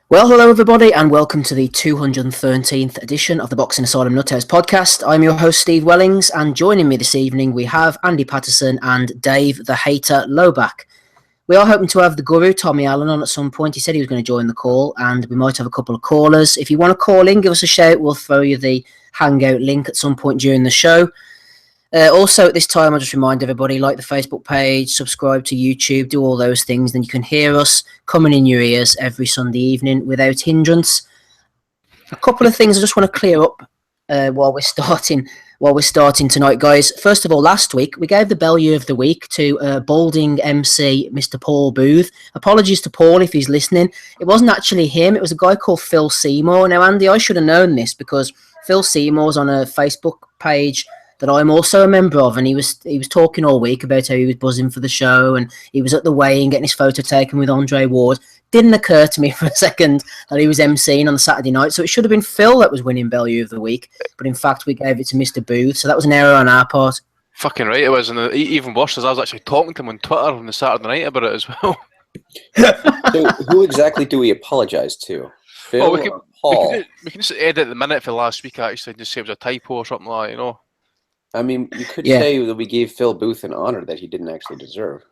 Well, hello everybody, and welcome to the 213th edition of the Boxing Asylum Nuthouse podcast. I'm your host, Steve Wellings, and joining me this evening we have Andy Patterson and Dave the Hater Lowback. We are hoping to have the guru, Tommy Allen, on at some point. He said he was going to join the call, and we might have a couple of callers. If you want to call in, give us a shout. We'll throw you the Hangout link at some point during the show. Also, at this time, I'll just remind everybody, like the Facebook page, subscribe to YouTube, do all those things. Then you can hear us coming in your ears every Sunday evening without hindrance. A couple of things I just want to clear up while we're starting tonight, guys. First of all, last week we gave the Bellew of the week to balding MC Mr. Paul Booth. Apologies to Paul if he's listening. It wasn't actually him. It was a guy called Phil Seymour. Now, Andy, I should have known this because Phil Seymour's on a Facebook page that I'm also a member of, and he was talking all week about how he was buzzing for the show, and he was at the weigh-in getting his photo taken with Andre Ward. Didn't occur to me for a second that he was emceeing on the Saturday night, so it should have been Phil that was winning Bellew of the week, but in fact we gave it to Mr. Booth, so that was an error on our part. Fucking right it was, and even worse is I was actually talking to him on Twitter on the Saturday night about it as well. So who exactly do we apologise to? Phil or Paul? We can just edit the minute for last week actually and just say it was a typo or something like that, you know. I mean, you could say that we gave Phil Booth an honour that he didn't actually deserve.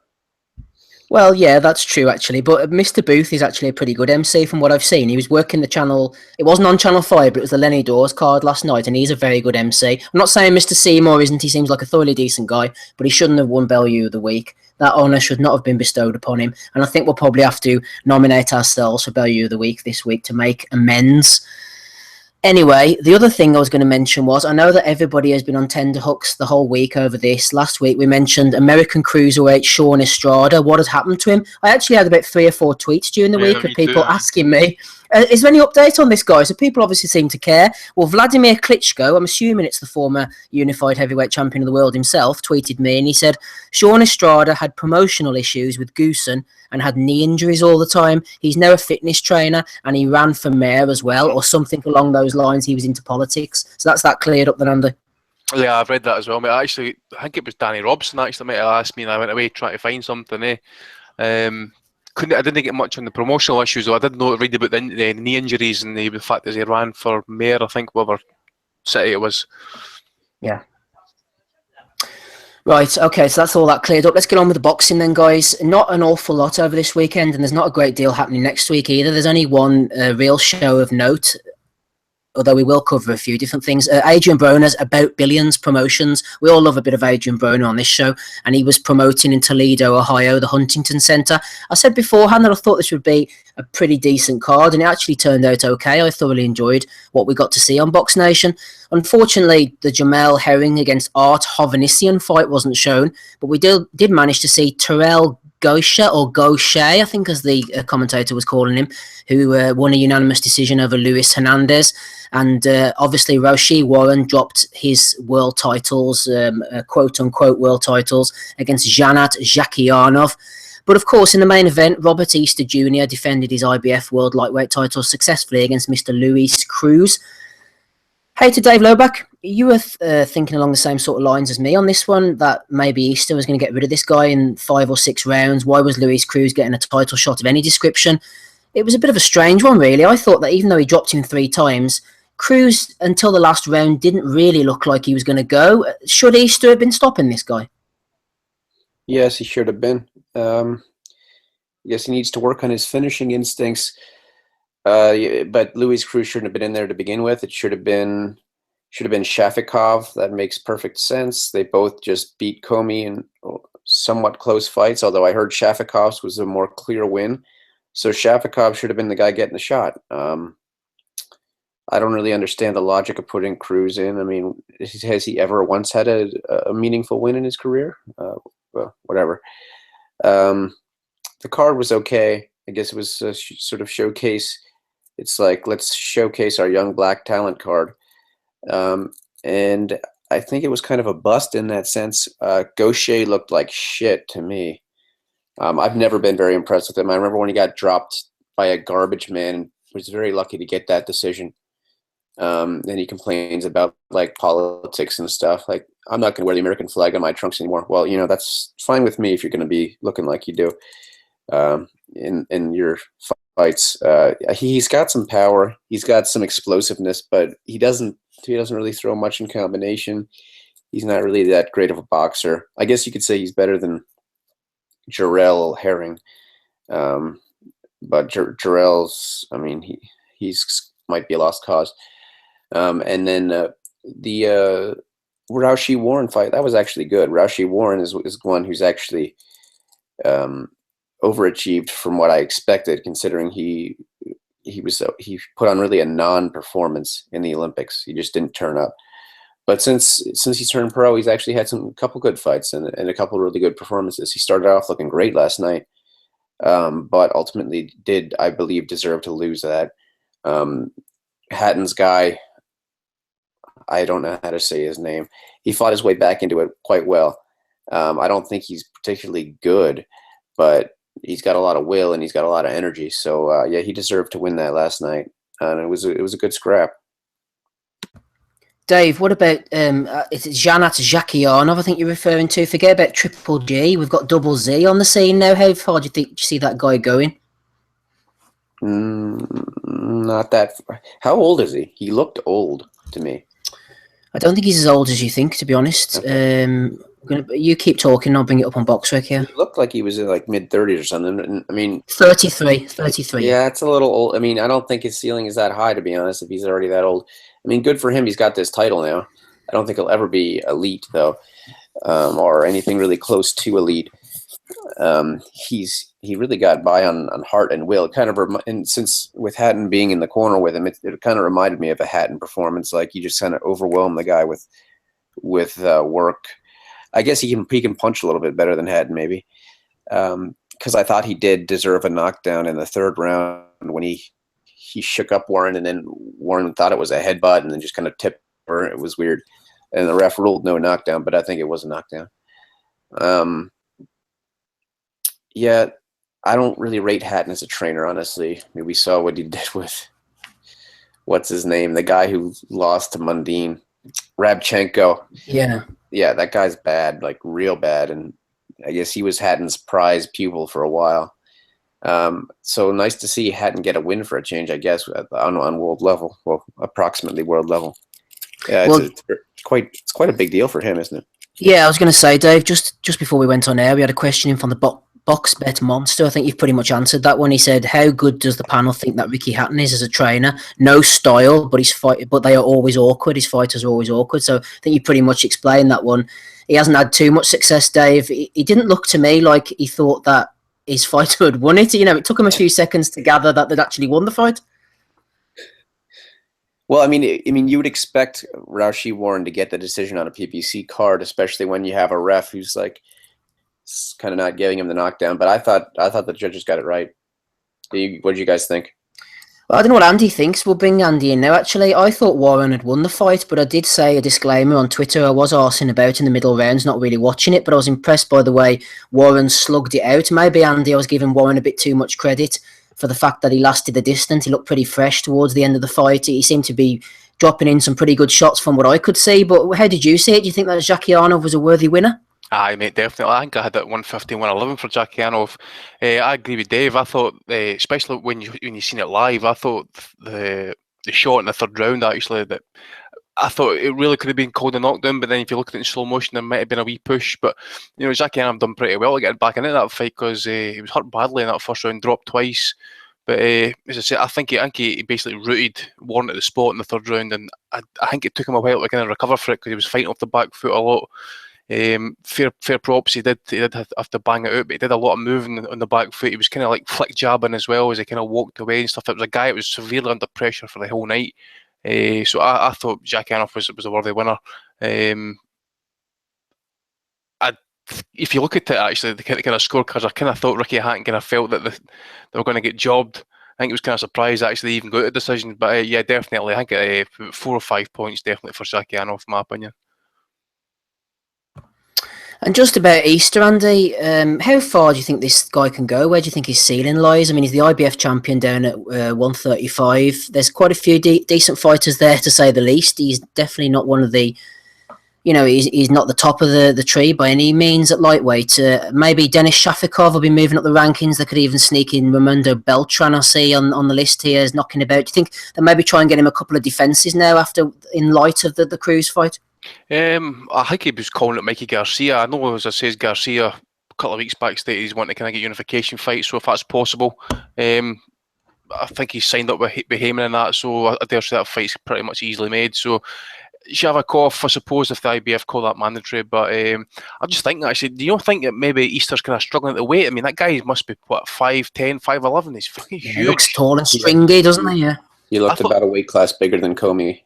Well, yeah, that's true, actually. But Mr. Booth is actually a pretty good MC from what I've seen. He was working the channel. It wasn't on Channel 5, but it was the Lenny Dawes card last night, and he's a very good MC. I'm not saying Mr. Seymour isn't. He seems like a thoroughly decent guy, but he shouldn't have won Bellew of the week. That honour should not have been bestowed upon him. And I think we'll probably have to nominate ourselves for Bellew of the week this week to make amends. Anyway, the other thing I was going to mention was, I know that everybody has been on tenterhooks the whole week over this. Last week we mentioned American cruiserweight Sean Estrada. What had happened to him? I actually had about 3 or 4 tweets during the week of people asking me, is there any update on this guy? So people obviously seem to care. Well, Vladimir Klitschko, I'm assuming it's the former unified heavyweight champion of the world himself, tweeted me, and he said, Sean Estrada had promotional issues with Goosen and had knee injuries all the time. He's now a fitness trainer, and he ran for mayor as well, or something along those lines. He was into politics. So that's that cleared up then, Andy. Yeah, I've read that as well, mate. Actually, I think it was Danny Robson actually might have asked me, and I went away trying to find something, I didn't get much on the promotional issues, though. I did read about the knee injuries and the fact that he ran for mayor, I think, whatever city it was. Yeah. Right, okay, so that's all that cleared up. Let's get on with the boxing then, guys. Not an awful lot over this weekend, and there's not a great deal happening next week either. There's only one real show of note, although we will cover a few different things. Adrian Broner's About Billions Promotions. We all love a bit of Adrian Broner on this show, and he was promoting in Toledo, Ohio, the Huntington Center. I said beforehand that I thought this would be a pretty decent card, and it actually turned out okay. I thoroughly enjoyed what we got to see on Box Nation. Unfortunately, the Jamel Herring against Art Hovhannissian fight wasn't shown, but we did manage to see Terrell Gaucher, or Gaucher, I think as the commentator was calling him, who won a unanimous decision over Luis Hernandez. And obviously, Raushi Warren dropped his world titles, quote-unquote world titles, against Janat Zakiyanov. But of course, in the main event, Robert Easter Jr. defended his IBF World Lightweight title successfully against Mr. Luis CRUZ. Hey, to Dave Lowback, you were thinking along the same sort of lines as me on this one, that maybe Easter was going to get rid of this guy in 5 or 6 rounds. Why was Luis CRUZ getting a title shot of any description? It was a bit of a strange one, really. I thought that even though he dropped him 3 times, CRUZ, until the last round, didn't really look like he was going to go. Should Easter have been stopping this guy? Yes, he should have been. I guess he needs to work on his finishing instincts. But Luis CRUZ shouldn't have been in there to begin with. It should have been Shafikov. That makes perfect sense. They both just beat Comey in somewhat close fights, although I heard Shafikov's was a more clear win. So Shafikov should have been the guy getting the shot. I don't really understand the logic of putting CRUZ in. I mean, has he ever once had a meaningful win in his career? Well, whatever. The card was okay. I guess it was a sort of showcase. It's like, let's showcase our young black talent card. And I think it was kind of a bust in that sense. Gaucher looked like shit to me. I've never been very impressed with him. I remember when he got dropped by a garbage man and was very lucky to get that decision. And he complains about like politics and stuff. Like, I'm not going to wear the American flag on my trunks anymore. Well, you know, that's fine with me if you're going to be looking like you do. And you're fights. He's got some power. He's got some explosiveness, but he doesn't really throw much in combination. He's not really that great of a boxer. I guess you could say he's better than Jarrell Herring. But Jarrell's, I mean, he's might be a lost cause. And then the Raushi Warren fight, that was actually good. Raushi Warren is one who's actually overachieved from what I expected, considering he put on really a non-performance in the Olympics. He just didn't turn up. But since he's turned pro, he's actually had a couple good fights and a couple really good performances. He started off looking great last night, but ultimately did, I believe, deserve to lose that. Hatton's guy, I don't know how to say his name. He fought his way back into it quite well. I don't think he's particularly good, but he's got a lot of will and he's got a lot of energy. So yeah, he deserved to win that last night, and it was a good scrap. Dave, what about it's Janat Zakianov, I think you're referring to. Forget about Triple G. We've got Double Z on the scene now. How far do you see that guy going? Not that far. How old is he? He looked old to me. I don't think he's as old as you think, to be honest. Okay. You keep talking, I'll bring it up on BoxRec here. He looked like he was in like mid-30s or something. And, I mean, 33. Yeah, it's a little old. I mean, I don't think his ceiling is that high, to be honest, if he's already that old. I mean, good for him. He's got this title now. I don't think he'll ever be elite, though, or anything really close to elite. He really got by on heart and will. And since with Hatton being in the corner with him, it kind of reminded me of a Hatton performance. Like, you just kind of overwhelm the guy with work. I guess he can punch a little bit better than Hatton, maybe. Because I thought he did deserve a knockdown in the third round when he shook up Warren, and then Warren thought it was a headbutt and then just kind of tipped her. It was weird. And the ref ruled no knockdown, but I think it was a knockdown. Yeah, I don't really rate Hatton as a trainer, honestly. I mean, we saw what he did with, what's his name? The guy who lost to Mundine, Rabchenko. Yeah, that guy's bad, like real bad. And I guess he was Hatton's prize pupil for a while. So nice to see Hatton get a win for a change, I guess, on world level. Well, approximately world level. Yeah, it's quite a big deal for him, isn't it? Yeah, I was going to say, Dave, just before we went on air, we had a question in from the Box Bet Monster. I think you've pretty much answered that one. He said, how good does the panel think that Ricky Hatton is as a trainer? No style, but they are always awkward. His fighters are always awkward. So I think you pretty much explained that one. He hasn't had too much success, Dave. He didn't look to me like he thought that his fighter had won it. You know, it took him a few seconds to gather that they'd actually won the fight. Well, I mean, you would expect Raushi Warren to get the decision on a PPC card, especially when you have a ref who's like kind of not giving him the knockdown. But I thought the judges got it right. What did you guys think? Well, I don't know what Andy thinks. We'll bring Andy in now. Actually, I thought Warren had won the fight, but I did say a disclaimer on Twitter. I was arsing about in the middle rounds, not really watching it, but I was impressed by the way Warren slugged it out. Maybe, Andy, I was giving Warren a bit too much credit for the fact that he lasted the distance. He looked pretty fresh towards the end of the fight. He seemed to be dropping in some pretty good shots from what I could see. But how did you see it? Do you think that Zakianov was a worthy winner? Aye, mate, definitely. I think I had that 115, 111 for Zakianov. I agree with Dave. I thought, especially when you seen it live, I thought the shot in the third round, actually, that I thought it really could have been called a knockdown, but then if you look at it in slow motion, there might have been a wee push. But, you know, Zakianov done pretty well to get back into that fight because he was hurt badly in that first round, dropped twice. But as I said, I think he basically rooted Warren at the spot in the third round, and I think it took him a while to kind of recover for it because he was fighting off the back foot a lot. Fair props, he did have to bang it out, but he did a lot of moving on the back foot. He was kind of like flick jabbing as well as he kind of walked away and stuff. It was a guy that was severely under pressure for the whole night. So I thought Zakianov was a worthy winner. If you look at it, actually, the kind of scorecards, I kind of thought Ricky Hatton kind of felt that they were going to get jobbed. I think it was kind of surprised actually they even got a decision. But yeah, definitely, I think 4 or 5 points definitely for Zakianov, in my opinion. And just about Easter, Andy, how far do you think this guy can go? Where do you think his ceiling lies? I mean, he's the IBF champion down at 135. There's quite a few decent fighters there, to say the least. He's definitely not one of the he's not the top of the tree by any means at lightweight. Maybe Denis Shafikov will be moving up the rankings. They could even sneak in Raimundo Beltran, I see on the list here, is knocking about. Do you think they maybe try and get him a couple of defences now in light of the CRUZ fight? I think he was calling it Mikey Garcia. I know, as I says, Garcia a couple of weeks back stated he's wanting to kind of get unification fights. So if that's possible, I think he's signed up with Heyman and that. So I dare say that fight's pretty much easily made. So Shavakov, I suppose, if the IBF call that mandatory. But I'm just thinking, actually, do you not think that maybe Easter's kind of struggling at the weight? I mean, that guy must be, what, 5'10", 5'11"? He's fucking huge. He looks tall and stringy, doesn't he? Yeah. He looked about a weight class bigger than Comey.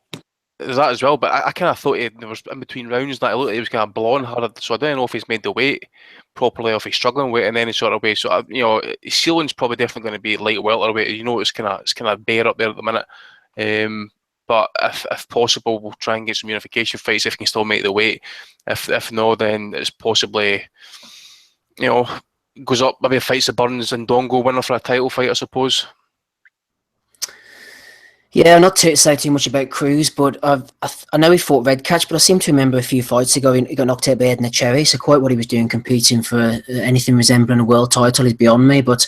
There's that as well, but I kind of thought there was in between rounds that I looked like he was kind of blonde haired, so I don't know if he's made the weight properly, or if he's struggling with it in any sort of way. So his ceiling's probably definitely going to be light welterweight. It's kind of bare up there at the minute. But if possible, we'll try and get some unification fights if he can still make the weight. If not, then it's possibly goes up, maybe fights the Burns and Dongo winner for a title fight, I suppose. Yeah, I'm not to say too much about CRUZ, but I know he fought Red Catch, but I seem to remember a few fights ago he got knocked out by Edna Cherry, so quite what he was doing competing for anything resembling a world title is beyond me, but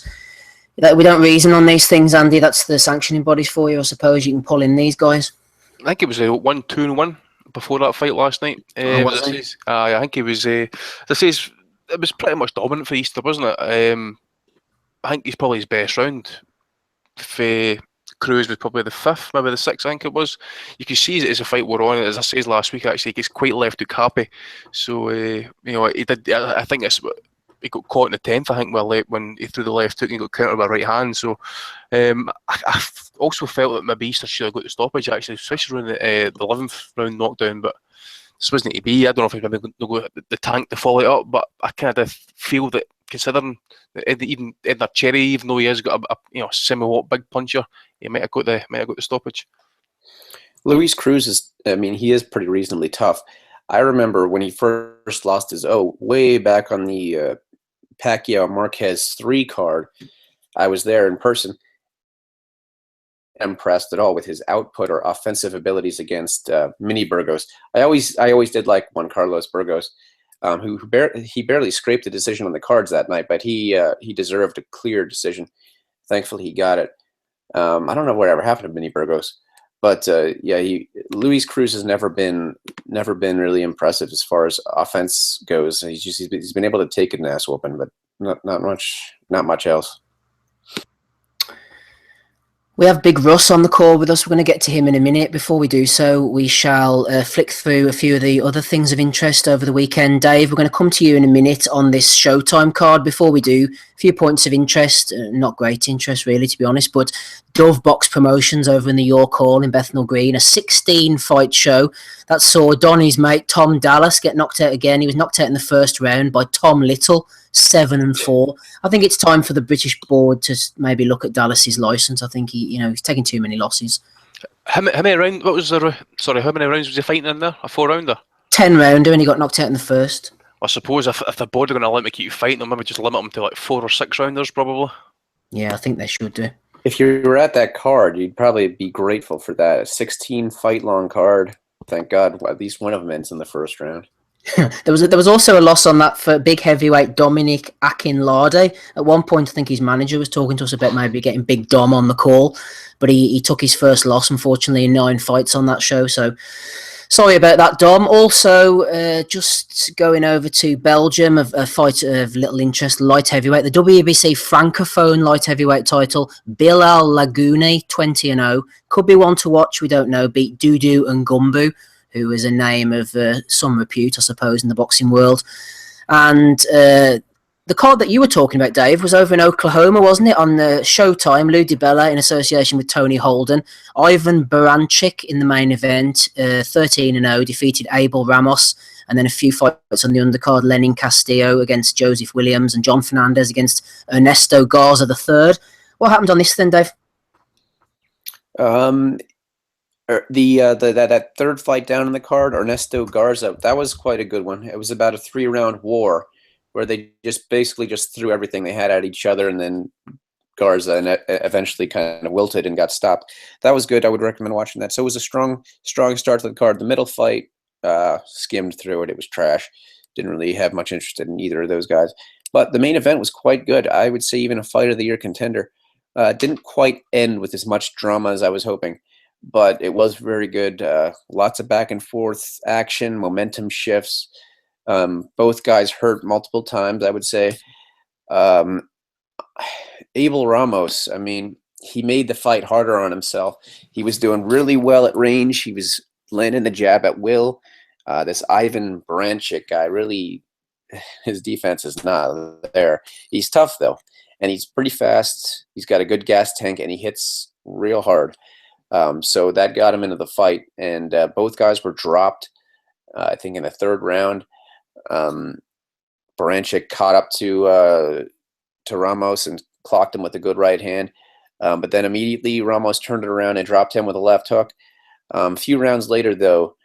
we don't reason on these things, Andy. That's the sanctioning bodies for you, I suppose. You can pull in these guys. I think it was a 1-2-1 before that fight last night. I think he was, it was pretty much dominant for Easter, wasn't it? I think he's probably his best round. CRUZ was probably the 5th, maybe the 6th, I think it was. You can see as a fight wore on, as I said last week, actually, he gets quite left hook happy. So, he did. I think he got caught in the 10th, I think, when he threw the left hook and got countered by right hand. So, I also felt that maybe Easter should have got the stoppage, actually, especially around the 11th round knockdown, but this wasn't to be. I don't know if he's maybe going to go the tank to follow it up, but I kind of feel that, considering that even Edna Cherry, even though he has got a semi-watt big puncher, he might have got the stoppage. Luis CRUZ he is pretty reasonably tough. I remember when he first lost his way back on the Pacquiao Marquez 3 card. I was there in person. Impressed at all with his output or offensive abilities against Mini Burgos. I always did like Juan Carlos Burgos, he barely scraped the decision on the cards that night, but he deserved a clear decision. Thankfully, he got it. I don't know whatever happened to Mini Burgos, but Luis CRUZ has never been really impressive as far as offense goes. He's been able to take an ass whooping, but not much else. We have Big Russ on the call with us. We're going to get to him in a minute. Before we do so, we shall flick through a few of the other things of interest over the weekend. Dave, we're going to come to you in a minute on this Showtime card. Before we do, a few points of interest. Not great interest, really, to be honest, but Dove Box Promotions over in the York Hall in Bethnal Green, a 16-fight show that saw Donny's mate Tom Dallas get knocked out again. He was knocked out in the first round by Tom Little, 7-4. I think it's time for the British board to maybe look at Dallas's license. I think he's taking too many losses. How many rounds? How many rounds was he fighting in there? A 4-rounder? 10-rounder, and he got knocked out in the first. I suppose if the board are going to let me keep fighting, they'll maybe just limit them to like 4 or 6 rounders, probably. Yeah, I think they should do. If you were at that card, you'd probably be grateful for that. A 16-fight-long card. Thank God, at least one of them ends in the first round. There was also a loss on that for big heavyweight Dominic Akinlade. At one point, I think his manager was talking to us about maybe getting Big Dom on the call, but he took his first loss, unfortunately, in 9 fights on that show. So sorry about that, Dom. Also, just going over to Belgium, a fight of little interest, light heavyweight, the WBC Francophone light heavyweight title, Bilal Lagouni, 20-0. Could be one to watch, we don't know, beat Dudu and Gumbu, who is a name of some repute, I suppose, in the boxing world. And the card that you were talking about, Dave, was over in Oklahoma, wasn't it? On the Showtime, Lou DiBella in association with Tony Holden. Ivan Baranchik in the main event, 13-0, defeated Abel Ramos. And then a few fights on the undercard, Lenin Castillo against Joseph Williams and John Fernandez against Ernesto Garza III. What happened on this then, Dave? That third fight down in the card, Ernesto Garza, that was quite a good one. It was about a 3-round war where they basically threw everything they had at each other, and then Garza eventually kind of wilted and got stopped. That was good. I would recommend watching that. So it was a strong start to the card. The middle fight, skimmed through it. It was trash. Didn't really have much interest in either of those guys. But the main event was quite good. I would say even a Fight of the Year contender. Didn't quite end with as much drama as I was hoping, but it was very good. Lots of back and forth action, momentum shifts. Both guys hurt multiple times, I would say. Abel Ramos, I mean, he made the fight harder on himself. He was doing really well at range. He was landing the jab at will. This Ivan Baranchyk guy, really, his defense is not there. He's tough, though, and he's pretty fast. He's got a good gas tank, and he hits real hard. So that got him into the fight, and both guys were dropped, I think, in the third round. Baranchyk caught up to Ramos and clocked him with a good right hand. But then immediately Ramos turned it around and dropped him with a left hook. A few rounds later, though,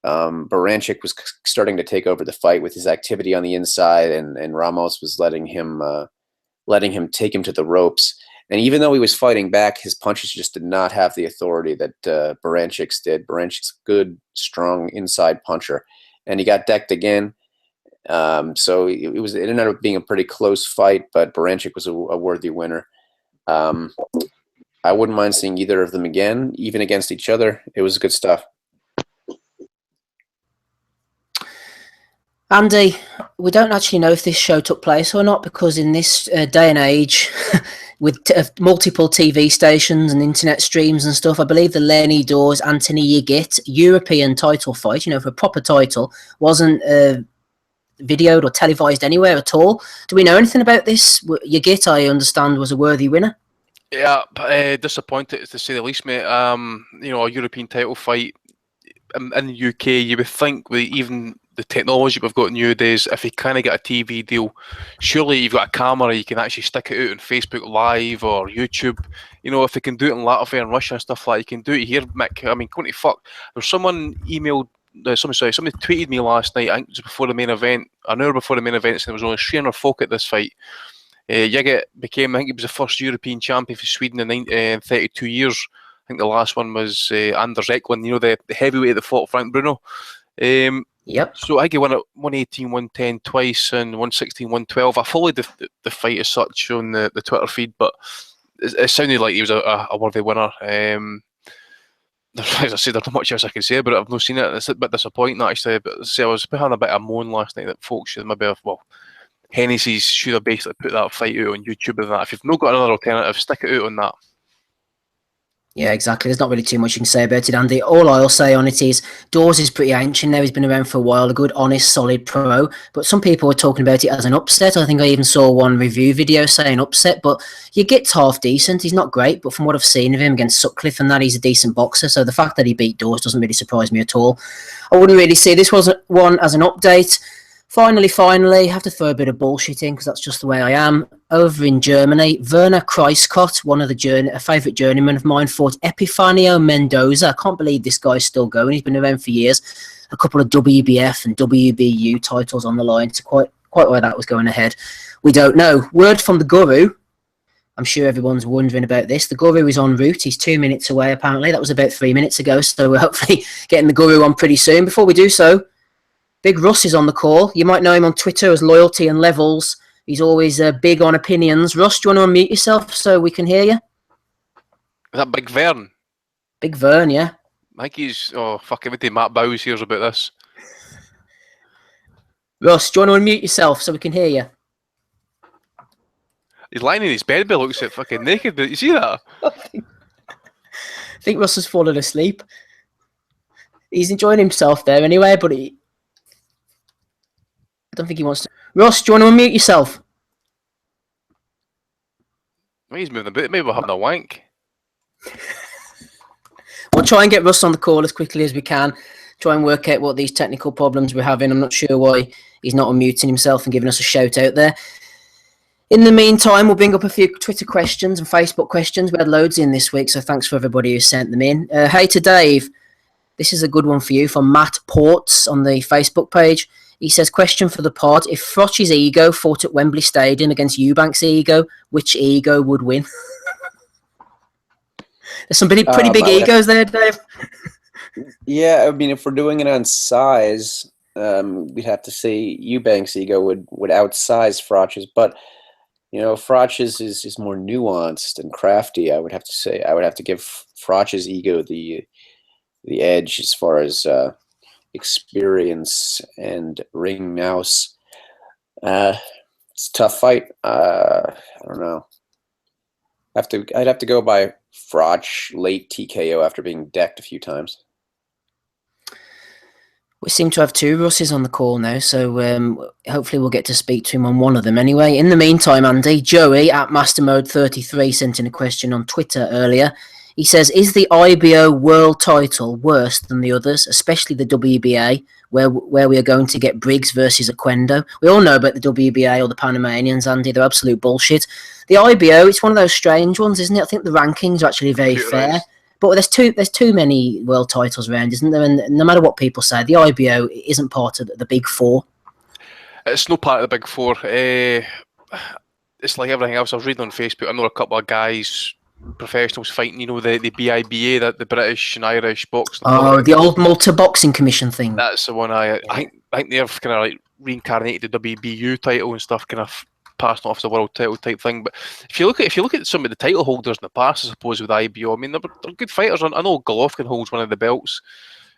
Baranchyk was starting to take over the fight with his activity on the inside, and Ramos was letting him take him to the ropes. And even though he was fighting back, his punches just did not have the authority that Baranchyk's did. Baranchyk's a good, strong inside puncher, and he got decked again. So it ended up being a pretty close fight, but Baranchyk was a worthy winner. I wouldn't mind seeing either of them again, even against each other. It was good stuff. Andy, we don't actually know if this show took place or not, because in this day and age, with multiple TV stations and internet streams and stuff, I believe the Lenny Dawes Anthony Yigit European title fight, for a proper title, wasn't videoed or televised anywhere at all. Do we know anything about this? Yigit, I understand, was a worthy winner. Yeah, disappointed to say the least, mate. A European title fight in the UK, you would think with even the technology we've got nowadays, if you kind of get a TV deal, surely you've got a camera, you can actually stick it out on Facebook Live or YouTube. If they can do it in Latvia and Russia and stuff like that, you can do it here, Mick. I mean, going to fuck. There's someone emailed, somebody tweeted me last night, I think it was before the main event, an hour before the main event, and there was only 300 folk at this fight. Yigit became, I think he was the first European champion for Sweden in 32 years. I think the last one was Anders Eklund, the heavyweight that fought Frank Bruno. Yep. So I think he won at 118, 110 twice and 116, 112. I followed the fight as such on the Twitter feed, but it sounded like he was a worthy winner. As I said, there's not much else I can say, but I've not seen it. It's a bit disappointing, actually. But I was having a bit of moan last night that folks should maybe have, Hennessy's should have basically put that fight out on YouTube and that. If you've not got another alternative, stick it out on that. Yeah, exactly. There's not really too much you can say about it, Andy. All I'll say on it is Dawes is pretty ancient now. He's been around for a while, a good, honest, solid pro. But some people are talking about it as an upset. I think I even saw one review video saying upset. But Yigit's half decent. He's not great, but from what I've seen of him against Sutcliffe and that, he's a decent boxer. So the fact that he beat Dawes doesn't really surprise me at all. I wouldn't really see this one as an update. Finally, have to throw a bit of bullshit in because that's just the way I am. Over in Germany, Werner Kreiscott, one of a favourite journeyman of mine, fought Epifanio Mendoza. I can't believe this guy's still going. He's been around for years. A couple of WBF and WBU titles on the line. So quite where that was going ahead. We don't know. Word from the Guru. I'm sure everyone's wondering about this. The Guru is en route. He's 2 minutes away, apparently. That was about 3 minutes ago. So we're hopefully getting the Guru on pretty soon. Before we do so, Big Russ is on the call. You might know him on Twitter as Loyalty and Levels. He's always big on opinions. Russ, do you want to unmute yourself so we can hear you? Is that Big Vern? Big Vern, yeah. I think he's... Oh, fuck, everything Matt Bowes hears about this. Russ, do you want to unmute yourself so we can hear you? He's lying in his bed, but looks like fucking naked. You see that? I think Russ has fallen asleep. He's enjoying himself there anyway, but I don't think he wants to. Russ, do you want to unmute yourself? He's moving a bit. Maybe we're having a wank. We'll try and get Russ on the call as quickly as we can. Try and work out what these technical problems we're having. I'm not sure why he's not unmuting himself and giving us a shout out there. In the meantime, we'll bring up a few Twitter questions and Facebook questions. We had loads in this week, so thanks for everybody who sent them in. Hey to Dave. This is a good one for you from Matt Ports on the Facebook page. He says, question for the pod. If Froch's ego fought at Wembley Stadium against Eubank's ego, which ego would win? There's some pretty big egos there, Dave. Yeah, I mean, if we're doing it on size, we'd have to say Eubank's ego would outsize Frotch's, but Frotch's is more nuanced and crafty. I would have to say I would have to give Frotch's ego the edge as far as experience and ring mouse. It's a tough fight. I don't know. I'd have to go by Frotch late TKO after being decked a few times. We seem to have two Russes on the call now, so hopefully we'll get to speak to him on one of them anyway. In the meantime, Andy, Joey at MasterMode33 sent in a question on Twitter earlier. He says, is the IBO world title worse than the others, especially the WBA, where we are going to get Briggs versus Oquendo? We all know about the WBA or the Panamanians, Andy. They're absolute bullshit. The IBO, it's one of those strange ones, isn't it? I think the rankings are actually very fair. But there's too many world titles around, isn't there? And no matter what people say, the IBO isn't part of the big four. It's no part of the big four. It's like everything else. I was reading on Facebook. I know a couple of guys, professionals fighting. The BIBA, the British and Irish boxing. Oh, the old Malta Boxing Commission thing. That's the one. I think they've kind of like reincarnated the WBU title and stuff, kind of passing off the world title type thing. But if you look at some of the title holders in the past, I suppose with IBO, I mean they're good fighters. I know Golovkin holds one of the belts.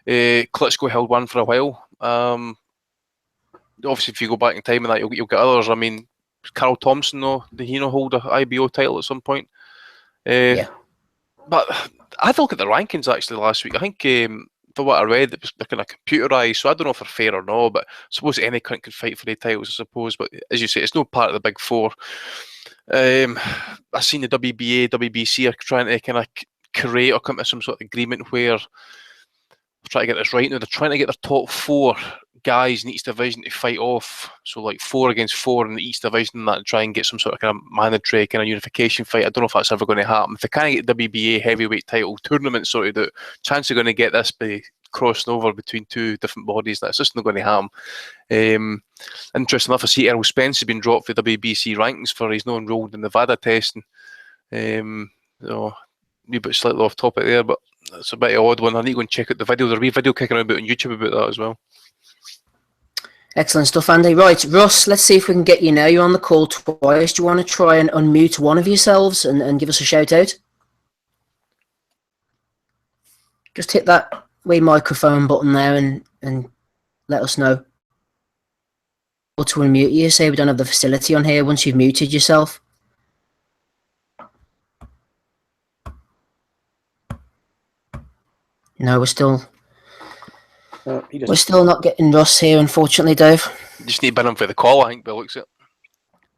Klitschko held one for a while. Obviously, if you go back in time and that, you'll get others. I mean, Carl Thompson, though, did he hold a IBO title at some point? Yeah. But I had a look at the rankings actually last week. I think for what I read, they're kind of computerised, so I don't know if they're fair or not, but I suppose any country can fight for the titles, I suppose. But as you say, it's no part of the big four. I've seen the WBA, WBC are trying to kind of create or come to some sort of agreement where they're trying to get this right now. They're trying to get their top four guys in each division to fight off. So like 4 against 4 in each division, that, and try and get some sort of kind of mandatory kind of unification fight. I don't know if that's ever going to happen. If they can't get the WBA heavyweight title tournament sorted out, chance they're going to get this by crossing over between two different bodies. That's just not going to happen. Interesting enough, I see Errol Spence has been dropped for WBC rankings for he's not enrolled in Nevada testing. So a wee bit slightly off topic there, but it's a bit of an odd one. I need to go and check out the video. There's a wee video kicking around on YouTube about that as well. Excellent stuff, Andy. Right, Russ, let's see if we can get you now. You're on the call twice. Do you want to try and unmute one of yourselves and give us a shout out? Just hit that wee microphone button there and let us know. Or to unmute you. Say we don't have the facility on here once you've muted yourself. No, we're still not getting Russ here, unfortunately, Dave. You just need to bin him for the call, I think, Bill looks at.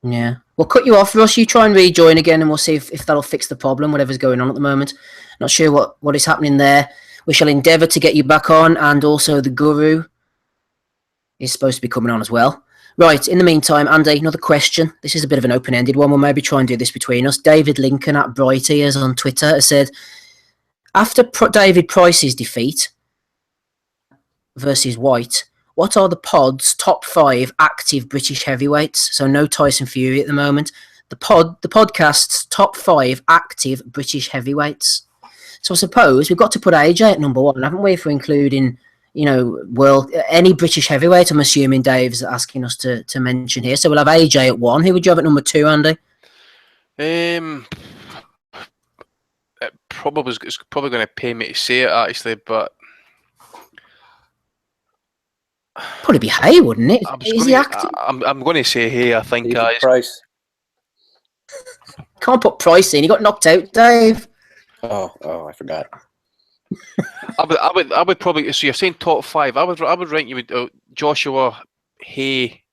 Yeah. We'll cut you off, Russ. You try and rejoin again, and we'll see if that'll fix the problem, whatever's going on at the moment. Not sure what is happening there. We shall endeavour to get you back on, and also the Guru is supposed to be coming on as well. Right, in the meantime, Andy, another question. This is a bit of an open-ended one. We'll maybe try and do this between us. David Lincoln at Bright Ears on Twitter has said, after David Price's defeat versus White, what are the pod's top 5 active British heavyweights? So no Tyson Fury at the moment. The podcast's top 5 active British heavyweights. So I suppose we've got to put AJ at number 1, haven't we, for including, any British heavyweight, I'm assuming Dave's asking us to mention here. So we'll have AJ at 1. Who would you have at number 2, Andy? It's probably going to pay me to say it, actually, but probably be Hay, wouldn't it? Is he active? I'm going to say Hay. I think Price. Can't put Price in. He got knocked out, Dave. Oh, I forgot. I would probably. So you're saying top 5? I would rank you with Joshua, Hay,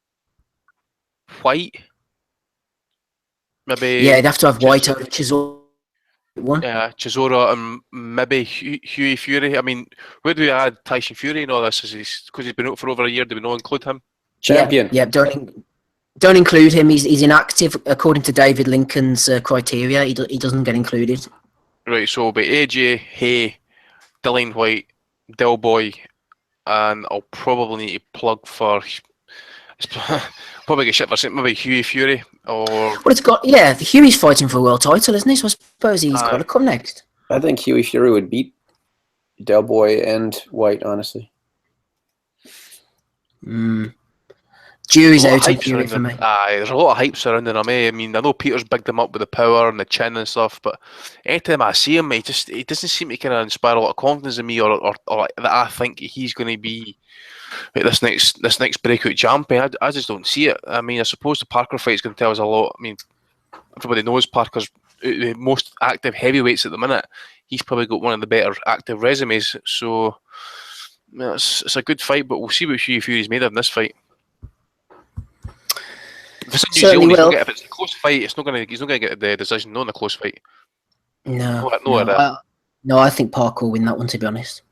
White. Maybe. Yeah, you'd have to have White over Chisora. Yeah, Chisora and maybe Hughie Fury. I mean, where do we add Tyson Fury and all this? Because he's been out for over a year. Do we not include him? Champion. Yeah, don't include him. He's inactive according to David Lincoln's criteria. He doesn't get included. Right, so it'll be AJ, Hay, Dillian White, Del Boy, and I'll probably need to plug for. Probably get shit for saying maybe Hughie Fury or. Well, it's got Hughie's fighting for a world title, isn't he? So I suppose he's got to come next. I think Hughie Fury would beat Del Boy and White, honestly. Jury's There's a lot out of on hype Fury for surrounding me. him. Aye, there's a lot of hype surrounding him. I mean, I know Peter's bigged him up with the power and the chin and stuff, but anytime I see him, he doesn't seem to kind of inspire a lot of confidence in me, or that I think he's going to be this next breakout champion. I just don't see it. I mean, I suppose the Parker fight's going to tell us a lot. I mean, everybody knows Parker's the most active heavyweights at the minute. He's probably got one of the better active resumes, so yeah, it's a good fight. But we'll see what Hugh Fury's made of in this fight. If it's in New Certainly Zealand, will. if it's a close fight, he's not going to get the decision. Not in a close fight. No, No, I think Parker will win that one, to be honest.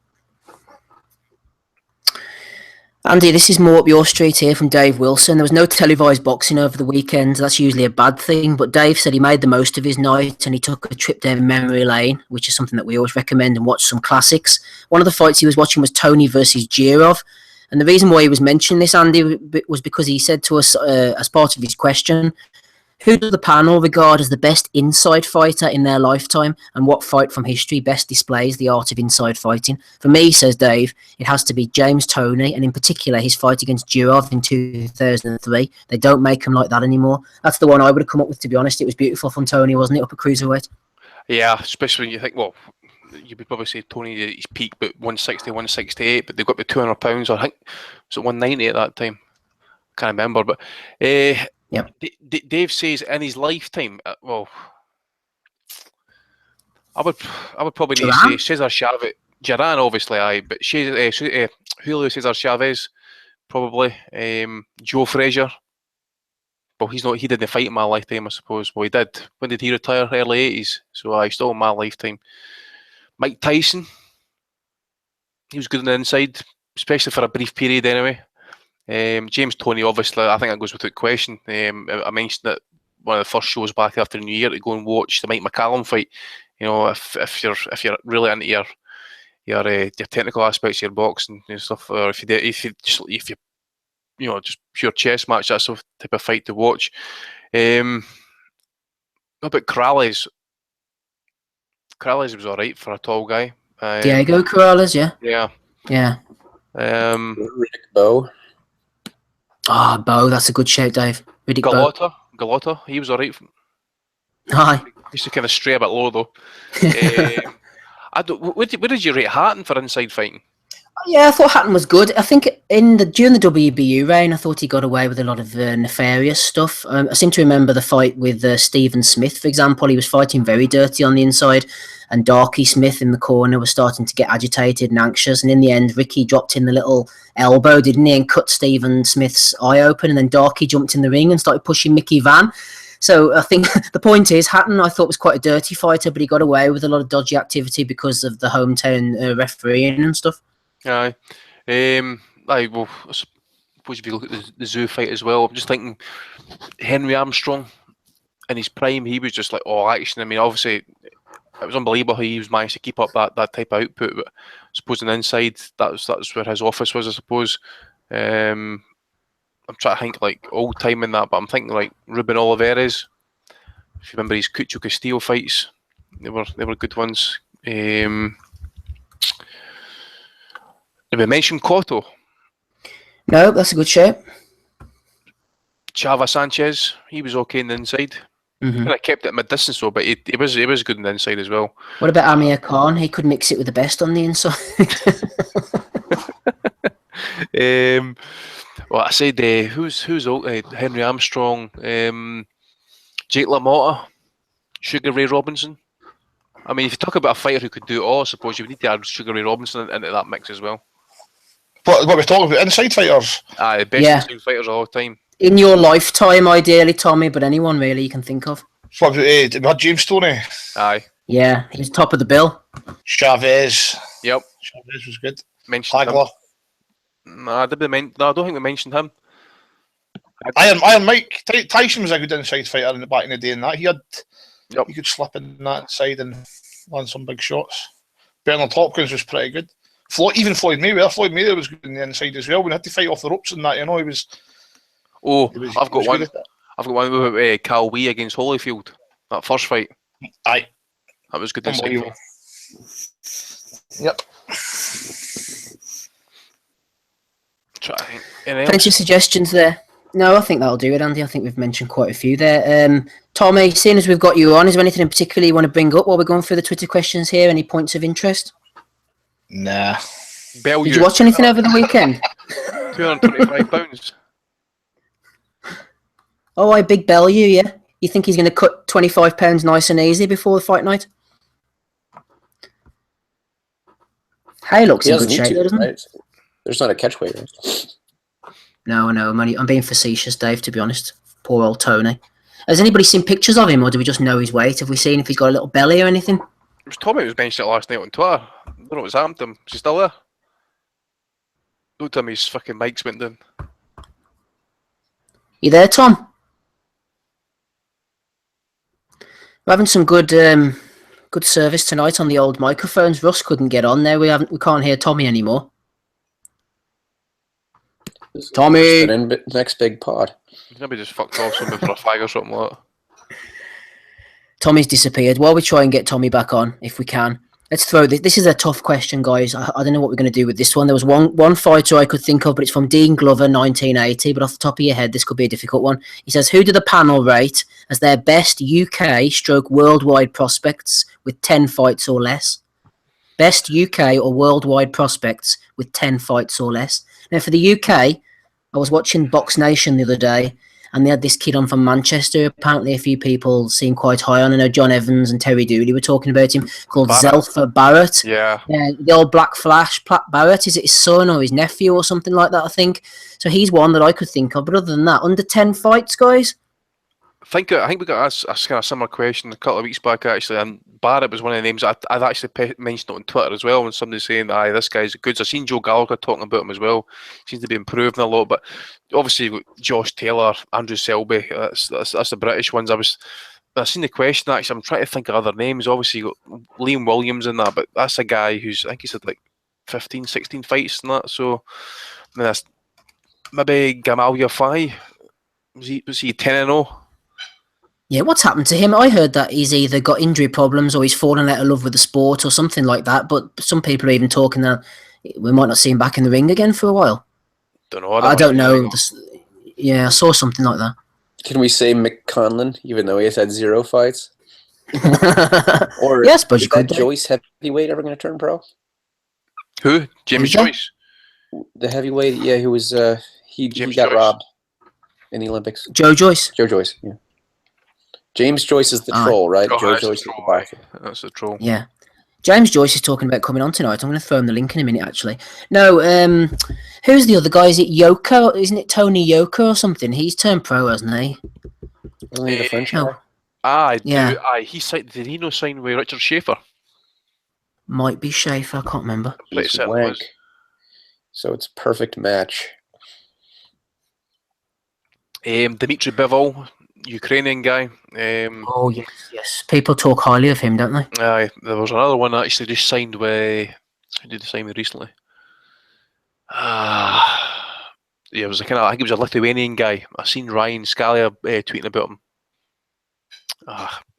Andy, this is more up your street here from Dave Wilson. There was no televised boxing over the weekend. That's usually a bad thing, but Dave said he made the most of his night and he took a trip down memory lane, which is something that we always recommend, and watch some classics. One of the fights he was watching was Tony versus Jirov. And the reason why he was mentioning this, Andy, was because he said to us as part of his question, who does the panel regard as the best inside fighter in their lifetime, and what fight from history best displays the art of inside fighting? For me, says Dave, it has to be James Toney, and in particular his fight against Durov in 2003. They don't make him like that anymore. That's the one I would have come up with, to be honest. It was beautiful from Toney, wasn't it, up at cruiserweight? Yeah, especially when you think, well, you would probably say Tony at his peak, but 160, 168, but they got the 200 pounds, or I think was it 190 at that time. Can't remember, but Yep. Dave says in his lifetime. Well, I would probably need to say Cesar Chavez, Duran, obviously, but Julio Cesar Chavez, probably. Joe Frazier. Well, he's not. He didn't fight in my lifetime, I suppose. Well, he did. When did he retire? Early 80s. So he's still in my lifetime. Mike Tyson. He was good on the inside, especially for a brief period, anyway. James Toney, obviously, I think that goes without question. I mentioned that one of the first shows back after New Year to go and watch the Mike McCallum fight. You know, if you're really into your technical aspects of your boxing and stuff, or if you just pure chess match, that's the type of fight to watch. What about Corrales? Corrales was all right for a tall guy. Diego Corrales, yeah. Yeah. Riddick Bowe. Bo, that's a good shout, Dave. Riddick Bowe. Galota, he was all right. Hi. Used to kind of stray a bit low though. Where did you rate Hatton for inside fighting? Yeah, I thought Hatton was good. I think during the WBU reign, I thought he got away with a lot of nefarious stuff. I seem to remember the fight with Stephen Smith, for example. He was fighting very dirty on the inside, and Darky Smith in the corner was starting to get agitated and anxious. And in the end, Ricky dropped in the little elbow, didn't he, and cut Stephen Smith's eye open. And then Darky jumped in the ring and started pushing Mickey Van. So I think the point is, Hatton, I thought, was quite a dirty fighter, but he got away with a lot of dodgy activity because of the hometown refereeing and stuff. Aye. Well, I suppose if you look at the Zoo fight as well, I'm just thinking Henry Armstrong in his prime, he was just like all action. I mean, obviously, it was unbelievable how he was managed to keep up that type of output. But I suppose on the inside, that's where his office was, I suppose. I'm trying to think like old time in that, but I'm thinking like Ruben Olivares. If you remember his Cucho Castillo fights, they were good ones. Did we mention Cotto? No, that's a good shout. Chava Sanchez, he was okay in the inside. Mm-hmm. I kept it at mid-distance though, but he was good on the inside as well. What about Amir Khan? He could mix it with the best on the inside. Well, I said who's Henry Armstrong, Jake LaMotta, Sugar Ray Robinson. I mean, if you talk about a fighter who could do it all, I suppose you would need to add Sugar Ray Robinson into that mix as well. What we're talking about, inside fighters? Aye, the best inside fighters of all time. In your lifetime, ideally, Tommy, but anyone really you can think of. What we had James Toney. Aye. Yeah, he was top of the bill. Chavez. Yep. Chavez was good. Mentioned Hagler. Him. No, I don't think we mentioned him. Iron Mike. Tyson was a good inside fighter back in the day, and that he could slip in that side and land some big shots. Bernard Hopkins was pretty good. Even Floyd Mayweather. Floyd Mayweather was good in the inside as well. We had to fight off the ropes and that, he was. I've got one. I've got one with Cal Wee against Holyfield. That first fight. Aye. That was good inside. Yep. Try to think. Anything Plenty of else? suggestions there. No, I think that'll do it, Andy. I think we've mentioned quite a few there. Tommy, seeing as we've got you on, is there anything in particular you want to bring up while we're going through the Twitter questions here? Any points of interest? Nah. Did you watch anything over the weekend? £225. Oh, I big Bellew, yeah. You think he's going to cut £25 nice and easy before the fight night? Hey, looks He in doesn't good need shape, to, though, doesn't he? right? There's not a catch weight. Right? No, I'm being facetious, Dave, to be honest. Poor old Tony. Has anybody seen pictures of him, or do we just know his weight? Have we seen if he's got a little belly or anything? It was Tommy who was benched it last night on Twitter. I don't know what's happened to him. Is he still there? Don't tell me his fucking mic's went down. You there, Tom? We're having some good service tonight on the old microphones. Russ couldn't get on there. We can't hear Tommy anymore. Tommy! Next big pod. Maybe just fucked off somebody for a flag or something like that. Tommy's disappeared. While we try and get Tommy back on, if we can. Let's throw this. This is a tough question, guys. I don't know what we're going to do with this one. There was one fighter I could think of, but it's from Dean Glover, 1980. But off the top of your head, this could be a difficult one. He says, who do the panel rate as their best UK/worldwide prospects with 10 fights or less? Best UK or worldwide prospects with 10 fights or less. Now, for the UK, I was watching Box Nation the other day, and they had this kid on from Manchester. Apparently, a few people seem quite high on. I know John Evans and Terry Dooley were talking about him, called Zelfa Barrett. Yeah. The old Black Flash, Barrett. Is it his son or his nephew or something like that, I think? So he's one that I could think of. But other than that, under 10 fights, guys? I think we got a kind of similar question a couple of weeks back, actually, and Barrett was one of the names. I'd actually mentioned it on Twitter as well when somebody's saying, aye, this guy's good. I've seen Joe Gallagher talking about him as well. Seems to be improving a lot, but obviously Josh Taylor, Andrew Selby, that's the British ones. I've seen the question, actually. I'm trying to think of other names. Obviously, you got Liam Williams in that, but that's a guy who's, I think he's had like 15, 16 fights and that, so I mean, that's maybe Gamal Yafai. Was he 10-0? Yeah, what's happened to him? I heard that he's either got injury problems or he's fallen out of love with the sport or something like that. But some people are even talking that we might not see him back in the ring again for a while. Don't know. I don't know. Yeah, I saw something like that. Can we say Mick Conlon, even though he has had 0 fights? Or yeah, I suppose is you could. that Joyce heavyweight ever going to turn pro? Who? James Joyce? The heavyweight, yeah, who was he got robbed in the Olympics. Joe Joyce. Joe Joyce, yeah. James Joyce is the troll, right? Joe Joyce is the boxer. That's the troll. Yeah. James Joyce is talking about coming on tonight. I'm going to throw him the link in a minute, actually. No, who's the other guy? Is it Yoko? Isn't it Tony Yoko or something? He's turned pro, hasn't he? Only the French guy? Yeah. Did he not sign with Richard Schaefer? Might be Schaefer, I can't remember. Pretty certain it was. So it's a perfect match. Dmitry Bivol, Ukrainian guy. Oh, yes. People talk highly of him, don't they? There was another one that actually just signed with... Who did they sign with recently? Yeah, it was I think it was a Lithuanian guy. I seen Ryan Scalia tweeting about him.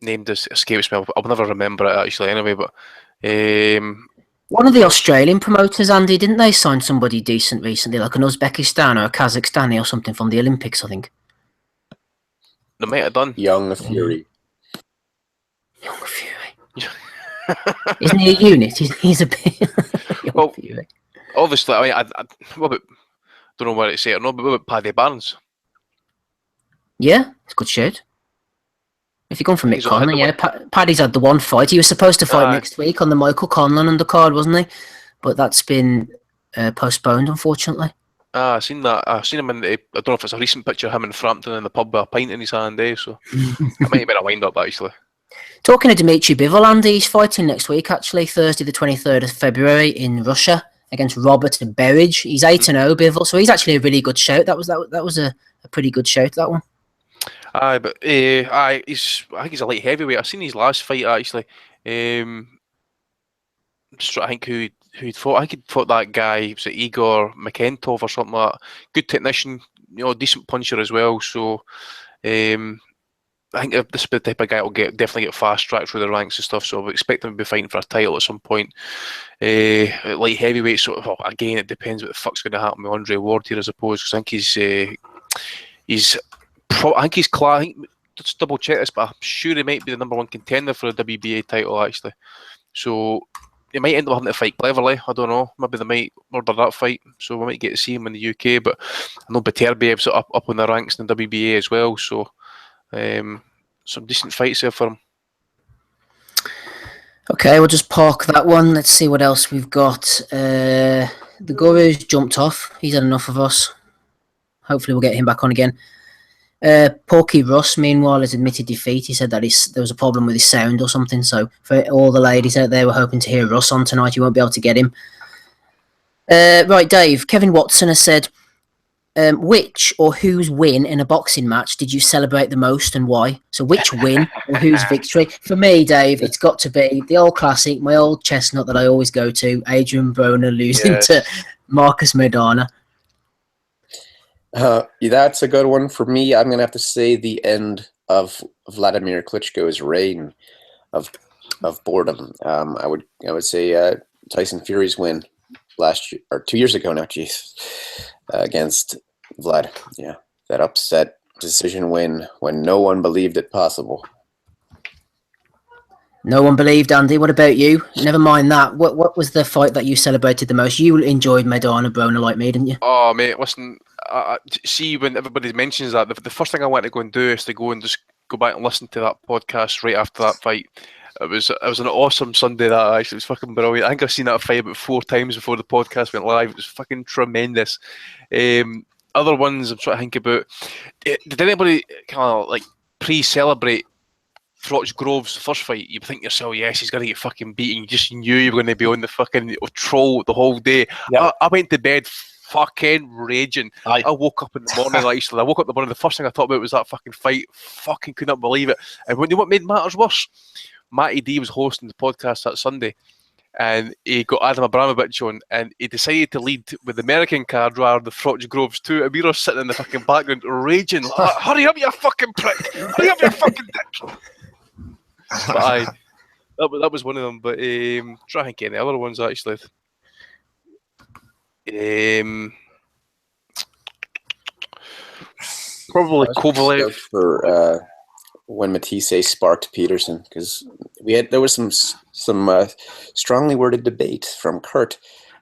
Name just escapes me. I'll never remember it actually anyway, but... one of the Australian promoters, Andy, didn't they sign somebody decent recently, like an Uzbekistan or a Kazakhstani or something from the Olympics, I think? They might have done. Young Fury. Young Fury. Isn't he a unit? He's a bit... Well, Fury. obviously, I mean, I don't know where to say it or not, but what about Paddy Barnes? Yeah, it's a good shout. If you're going for Mick He's on Conlon, it, yeah, Paddy's had the one fight. He was supposed to fight next week on the Michael Conlon undercard, wasn't he? But that's been postponed, unfortunately. I've seen that. I've seen him in the... I don't know if it's a recent picture of him in Frampton in the pub with a pint in his hand, so it might have been a wind-up, actually. Talking of Dmitry Bivol, Andy, he's fighting next week, actually, Thursday the 23rd of February in Russia against Robert Berridge. He's 8-0, Bivol, so he's actually a really good shout. That was a pretty good shout, that one. I think he's a light heavyweight. I've seen his last fight, actually. Just trying to think who'd fought. I think he'd fought that guy, was it Igor Makentov or something like that. Good technician, decent puncher as well. So, I think this is the type of guy will definitely get fast tracked through the ranks and stuff. So I expect him to be fighting for a title at some point. Light heavyweight, sort of. Well, again, it depends what the fuck's going to happen with Andre Ward here, I suppose. Because I think I think he's class. I think, let's double check this, but I'm sure he might be the #1 contender for the WBA title actually. So they might end up having to fight cleverly. I don't know. Maybe they might order that fight, so we might get to see him in the UK. But I know Beterbiev's up in the ranks in the WBA as well. So some decent fights there for him. Okay, we'll just park that one. Let's see what else we've got. The Guru's jumped off. He's had enough of us. Hopefully we'll get him back on again. Porky Russ, meanwhile, has admitted defeat. He said that there was a problem with his sound or something. So for all the ladies out there who are hoping to hear Russ on tonight, you won't be able to get him. Right, Dave. Kevin Watson has said, which or whose win in a boxing match did you celebrate the most and why? So which win or whose victory? For me, Dave, it's got to be the old classic, my old chestnut that I always go to, Adrian Broner losing to Marcus Maidana. That's a good one for me. I'm gonna have to say the end of Vladimir Klitschko's reign of boredom. I would say Tyson Fury's win last year or 2 years ago now. Against Vlad. Yeah, that upset decision win when no one believed it possible. No one believed, Andy. What about you? Never mind that. What was the fight that you celebrated the most? You enjoyed Maidana Broner like me, didn't you? Oh, mate, listen. See, when everybody mentions that, the first thing I want to go and do is to go and just go back and listen to that podcast right after that fight. It was an awesome Sunday, that actually. It was fucking brilliant. I think I've seen that fight about 4 times before the podcast went live. It was fucking tremendous. Other ones I'm trying to think about. Did anybody kind of like pre-celebrate Froch Groves' first fight? You think to yourself, yes, he's going to get fucking beaten. You just knew you were going to be on the fucking troll the whole day. Yep. I went to bed fucking raging. Aye. I woke up in the morning, actually. I woke up in the morning, the first thing I thought about was that fucking fight. Fucking could not believe it. And you know what made matters worse? Matty D was hosting the podcast that Sunday, and he got Adam Abramovich on, and he decided to lead with the American card rather than the Froch Groves too. And we were sitting in the fucking background raging, like, hurry up, you fucking prick! Hurry up, you fucking dick! But that was one of them. But try and get any other ones actually. Probably Kovalev for when Matisse sparked Peterson, because there was some strongly worded debate from Kurt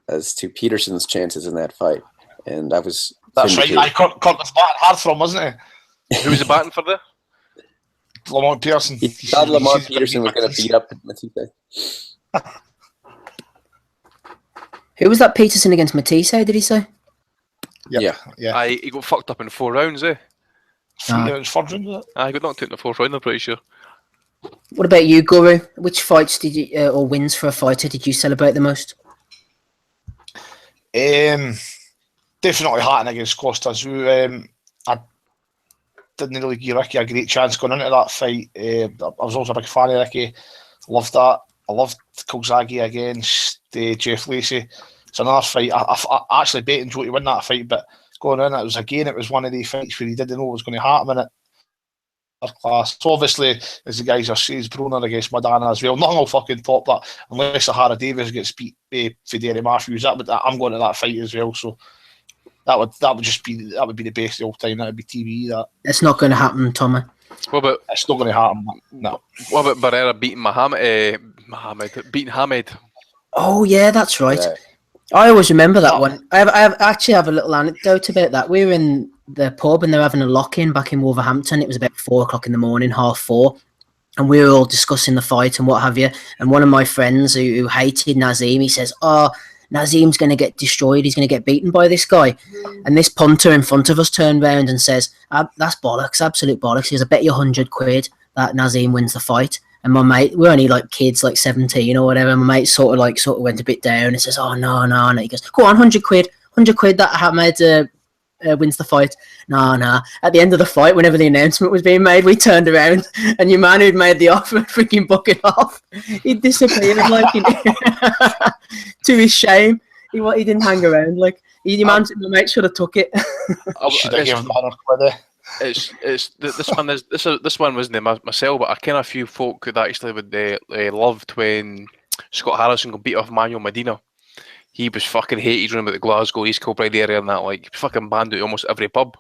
as to Peterson's chances in that fight, and that's right. Kurt was batting hard for him, wasn't he? Who was the batting for there? Lamont Peterson. He thought Lamont Peterson was going to beat up Matisse. Who was that Peterson against Matisse, did he say? Yeah. He got fucked up in 4 rounds, 3 rounds, 4 rounds. I got knocked out in the 4th round, I'm pretty sure. What about you, Guru? Which fights did you, or wins for a fighter, did you celebrate the most? Definitely Hatton against Costa Azul. I didn't really give Ricky a great chance going into that fight. I was also a big fan of Ricky. Loved that. I loved Kulzagi against Jeff Lacey. It's another fight. I actually betting Joe to win that fight, but going in, it was one of the fights where he didn't know what was going to happen in it. Class. So obviously, as the guys are saying, Broner against Maidana as well. Nothing will fucking top that unless Sahara Davis gets beat for Derry Matthews. I'm going to that fight as well. So that would be the best of all time. That would be TV. That it's not going to happen, Tommy. It's not going to happen. No. What about Barrera beating beating Hamed? Oh yeah, that's right. Yeah. I always remember that one. I actually have a little anecdote about that. We were in the pub and they were having a lock-in back in Wolverhampton. It was about 4 o'clock in the morning, 4:30. And we were all discussing the fight and what have you. And one of my friends who hated Nazim, he says, Nazim's going to get destroyed. He's going to get beaten by this guy. And this punter in front of us turned round and says, that's bollocks, absolute bollocks. He goes, I bet you £100 that Nazim wins the fight. And my mate, we're only like kids, like 17 or whatever. And my mate sort of went a bit down and says, oh, no. And he goes, go on, £100 that Hamed wins the fight. No. At the end of the fight, whenever the announcement was being made, we turned around and your man who'd made the offer freaking bucket off. He disappeared to his shame. He didn't hang around. Like my mate should have took it. Should have given him £100. This one wasn't myself, but I kind of few folk that actually would loved when Scott Harrison got beat off Manuel Medina. He was fucking hated around about the Glasgow, East Kilbride area and that, like, fucking banned out almost every pub.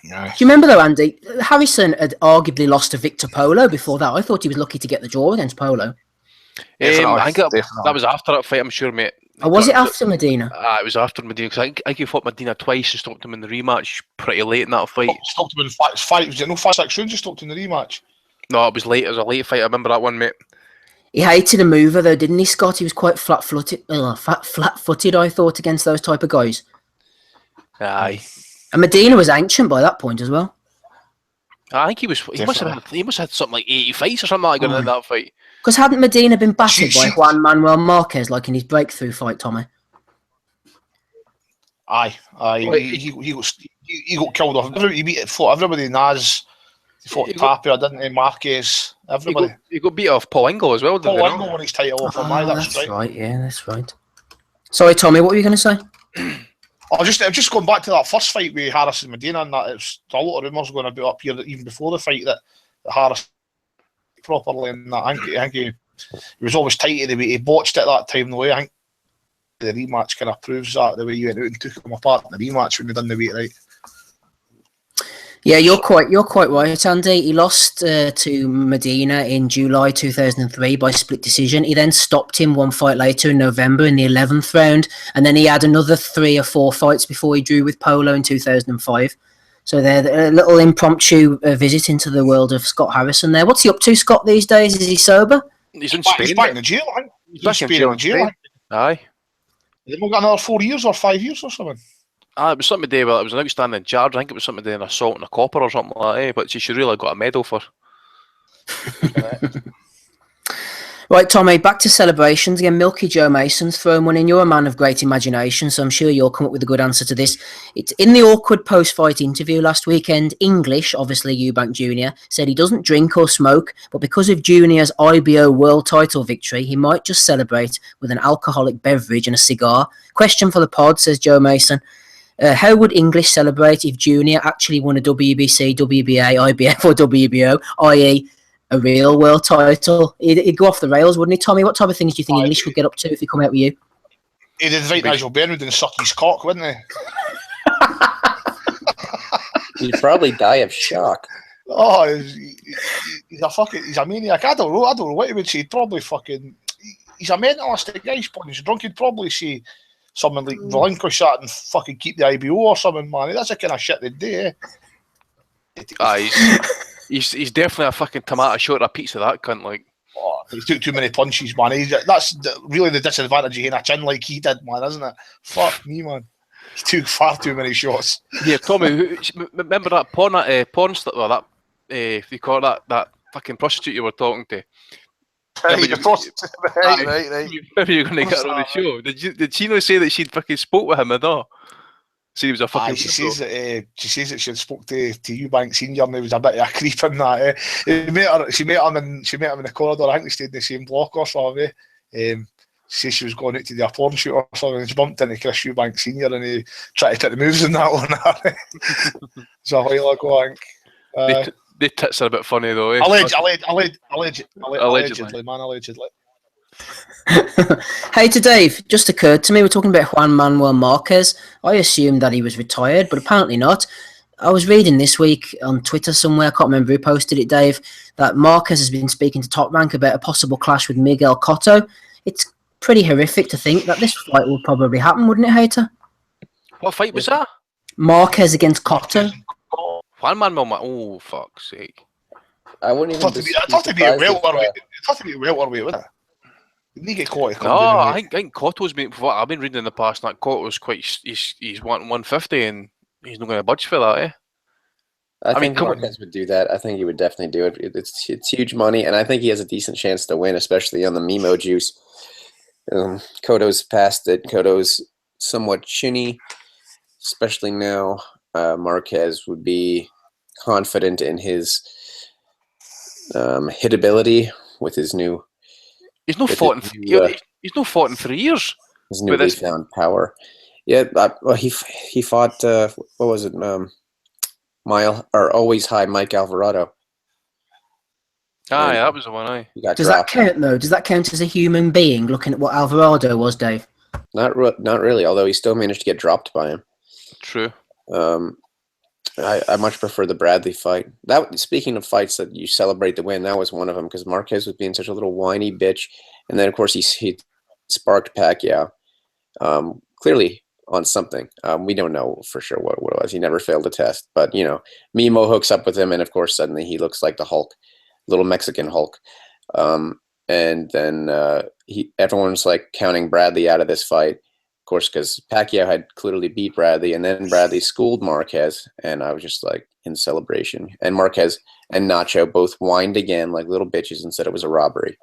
Nice. Do you remember though, Andy? Harrison had arguably lost to Victor Polo before that. I thought he was lucky to get the draw against Polo. I think that was after that fight, I'm sure, mate. Oh, was it after Medina? It was after Medina, because I think he fought Medina twice and stopped him in the rematch pretty late in that fight. Stopped him in fight. Was it no 5-6 rounds? You stopped him in the rematch. No, it was late. It was a late fight. I remember that one, mate. He hated a mover though, didn't he, Scott? He was quite flat-footed. I thought, against those type of guys. Aye. And Medina was ancient by that point as well. I think he must have had something like 80 fights or something like that in that fight. Because hadn't Medina been battered by Juan Manuel Marquez like in his breakthrough fight, Tommy? Aye. He got killed off. He fought everybody. Naz. He fought Tapia, didn't he? Marquez. Everybody. He got beat off Paul Engel as well, didn't he? Paul Engel won his title off him. That's right. Yeah, that's right. Sorry, Tommy, what were you going to say? I'm just going back to that first fight with Harris and Medina, and that it's a lot of rumours going to be up here that even before the fight that Harris properly, and that I think he was always tight. He botched it that time. The way I think the rematch kind of proves that, the way you went out and took him apart in the rematch when they done the weight right. Yeah, you're quite right, Andy. He lost to Medina in July 2003 by split decision. He then stopped him one fight later in November in the 11th round, and then he had another 3 or 4 fights before he drew with Polo in 2005. So they're a little impromptu visit into the world of Scott Harrison there. What's he up to, Scott, these days? Is he sober? He's in Spain. He's back in the jail, I think. He's back in jail. Aye. They've got another 4 years or 5 years or something. It was something to do with, it was an outstanding charge. I think it was something to do with an assault and a copper or something like that, but she should really have got a medal for. Right, Tommy, back to celebrations. Again, Milky Joe Mason's thrown one in. You're a man of great imagination, so I'm sure you'll come up with a good answer to this. It's in the awkward post-fight interview last weekend. English, obviously Eubank Jr., said he doesn't drink or smoke, but because of Junior's IBO world title victory, he might just celebrate with an alcoholic beverage and a cigar. Question for the pod, says Joe Mason. How would English celebrate if Junior actually won a WBC, WBA, IBF or WBO, i.e. a real world title? He'd go off the rails, wouldn't he, Tommy? What type of things do you think English would get up to if he come out with you? He'd invite Nigel Benwood and suck his cock, wouldn't he? He'd probably die of shock. Oh, he's a maniac. I don't know what he would say. He'd probably he's a mentalistic guy. He's drunk. He'd probably say something like relinquish that and fucking keep the IBO or something, man. That's the kind of shit they'd do, He's definitely a fucking tomato short of a pizza, that cunt, like. Oh, he took too many punches, man. That's really the disadvantage of having a chin like he did, man, isn't it? Fuck me, man. He took far too many shots. Yeah, Tommy, remember that porn star, or that, if you call that fucking prostitute you were talking to? Right. Maybe you're going to get her on the show. Did she not say that she'd fucking spoke with him at all? So he was a fucking. She says that she had spoke to Eubank Senior and he was a bit of a creep in that. She met him in the corridor. I think they stayed in the same block or something. She says she was going out to do a porn shoot or something. And she bumped into Chris Eubank Senior and he tried to take the moves in that one. So a while ago, I think. The tits are a bit funny though, eh? Allegedly, man, allegedly. Hey, to Dave, just occurred to me, we're talking about Juan Manuel Marquez. I assumed that he was retired, but apparently not. I was reading this week on Twitter somewhere, I can't remember who posted it, Dave, that Marquez has been speaking to Top Rank about a possible clash with Miguel Cotto. It's pretty horrific to think that this fight will probably happen, wouldn't it, Hater? What fight was that? Marquez against Cotto. Juan Manuel, oh fuck's sake! I wouldn't even. I'd have to be a welterweight, wouldn't it? Didn't he get caught? No, I think Cotto's been. What I've been reading in the past, that Cotto's quite. He's wanting 150, and he's not going to budge for that, eh? I think Marquez would do that. I think he would definitely do it. It's huge money, and I think he has a decent chance to win, especially on the Mimo juice. Cotto's past it. Cotto's somewhat chinny, especially now. Marquez would be confident in his hitability with his new. He's not fought in 3 years. His newly found power. Yeah, well, he fought. What was it? always high Mike Alvarado. Aye, that was the one. Aye. He got Does dropped. that count though? Does that count as a human being looking at what Alvarado was, Dave? Not really. Although he still managed to get dropped by him. True. I much prefer the Bradley fight. Speaking of fights that you celebrate the win, that was one of them because Marquez was being such a little whiny bitch, and then of course he sparked Pacquiao, clearly on something. We don't know for sure what it was. He never failed a test, but Mimo hooks up with him, and of course suddenly he looks like the Hulk, little Mexican Hulk, and then everyone's like counting Bradley out of this fight. Of course, because Pacquiao had clearly beat Bradley, and then Bradley schooled Marquez, and I was just like in celebration. And Marquez and Nacho both whined again like little bitches and said it was a robbery.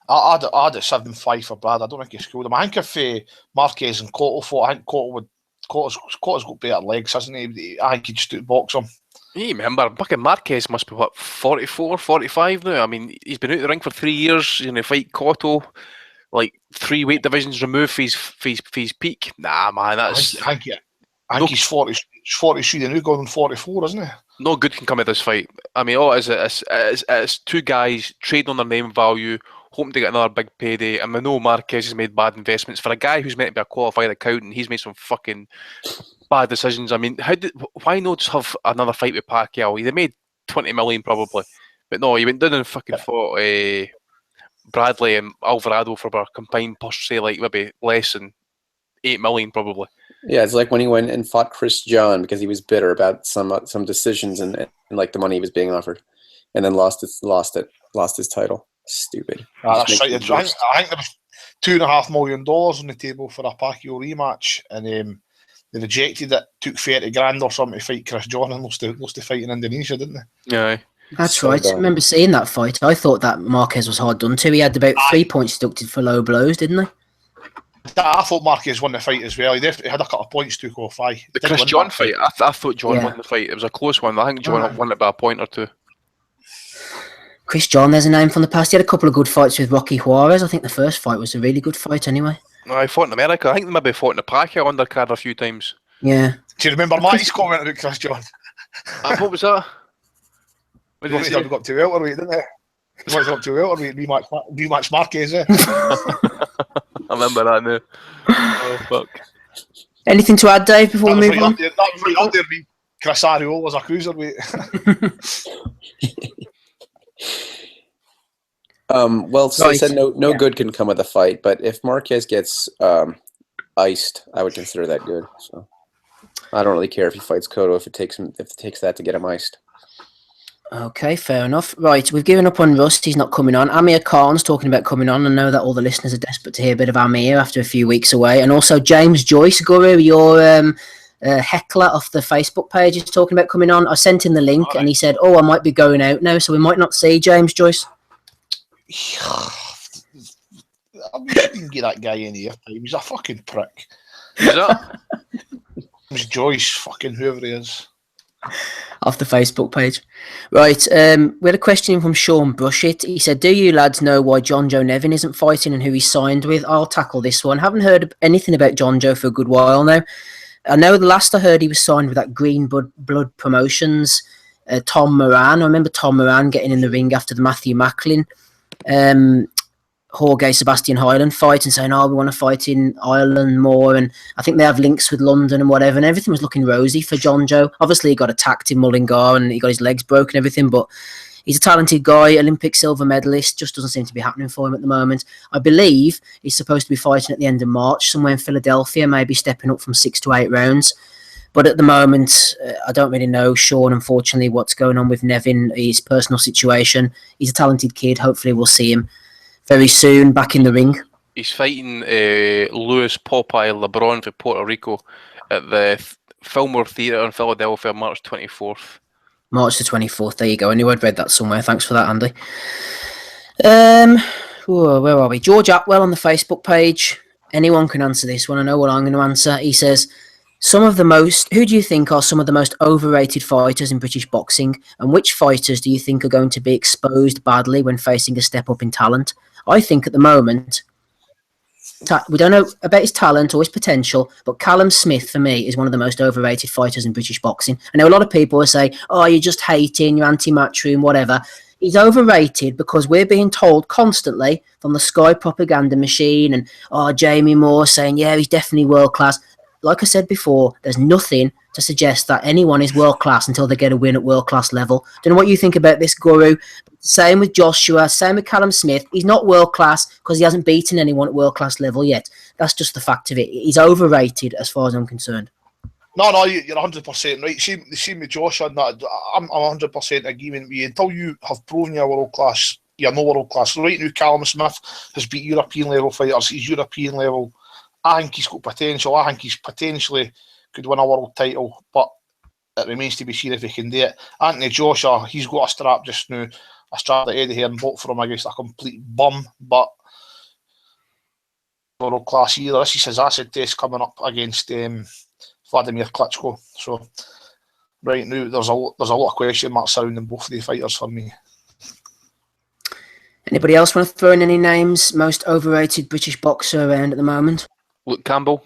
I'd have 7-5 for Brad. I don't think he schooled him. I think if Marquez and Cotto fought, I think Cotto's got better legs, hasn't he? I think he'd just outbox him. You remember, fucking Marquez must be, 44, 45 now? I mean, he's been out of the ring for 3 years, fight Cotto, like 3 weight divisions removed for his peak. Nah, man, that's... I think he's 43 and now going on 44, isn't he? No good can come of this fight. I mean, it's two guys trading on their name value, hoping to get another big payday, and we know Marquez has made bad investments. For a guy who's meant to be a qualified accountant, he's made some fucking bad decisions. I mean, why not just have another fight with Pacquiao? He'd have made 20 million probably. But no, he went down and fucking fought Bradley and Alvarado for a combined purse, say, like maybe less than 8 million probably. Yeah, it's like when he went and fought Chris John because he was bitter about some decisions and like the money he was being offered, and then lost his title. Stupid. That's right. I think there was $2.5 million on the table for a Pacquiao rematch, and they rejected it. Took $30,000 or something to fight Chris John, and lost the fight in Indonesia, didn't they? Yeah. That's so right. I remember seeing that fight. I thought that Marquez was hard done to. He had about 3 points deducted for low blows, didn't he? I thought Marquez won the fight as well. He had a couple of points to qualify. The Chris John fight, I thought John won the fight. It was a close one. I think John won it by a point or two. Chris John, there's a name from the past. He had a couple of good fights with Rocky Juarez. I think the first fight was a really good fight anyway. No, he fought in America. I think they maybe fought in the Pacquiao undercard a few times. Yeah. Do you remember Matty's comment about Chris John? What was that? What did he say? Got to welterweight, didn't they? He went up to welterweight, rematch Marquez, eh? I remember that now. Oh, fuck. Anything to add, Dave, before we move on? That was right up there with Chris Ariel was a cruiserweight. Well, so I said no good can come of the fight, but if Marquez gets iced, I would consider that good. So I don't really care if he fights Cotto if it takes that to get him iced. Okay, fair enough. Right, we've given up on Rust. He's not coming on. Amir Khan's talking about coming on. I know that all the listeners are desperate to hear a bit of Amir after a few weeks away. And also James Joyce, Guru, your heckler off the Facebook page, is talking about coming on. I sent him the link and he said, I might be going out now, so we might not see James Joyce. I wish you didn't get that guy in here. He's a fucking prick. Is that? James Joyce, fucking whoever he is. Off the Facebook page. Right, we had a question from Sean Brushit. He said, do you lads know why John Joe Nevin isn't fighting and who he's signed with? I'll tackle this one. Haven't heard anything about John Joe for a good while now. I know the last I heard he was signed with that Green Blood Promotions, Tom Moran. I remember Tom Moran getting in the ring after the Matthew Macklin Jorge Sebastian Highland fight and saying, we want to fight in Ireland more, and I think they have links with London and whatever, and everything was looking rosy for John Joe. Obviously he got attacked in Mullingar and he got his legs broken and everything, but he's a talented guy, Olympic silver medalist, just doesn't seem to be happening for him at the moment. I believe he's supposed to be fighting at the end of March somewhere in Philadelphia, maybe stepping up from 6 to 8 rounds. But at the moment, I don't really know, Sean, unfortunately, what's going on with Nevin, his personal situation. He's a talented kid. Hopefully we'll see him very soon back in the ring. He's fighting Louis Popeye LeBron for Puerto Rico at the Fillmore Theatre in Philadelphia, March 24th. March the 24th, there you go. I knew I'd read that somewhere. Thanks for that, Andy. Where are we? George Atwell on the Facebook page. Anyone can answer this one. I know what I'm going to answer. He says, who do you think are some of the most overrated fighters in British boxing, and which fighters do you think are going to be exposed badly when facing a step up in talent? I think at the moment, we don't know about his talent or his potential, but Callum Smith, for me, is one of the most overrated fighters in British boxing. I know a lot of people will say, oh, you're just hating, you're anti-Matchroom, whatever. He's overrated because we're being told constantly from the Sky propaganda machine and, Jamie Moore saying, yeah, he's definitely world-class. Like I said before, there's nothing to suggest that anyone is world-class until they get a win at world-class level. Don't know what you think about this, Guru. Same with Joshua, same with Callum Smith. He's not world-class because he hasn't beaten anyone at world-class level yet. That's just the fact of it. He's overrated as far as I'm concerned. No, you're 100% right. Same with Josh on that. I'm 100% agreement with you. Until you have proven you're world-class, you're no world-class. Right now, Callum Smith has beat European-level fighters. He's European-level. I think he's got potential. I think he's potentially could win a world title, but it remains to be seen if he can do it. Anthony Joshua, he's got a strap just now. A strap that Eddie Hearn bought for him against a complete bum, but world class either. This is his acid test coming up against Vladimir Klitschko. So right now there's a lot of question marks surrounding both of the fighters for me. Anybody else want to throw in any names? Most overrated British boxer around at the moment? Luke Campbell.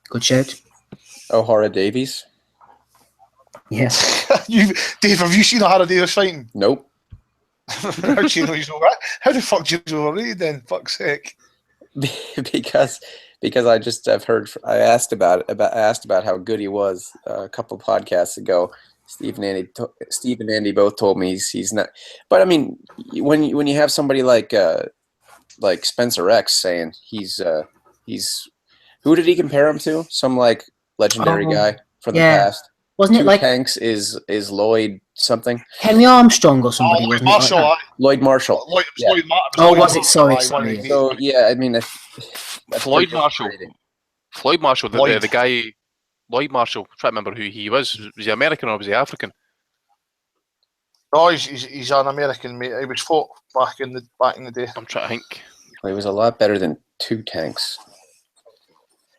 Good shout. O'Hara Davies. Yes. Dave, have you seen O'Hara Davies fighting? Nope. How do you know he's overrated? How the fuck do you know he's overrated then? Fuck's sake. because I asked about how good he was a couple podcasts ago. Steve and Andy both told me he's not. But I mean, when you have somebody like Spencer X saying he's who did he compare him to? Some like legendary guy from the past. Wasn't it like Tanks is Lloyd something? Henry Armstrong or somebody? Lloyd Marshall. Like Lloyd Marshall. Was it? Sorry. So yeah, I mean, Floyd Marshall. Floyd Marshall, the guy. Lloyd Marshall. I'm trying to remember who he was. Was he American or was he African? No, he's an American, mate. He was fought back in the day. I'm trying to think. Well, he was a lot better than two Tanks.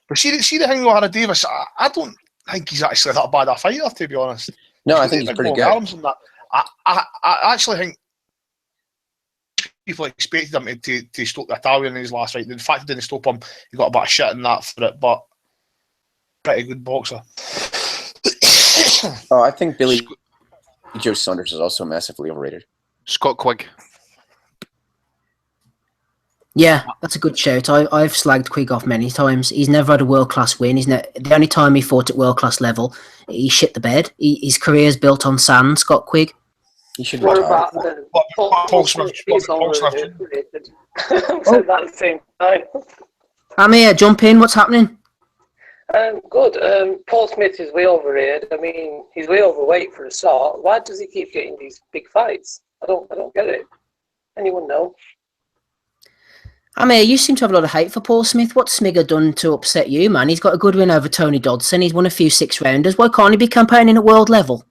But see the thing with O'Hara Davies, I don't think he's actually that bad a fighter, to be honest. No, I think he's pretty good. I actually think people expected him to stop the Italian in his last fight. In fact, he didn't stop him. He got a bit of shit in that for it, but pretty good boxer. Oh, I think Billy Joe Saunders is also massively overrated. Scott Quigg. Yeah, that's a good shout. I've slagged Quigg off many times. He's never had a world-class win. The only time he fought at world-class level, he shit the bed. His career's built on sand, Scott Quigg. He should What retire. about Paul Smith? He's overrated. Said that at the same time. Amir, jump in. What's happening? Good. Paul Smith is way overrated. I mean, he's way overweight for a start. Why does he keep getting these big fights? I don't get it. Anyone know? Amir, you seem to have a lot of hate for Paul Smith. What's Smigger done to upset you, man? He's got a good win over Tony Dodson. He's won a few 6-rounders. Why can't he be campaigning at world level?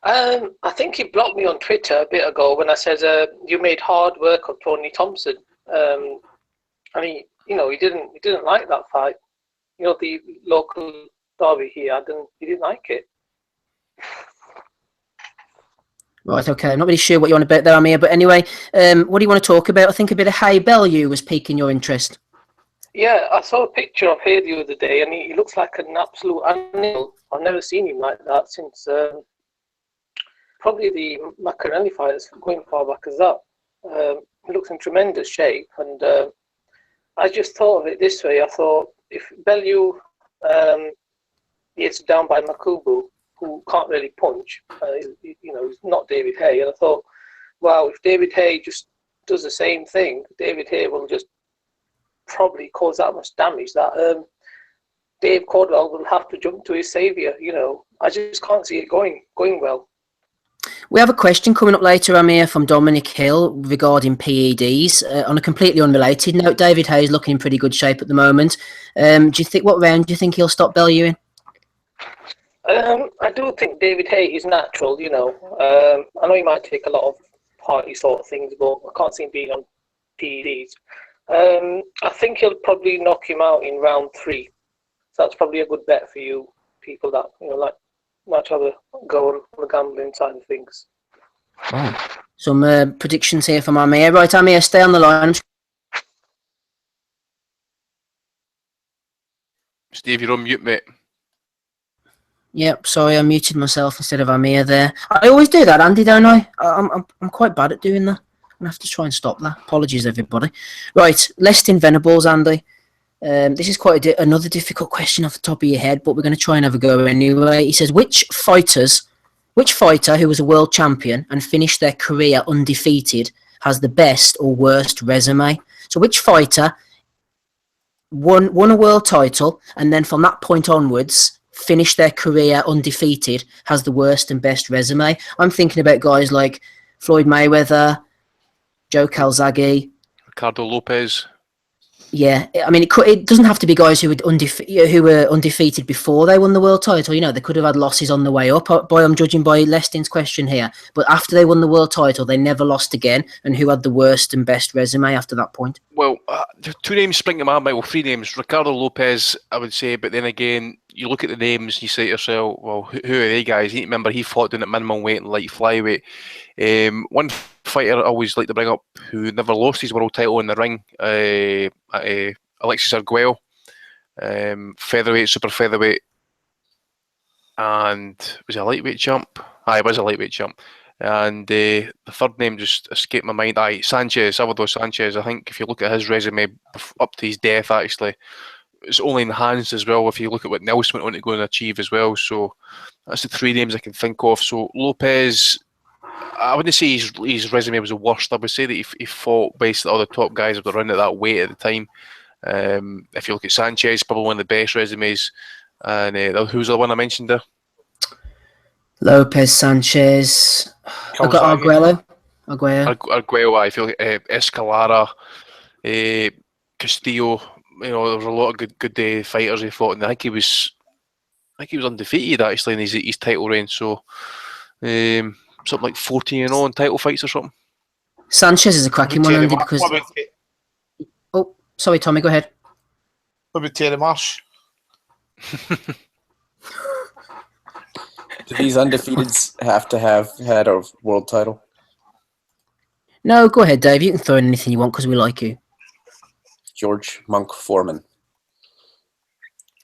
I think he blocked me on Twitter a bit ago when I said you made hard work of Tony Thompson. And he didn't like that fight. You know, the local derby he had, and he didn't like it. Right, okay. I'm not really sure what you want to bet there, Amir, but anyway, what do you want to talk about? I think a bit of Hay Bellew was piquing your interest. Yeah, I saw a picture of Hay the other day, and he looks like an absolute animal. I've never seen him like that since probably the Macarelli fighters, going far back as that. He looks in tremendous shape, and I just thought of it this way. I thought if Bellew gets down by Makubu, who can't really punch, he's not David Hay. And I thought, wow, if David Hay just does the same thing, David Hay will just probably cause that much damage that Dave Caldwell will have to jump to his saviour. You know, I just can't see it going well. We have a question coming up later, Amir, from Dominic Hill regarding PEDs. On a completely unrelated note, David Hay is looking in pretty good shape at the moment. What round do you think he'll stop Bellew in? I do think David Hay is natural, you know. I know he might take a lot of party sort of things, but I can't see him being on PEDs. I think he'll probably knock him out in round 3. So that's probably a good bet for you people that, you know, like might have a go on the gambling side of things. Some predictions here from Amir. Right, Amir, stay on the line. Steve, you're on mute, mate. Yep, sorry, I muted myself instead of Amir there. I always do that, Andy, don't I? I'm quite bad at doing that. I'm going to have to try and stop that. Apologies, everybody. Right, Lestin Venables, Andy. This is quite another difficult question off the top of your head, but we're going to try and have a go anyway. He says, which fighter who was a world champion and finished their career undefeated has the best or worst resume? So which fighter won a world title and then from that point onwards finished their career undefeated has the worst and best resume? I'm thinking about guys like Floyd Mayweather, Joe Calzaghe, Ricardo Lopez. Yeah, I mean, it doesn't have to be guys who were undefeated before they won the world title. You know, they could have had losses on the way up. I'm judging by Lestin's question here. But after they won the world title, they never lost again. And who had the worst and best resume after that point? Well, two names spring to my mind. Well, three names. Ricardo Lopez, I would say. But then again, you look at the names and you say to yourself, well, who are they guys? You remember he fought down at minimum weight and light flyweight. One fighter I always like to bring up who never lost his world title in the ring, Alexis Arguello, featherweight, super featherweight, and was he a lightweight champ? He was a lightweight champ. And the third name just escaped my mind. Salvador Sanchez. I think if you look at his resume up to his death, actually, it's only enhanced as well if you look at what Nelson went on to go and achieve as well. So that's the three names I can think of. So Lopez, I wouldn't say his resume was the worst. I would say that he fought basically all the top guys of the round at that weight at the time. If you look at Sanchez, probably one of the best resumes. And who's the one I mentioned there? Lopez, Sanchez. I've got Arguello. Arguello, I feel like Escalada, Castillo. You know, there was a lot of good fighters he fought, and I think he was undefeated actually in his title reign. So something like 14-0 in title fights or something. Sanchez is a cracking one, Andy, because. Oh, sorry, Tommy, go ahead. What about Terry Marsh? Do these undefeateds have to have had a world title? No, go ahead, Dave. You can throw in anything you want because we like you. George Monk Foreman.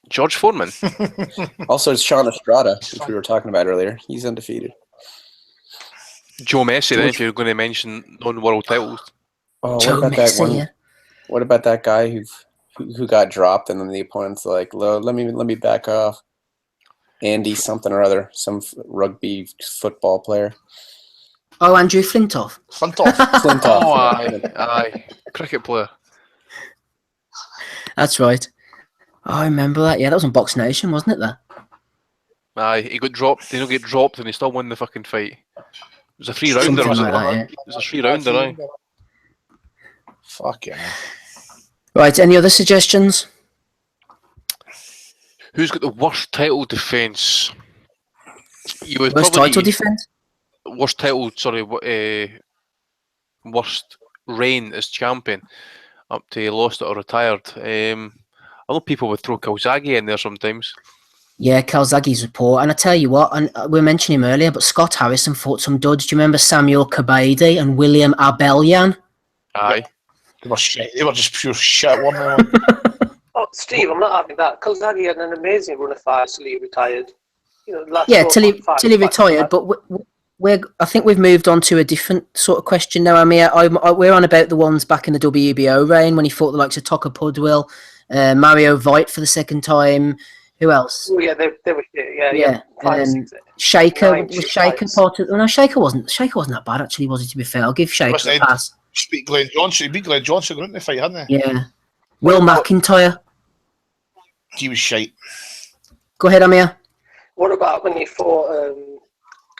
George Foreman? Also, it's Sean Estrada, which we were talking about earlier. He's undefeated. Joe Messi, then, if you're going to mention non-world titles. Oh, Joe Messi, yeah. What about that guy who got dropped and then the opponent's like, let me back off? Andy something or other, some rugby football player. Oh, Andrew Flintoff. Flintoff. Oh, aye. Cricket player. That's right. Oh, I remember that. Yeah, that was on Box Nation, wasn't it, there? Aye, he got dropped. He didn't get dropped and he still won the fucking fight. It was a 3-rounder, was it? Yeah. It was a 3-rounder, aye. Fuck yeah. Right, any other suggestions? Who's got the worst title defence? Worst title defence? Worst title, worst reign as champion up to he lost it or retired. I know people would throw Calzaghe in there sometimes. Yeah, Calzaghe's report. And I tell you what, and we mentioned him earlier, but Scott Harrison fought some duds. Do you remember Samuel Kabady and William Abelyan? Aye. They were shit. They were just pure shit, weren't they? Oh, Steve, I'm not having that. Calzaghe had an amazing run of fights till he retired. You know, till he retired, but I think we've moved on to a different sort of question now. I mean, we're on about the ones back in the WBO reign when he fought the likes of Tucker Pudwill, Mario Veit for the second time. Who else? Oh yeah, they were shit. Yeah. Shaker was Shaker part of? No, Shaker wasn't that bad actually, was he? To be fair, I'll give Shaker a pass. Beat Glenn Johnson. He beat Glenn Johnson, didn't they? Fight, hadn't they? Yeah. Will McIntyre. He was shite. Go ahead, Amir. What about when he fought?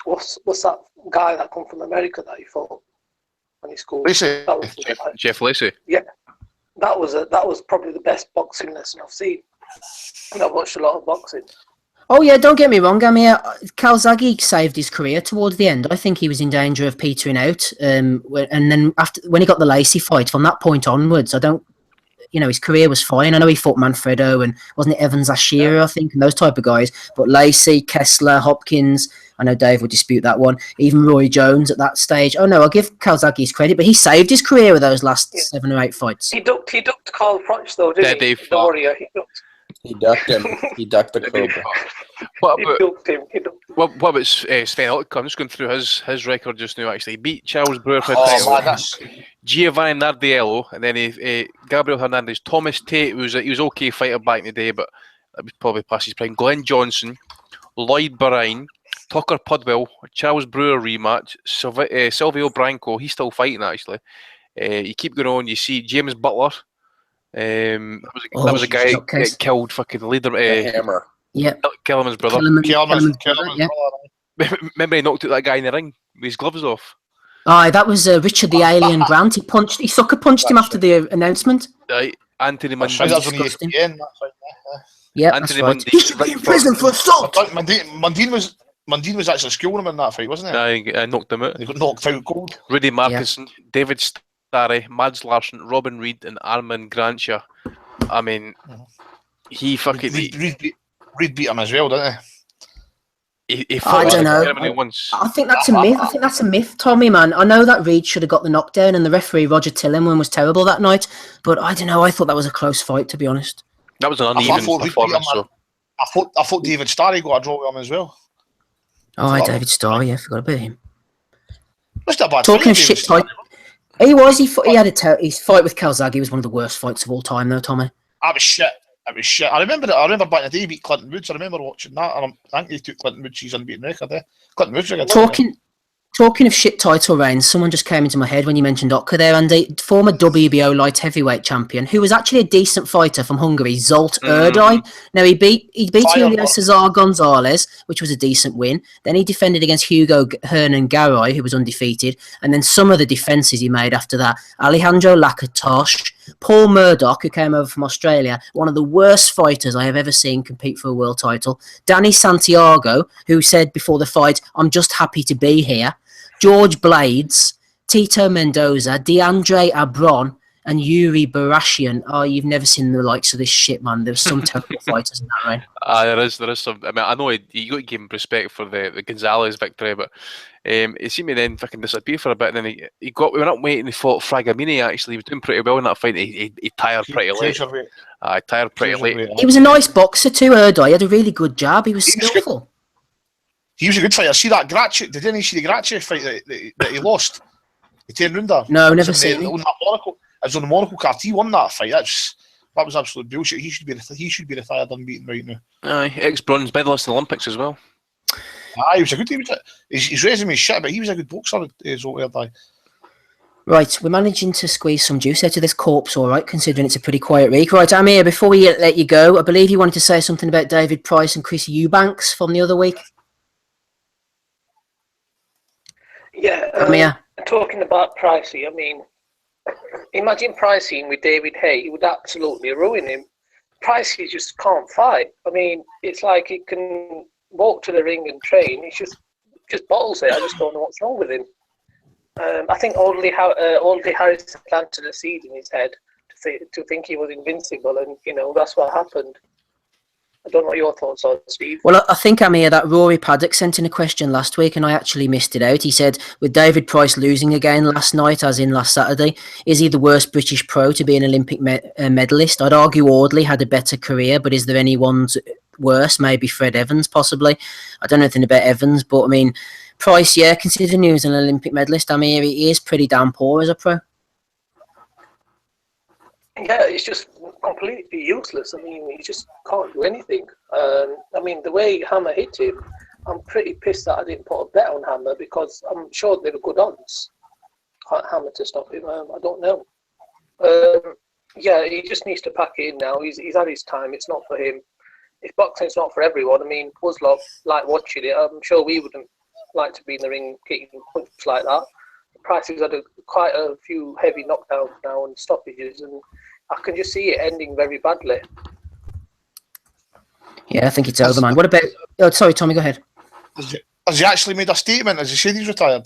What's that guy that come from America that he fought when he scored? Lacey. Jeff Lacey. Yeah, that was probably the best boxing lesson I've seen. And I've watched a lot of boxing. Oh yeah, don't get me wrong, Amir. Calzaghe saved his career towards the end. I think he was in danger of petering out. And then when he got the Lacey fight, from that point onwards, his career was fine. I know he fought Manfredo and wasn't it Evans Ashira, I think, and those type of guys. But Lacey, Kessler, Hopkins, I know Dave will dispute that one. Even Roy Jones at that stage. Oh no, I'll give Calzaghe his credit, but he saved his career with those last 7 or 8 fights. He ducked Carl Froch though, didn't he? The Warrior. He ducked. He ducked him. He ducked the cobra. What He about ducked him. what about Sven Ellick? I'm just going through his record just now. Actually, he beat Charles Brewer for the Oh title. man, that's Giovanni Nardiello, and then Gabriel Hernandez. Thomas Tate was he was okay fighter back in the day, but that was probably past his prime. Glenn Johnson, Lloyd Bryan, Tucker Pudwell, Charles Brewer rematch, Silvio Branco. He's still fighting actually. You keep going on. You see James Butler. That was a guy that killed fucking leader. The hammer. Yeah. Kellerman's brother. Kellerman's brother, yeah. Remember he knocked out that guy in the ring with his gloves off? Aye, that was Richard the Alien Grant. He sucker punched him after the announcement. Right. Anthony that's Mundine. right, that's when he again. Yeah, Anthony that's right. Mundine. He should be in prison for assault. Mundine was actually schooling him in that fight, wasn't he? I knocked him out. He got knocked out cold. Rudy Markinson, David Starry, Mads Larsson, Robin Reed, and Armin Grantia. I mean, he fucking Reed beat him as well, didn't he? He fought I don't know. Germany once. I think that's a myth. I think that's a myth, Tommy, man. I know that Reed should have got the knockdown, and the referee Roger Tillerman was terrible that night. But I don't know. I thought that was a close fight, to be honest. That was an uneven performance. I thought David Starry got a draw with him as well. Oh, David Starr, yeah, forgot about him. That's not a bad Talking fight, of shit Starry. fight, he had his fight with Calzaghe was one of the worst fights of all time, though, Tommy. That was shit. I remember back in the day he beat Clinton Woods. I remember watching that, and I think he took Clinton Woods' unbeaten record there. Clinton Woods. Talking of shit title reigns, someone just came into my head when you mentioned Otka there, Andy. Former WBO light heavyweight champion, who was actually a decent fighter from Hungary, Zolt Erdei. Now he beat Julio Cesar Gonzalez, which was a decent win. Then he defended against Hugo Hernan Garay, who was undefeated. And then some of the defences he made after that: Alejandro Lakatos, Paul Murdoch, who came over from Australia, one of the worst fighters I have ever seen compete for a world title. Danny Santiago, who said before the fight, "I'm just happy to be here." George Blades, Tito Mendoza, DeAndre Abron, and Yuri Barashian. Oh, you've never seen the likes of this shit, man. There's some terrible fighters in that ring. There is some. I mean, I know you got to give him respect for the Gonzalez victory, but it seemed to then fucking disappear for a bit, and then we went up weight and he fought Fragamini. Actually, he was doing pretty well in that fight. He tired pretty late. Tired pretty late. He was a nice boxer too, Erdei. He had a really good jab. He was skillful. He was a good fighter. See that Gracie? Didn't you see the Gracie fight that he lost? He turned round there. No, never seen it. It was on the Monaco card. He won that fight. That was absolute bullshit. He should be retired unbeaten right now. Aye, ex-bronze medalist in the Olympics as well. He was a good. His resume is shit, but he was a good boxer. Right, we're managing to squeeze some juice out of this corpse, all right, considering it's a pretty quiet week. Right, Amir, before we let you go, I believe you wanted to say something about David Price and Chris Eubanks from the other week. Yeah, talking about Pricey, I mean, imagine Pricey with David Hay, it would absolutely ruin him. Pricey just can't fight. I mean, it's like he can walk to the ring and train. He's just bottles it. I just don't know what's wrong with him. I think Audley Harris planted a seed in his head to think he was invincible, and that's what happened. I don't know what your thoughts are, Steve. Well, I think, Amir, that Rory Paddock sent in a question last week, and I actually missed it out. He said, with David Price losing again last night, as in last Saturday, is he the worst British pro to be an Olympic medalist? I'd argue Audley had a better career, but is there anyone worse? Maybe Fred Evans, possibly. I don't know anything about Evans, but I mean, Price, yeah, considering he was an Olympic medalist, Amir, he is pretty damn poor as a pro. Yeah, it's just completely useless. I mean, he just can't do anything. I mean, the way Hammer hit him, I'm pretty pissed that I didn't put a bet on Hammer, because I'm sure they were good odds. Hammer to stop him. I don't know. Yeah, he just needs to pack it in now. He's had his time. It's not for him. If boxing's not for everyone, I mean, Puzzlov like watching it. I'm sure we wouldn't like to be in the ring kicking punches like that. Price has had quite a few heavy knockdowns now and stoppages, and I can just see it ending very badly. Yeah, I think it's over, man. What about... Oh, sorry, Tommy, go ahead. Has he actually made a statement? Has he said he's retired?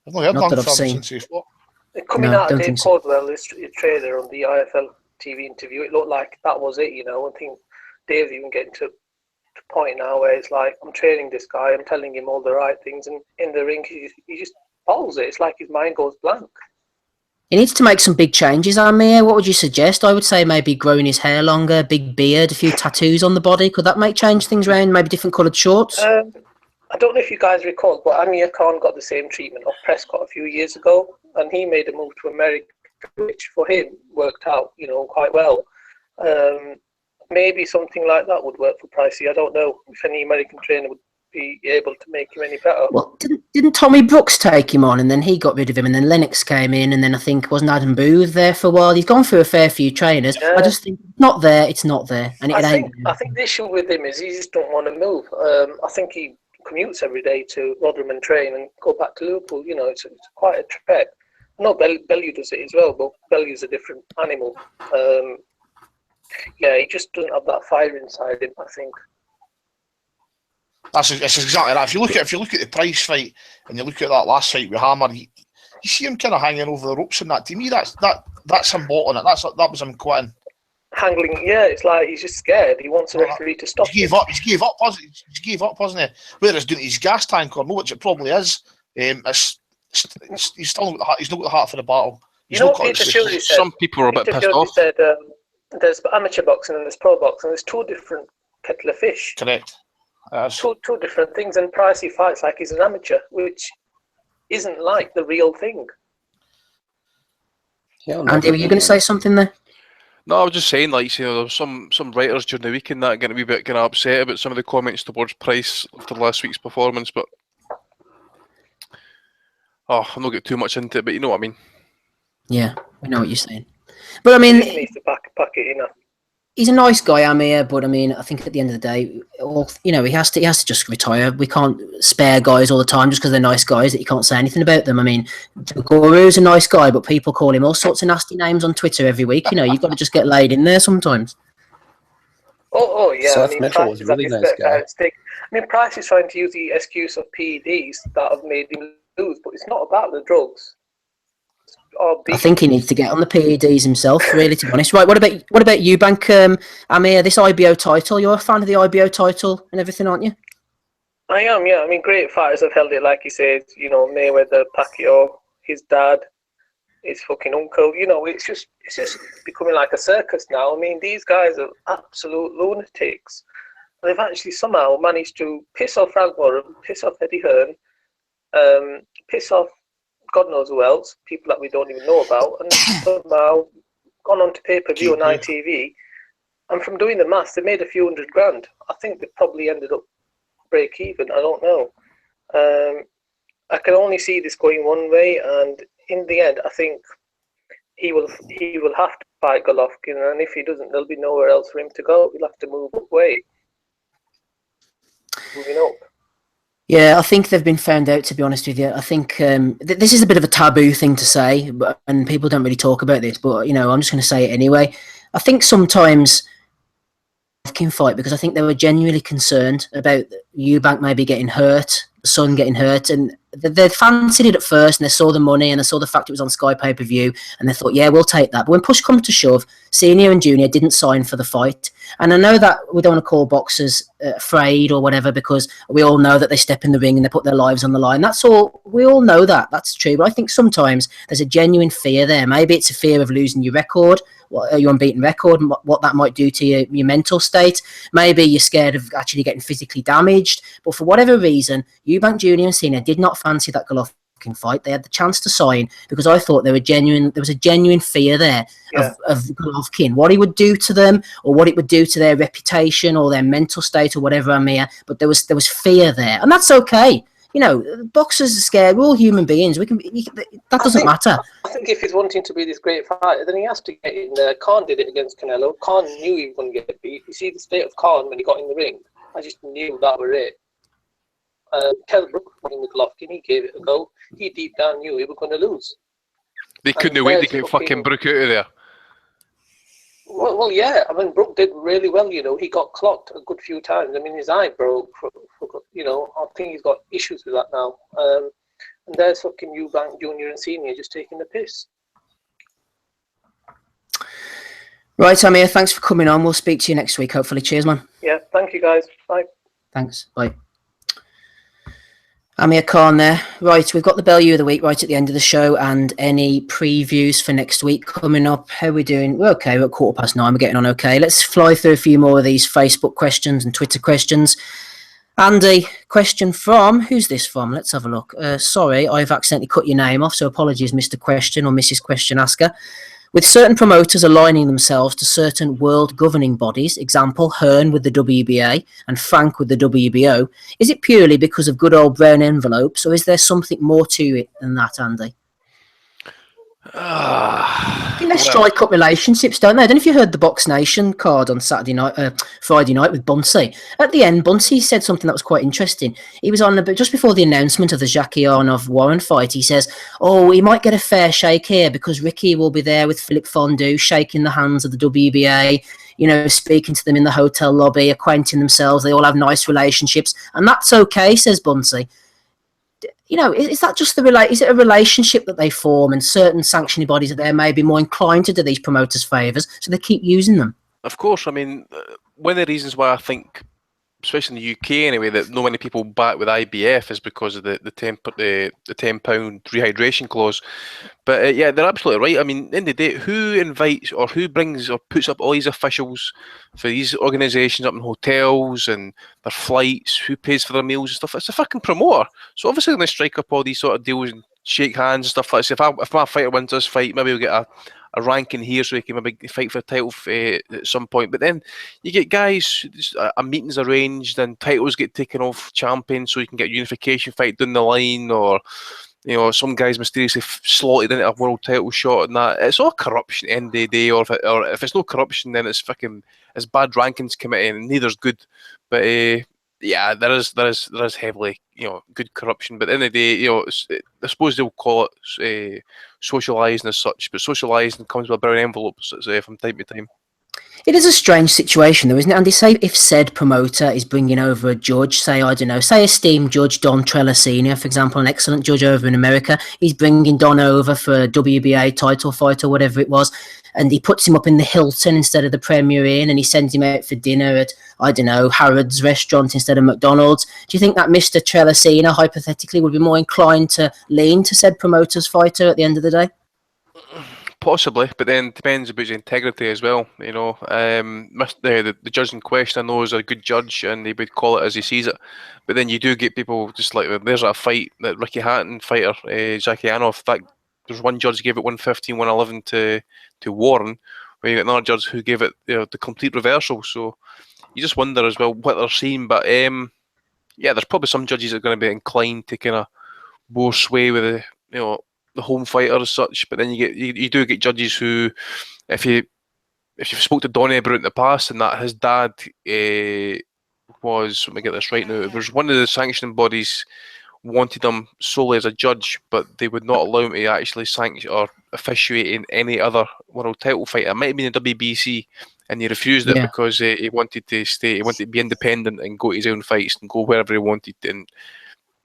I've not heard that from him since he fought. Coming out of Dave Caldwell, his trainer, on the IFL TV interview, it looked like that was it, I think Dave's even getting to a point now where it's like, I'm training this guy, I'm telling him all the right things, and in the ring, he just bottles it. It's like his mind goes blank. He needs to make some big changes, Amir. What would you suggest? I would say maybe growing his hair longer, big beard, a few tattoos on the body. Could that change things around? Maybe different coloured shorts? I don't know if you guys recall, but Amir Khan got the same treatment of Prescott a few years ago, and he made a move to America, which for him worked out, quite well. Maybe something like that would work for Pricey. I don't know if any American trainer would be able to make him any better. Well, didn't Tommy Brooks take him on, and then he got rid of him, and then Lennox came in, and then I think wasn't Adam Booth there for a while? He's gone through a fair few trainers. Yeah. I just think it's not there, and I think the issue with him is he just don't want to move. I think he commutes every day to Rotherham and train and go back to Liverpool. It's quite a trek. No, Bellew does it as well, but Bellew's a different animal. He just doesn't have that fire inside him, I think. That's exactly that. If you look at the Price fight and you look at that last fight with Hammer, you see him kind of hanging over the ropes and that. To me, that's him bottling it. That was him quitting. Handling, it's like he's just scared. He wants the referee to stop. He gave up, wasn't he? Whether it's due to his gas tank or no, which it probably is. He's still not got the heart for the battle. Peter Shirley said? Some people are a bit Peter pissed Shirley off. said there's amateur boxing and there's pro boxing. There's two different kettle of fish. Correct. Two different things, and Pricey fights like he's an amateur, which isn't like the real thing. Andy, were you going to say something there? No, I was just saying, there was some writers during the weekend that getting a wee bit kind of upset about some of the comments towards Price after last week's performance, but I'm not getting too much into it, but you know what I mean. Yeah, we know what you're saying. But I mean, he needs to pack it in. He's a nice guy, Amir, but I mean, I think at the end of the day, he has to just retire. We can't spare guys all the time just because they're nice guys that you can't say anything about them. I mean, Guru's a nice guy, but people call him all sorts of nasty names on Twitter every week. You've got to just get laid in there sometimes. Oh yeah. Seth Mitchell was a really nice guy. Price is trying to use the excuse of PEDs that have made him lose, but it's not about the drugs. I think he needs to get on the PEDs himself, really, to be honest. Right, what about Eubank, Amir, this IBO title? You're a fan of the IBO title and everything, aren't you? I am, yeah. I mean, great fighters have held it, like you said, Mayweather, Pacquiao, his dad, his fucking uncle. It's just becoming like a circus now. I mean, these guys are absolute lunatics. They've actually somehow managed to piss off Frank Warren, piss off Eddie Hearn, piss off God knows who else, people that we don't even know about, and somehow gone on to pay-per-view on ITV. And from doing the maths, they made a few $100,000. I think they probably ended up break even. I don't know. I can only see this going one way, and in the end, I think he will have to fight Golovkin, and if he doesn't, there'll be nowhere else for him to go. He'll have to move away. Moving up. Yeah, I think they've been found out, to be honest with you. I think this is a bit of a taboo thing to say, and people don't really talk about this, but, I'm just going to say it anyway. I think sometimes can fight because I think they were genuinely concerned about Eubank maybe getting hurt, the son getting hurt, and they fancied it at first, and they saw the money, and they saw the fact it was on Sky pay-per-view, and they thought, yeah, we'll take that. But when push comes to shove, Senior and Junior didn't sign for the fight. And I know that we don't want to call boxers afraid or whatever, because we all know that they step in the ring and they put their lives on the line. That's all. We all know that. That's true. But I think sometimes there's a genuine fear there. Maybe it's a fear of losing your record, your unbeaten record, and what that might do to your mental state. Maybe you're scared of actually getting physically damaged. But for whatever reason, Eubank Jr. and Senior did not fancy that Golovkin fight. They had the chance to sign because I thought there was a genuine fear there of Golovkin, what he would do to them, or what it would do to their reputation or their mental state or whatever. Amir, but there was fear there, and that's okay. Boxers are scared. We're all human beings. That doesn't matter. I think if he's wanting to be this great fighter, then he has to get in there. Khan did it against Canelo. Khan knew he was going to get beat. You see the state of Khan when he got in the ring. I just knew that were it. Kell Brook winning with Golovkin, he gave it a go. He deep down knew he was going to lose. They couldn't wait to get fucking Brook out of there. Well, yeah. I mean, Brook did really well. He got clocked a good few times. I mean, his eye broke. I think he's got issues with that now. And there's fucking Eubank Junior and Senior just taking the piss. Right, Amir. Thanks for coming on. We'll speak to you next week. Hopefully. Cheers, man. Yeah. Thank you, guys. Bye. Thanks. Bye. Amir Khan there. Right, we've got the Bellew of the week right at the end of the show, and any previews for next week coming up. How are we doing? We're okay, we're at 9:15, we're getting on okay. Let's fly through a few more of these Facebook questions and Twitter questions. Andy, question from, who's this from? Let's have a look. Sorry, I've accidentally cut your name off, so apologies, Mr. Question or Mrs. Question Asker. With certain promoters aligning themselves to certain world governing bodies, example Hearn with the WBA and Frank with the WBO, is it purely because of good old brown envelopes, or is there something more to it than that, Andy? I think they strike up relationships, don't they? I don't know if you heard the Box Nation card on Friday night with Bunsey. At the end, Bunsey said something that was quite interesting. He was on just before the announcement of the Zakianov Warren fight. He says, "Oh, he might get a fair shake here because Ricky will be there with Philip Fondue, shaking the hands of the WBA." Speaking to them in the hotel lobby, acquainting themselves. They all have nice relationships, and that's okay, says Bunsey. Is that just is it a relationship that they form, and certain sanctioning bodies that they may be more inclined to do these promoters favours, so they keep using them? Of course, I mean, one of the reasons why I think, especially in the UK anyway, that not many people back with IBF is because of the £10 rehydration clause. But yeah, they're absolutely right. I mean, in the day, who invites or who brings or puts up all these officials for these organisations up in hotels and their flights? Who pays for their meals and stuff? It's a fucking promoter. So obviously they're going to strike up all these sort of deals and shake hands and stuff like this. If my fighter wins this fight, maybe we'll get a ranking here so he can maybe fight for a title at some point. But then you get guys, a meetings arranged and titles get taken off champions so you can get a unification fight down the line, or some guys mysteriously slotted into a world title shot, and that it's all corruption at the end of the day. Or if it's no corruption, then it's bad rankings committee, and neither's good. But yeah, there is heavily good corruption. But at the end of the day, I suppose they'll call it socialising as such, but socialising comes with brown envelopes from time to time. It is a strange situation, though, isn't it, Andy? Say if said promoter is bringing over a judge, say esteemed judge Don Trella Sr., for example, an excellent judge over in America. He's bringing Don over for a WBA title fight or whatever it was, and he puts him up in the Hilton instead of the Premier Inn, and he sends him out for dinner at, Harrods restaurant instead of McDonald's. Do you think that Mr. Trella Sr., hypothetically, would be more inclined to lean to said promoter's fighter at the end of the day? Possibly, but then it depends about his integrity as well. The judge in question, I know, is a good judge, and he would call it as he sees it. But then you do get people just like, there's a fight that Ricky Hatton fighter, Zakianov, that there's one judge gave it 115, 111 to Warren, where you got another judge who gave it the complete reversal. So you just wonder as well what they're seeing. But yeah, there's probably some judges that are going to be inclined to kind of more sway with the home fighter as such. But then you do get judges who, if you've spoke to Donnie about it in the past, and that his dad was, let me get this right now, it was one of the sanctioning bodies wanted him solely as a judge, but they would not allow him to actually sanction or officiate in any other world title fight. It might have been the WBC, and he refused it because he wanted to stay, he wanted to be independent and go to his own fights and go wherever he wanted and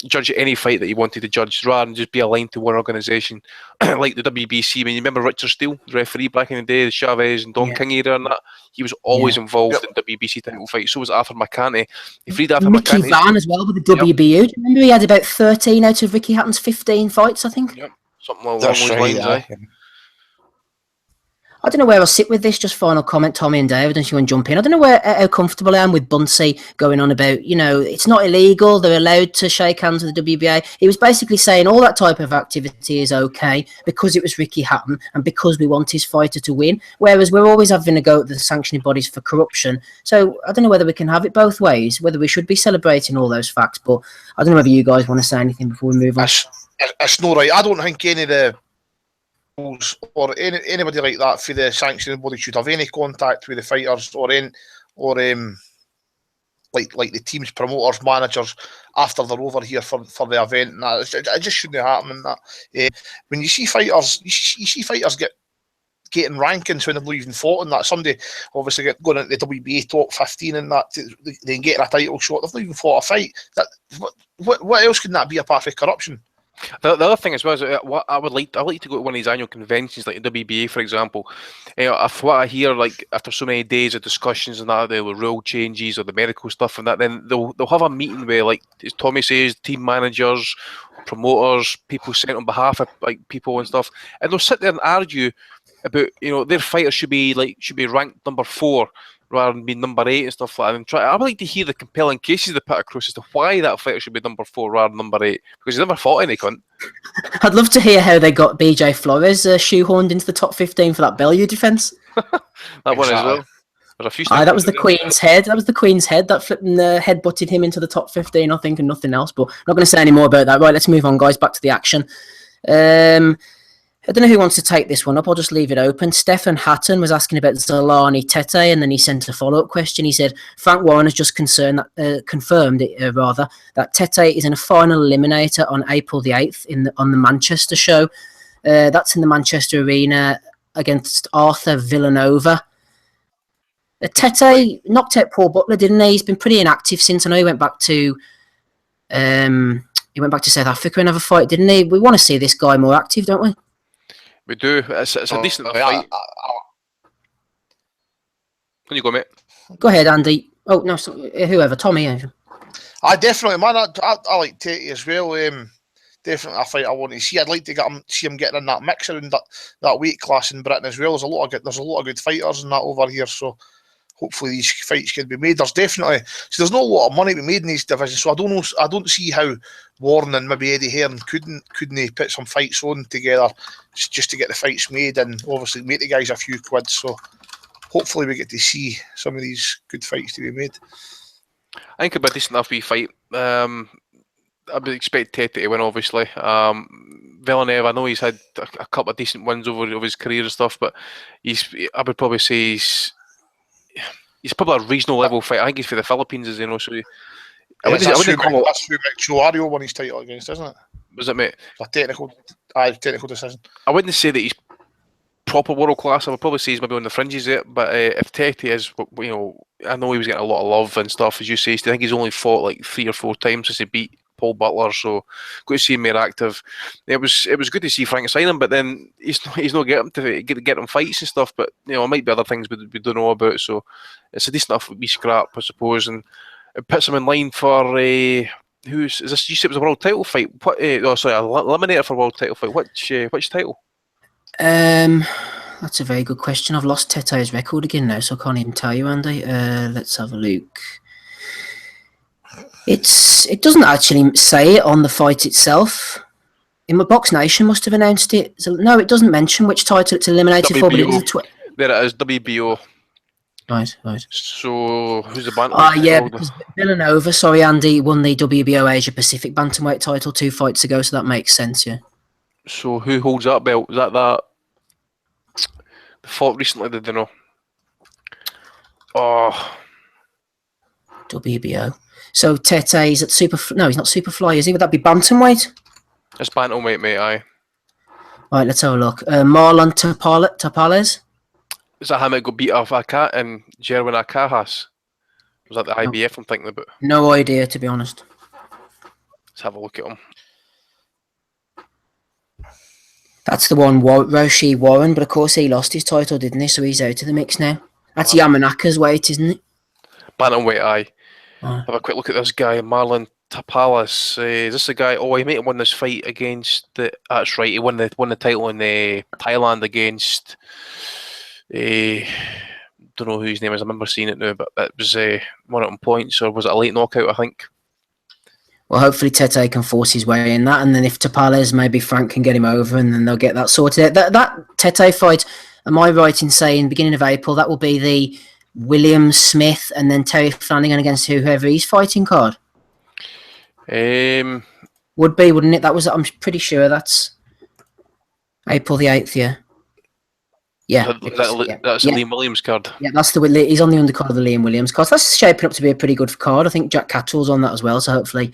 judge any fight that he wanted to judge, rather than just be aligned to one organisation like the WBC. I mean, you remember Richard Steele, the referee back in the day, the Chavez and Don King era, and that he was always involved in WBC title fights. So was Arthur McCanty. He freed Arthur Mickey McCanty. Vann as well with the WBU. Do you remember he had about 13 out of Ricky Hatton's 15 fights, I think? Yep, something along those lines. I don't know where I'll sit with this. Just final comment, Tommy and David, and you want to jump in. I don't know how comfortable I am with Bunsey going on about, it's not illegal. They're allowed to shake hands with the WBA. He was basically saying all that type of activity is okay because it was Ricky Hatton and because we want his fighter to win. Whereas we're always having a go at the sanctioning bodies for corruption. So I don't know whether we can have it both ways, whether we should be celebrating all those facts. But I don't know whether you guys want to say anything before we move on. It's not right. I don't think any of the or anybody like that for the sanctioning body should have any contact with the fighters or like the team's promoters, managers after they're over here for the event. And that it just shouldn't happen. That when you see fighters, you see fighters getting rankings when they've not even fought, and that somebody obviously going into the WBA top 15 and that then getting a title shot. They've not even fought a fight. What else can that be apart from corruption? The other thing as well is what I would like to go to one of these annual conventions, like the WBA, for example. If what I hear, like after so many days of discussions and that, there were rule changes or the medical stuff and that, then they'll have a meeting where, like as Tommy says, team managers, promoters, people sent on behalf of like people and stuff, and they'll sit there and argue about their fighter should be ranked number 4 rather than being number 8 and stuff like that. I would like to hear the compelling cases they put across as to why that fighter should be number 4 rather than number 8, because he's never fought any cunt. I'd love to hear how they got BJ Flores shoehorned into the top 15 for that Bellew defence. That one as well. There's a few that was the Queen's head. That was the Queen's head that flipping head butted him into the top 15, I think, and nothing else. But I'm not going to say any more about that. Right, let's move on, guys. Back to the action. I don't know who wants to take this one up. I'll just leave it open. Stefan Hatton was asking about Zolani Tete, and then he sent a follow-up question. He said, Frank Warren has just confirmed that Tete is in a final eliminator on April the 8th on the Manchester show. That's in the Manchester Arena against Arthur Villanova. Tete knocked out Paul Butler, didn't he? He's been pretty inactive since. I know he went back to South Africa and have a fight, didn't he? We want to see this guy more active, don't we? We do. It's a decent fight. When you go, mate? Go ahead, Andy. Oh, no, whoever. Tommy. I definitely, man. I like Tate as well. Definitely a fight I want to see. I'd like to see him getting in that mix around that weight class in Britain as well. There's a lot of good fighters in that over here. So hopefully these fights can be made. There's not a lot of money to be made in these divisions. So I don't see how Warren and maybe Eddie Hearn couldn't put some fights on together just to get the fights made and obviously make the guys a few quid. So hopefully we get to see some of these good fights to be made. I think it'll be a decent enough wee fight. I would expect Tete to win, obviously. Villeneuve, I know he's had a couple of decent wins over his career and stuff, but I would probably say he's probably a reasonable level fight. I think he's for the Philippines, as you know. So that's who Joario won his title against, isn't it? Was it, mate? A technical decision. I wouldn't say that he's proper world class. I would probably say he's maybe on the fringes there. But if Tete is, I know he was getting a lot of love and stuff, as you say. I think he's only fought like 3 or 4 times since he beat Paul Butler, so good to see him more active. It was good to see Frank sign him, but then he's not getting to get him fights and stuff. But it might be other things we don't know about. So it's a decent enough wee scrap, I suppose, and it puts him in line for is this? You said it was a world title fight. What? Eliminator for a world title fight. Which title? That's a very good question. I've lost Tete's record again now, so I can't even tell you, Andy. Let's have a look. It doesn't actually say it on the fight itself. In my Box Nation must have announced it. So, no, it doesn't mention which title it's eliminated for. But it is there it is, WBO. Right. So who's the bantamweight? Yeah, because Villanova, Andy, won the WBO Asia Pacific bantamweight title 2 fights ago, so that makes sense, yeah. So who holds that belt? Is that fought recently? Did they know? Oh, WBO. So Tete is at no, he's not Superfly, is he? Would that be bantamweight? It's bantamweight, mate. Aye. Right, let's have a look. Marlon Tapales. Is that him that got beat off and Jerwin Akajas? Was that the IBF I'm thinking about? No idea, to be honest. Let's have a look at him. That's the one, Roshi Warren, but of course he lost his title, didn't he? So he's out of the mix now. That's Yamanaka's weight, isn't it? Bantamweight, aye. Have a quick look at this guy, Marlon Tapales. Is this the guy? Oh, he might have won this fight against that's right. He won the title in Thailand against. Don't know who his name is. I remember seeing it now, but it was one on points, or was it a late knockout? I think. Well, hopefully Tete can force his way in that, and then if Tapales, maybe Frank can get him over, and then they'll get that sorted out. That Tete fight, am I right in saying beginning of April? That will be the William Smith and then Terry Flanagan against whoever he's fighting card. Would be, wouldn't it? I'm pretty sure that's April the 8th. Yeah. Yeah. That's the Liam Williams card. Yeah, he's on the undercard of the Liam Williams card. So that's shaping up to be a pretty good card. I think Jack Cattle's on that as well. So hopefully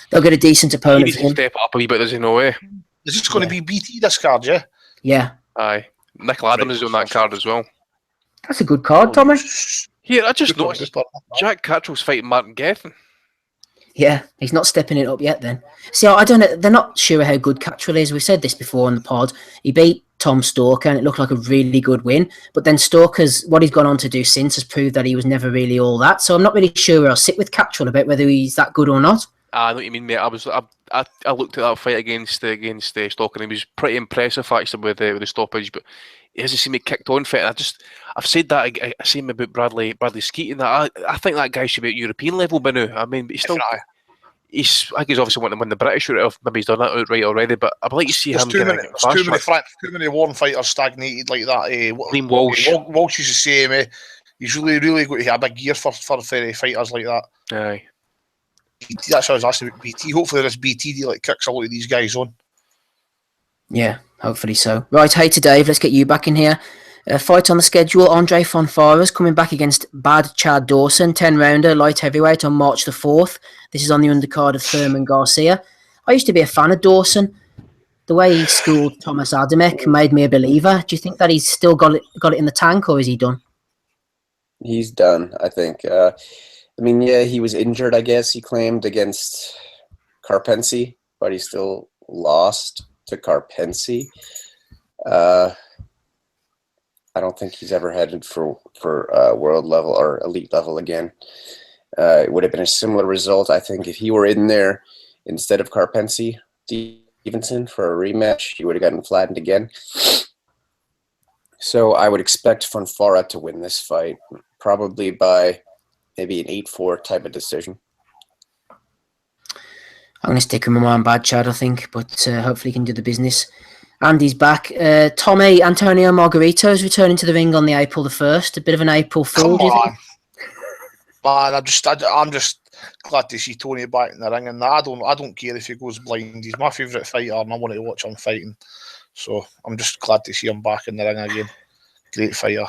they'll get a decent opponent. He needs to step up a wee bit. There's no way. Is this going to be BT this card? Yeah. Yeah. Aye. Nick Adams is on that card as well. That's a good card, Tommy. Here, I just noticed Jack Cattrall's fighting Martin Geffen. Yeah, he's not stepping it up yet then. See, I don't know. They're not sure how good Cattrall is. We've said this before on the pod. He beat Tom Stalker and it looked like a really good win. But then Stalker's, what he's gone on to do since has proved that he was never really all that. So I'm not really sure where I'll sit with Cattrall about whether he's that good or not. I know what you mean, mate. I looked at that fight against Stalker and he was pretty impressive actually with the stoppage, but he hasn't seen me kicked on fit. I've said that I see him about Bradley Skeet and that. I think that guy should be at European level by now. I mean, but I think he's obviously wanting to win the British route. Maybe he's done that outright already, but I'd like to see him. Too many warm fighters stagnated like that. Liam Walsh. Walsh is the same. He's really got to have a big gear for fighters like that. Aye. That's how I was asking about BT. Hopefully this BT deal kicks a lot of these guys on. Yeah, hopefully so. Right, hey to Dave, let's get you back in here. Fight on the schedule, Andre Fonfara's coming back against Bad Chad Dawson, 10-rounder, light heavyweight on March the 4th. This is on the undercard of Thurman Garcia. I used to be a fan of Dawson. The way he schooled Thomas Adamek made me a believer. Do you think that he's still got it in the tank, or is he done? He's done, I think. I mean, yeah, he was injured, I guess, he claimed, against Carpensi, but he still lost to Carpensi. I don't think he's ever headed for world level or elite level again. It would have been a similar result, I think, if he were in there instead of Carpensi Stevenson for a rematch. He would have gotten flattened again. So I would expect Fonfara to win this fight, probably by maybe an 8-4 type of decision. I'm going to stick with my man Bad Chad, I think, but hopefully he can do the business. Andy's back. Tommy Antonio Margarito is returning to the ring on the April the 1st. A bit of an April Fool, do you think? Man, I'm just glad to see Tony back in the ring, and I don't care if he goes blind. He's my favourite fighter, and I want to watch him fighting. So I'm just glad to see him back in the ring again. Great fighter.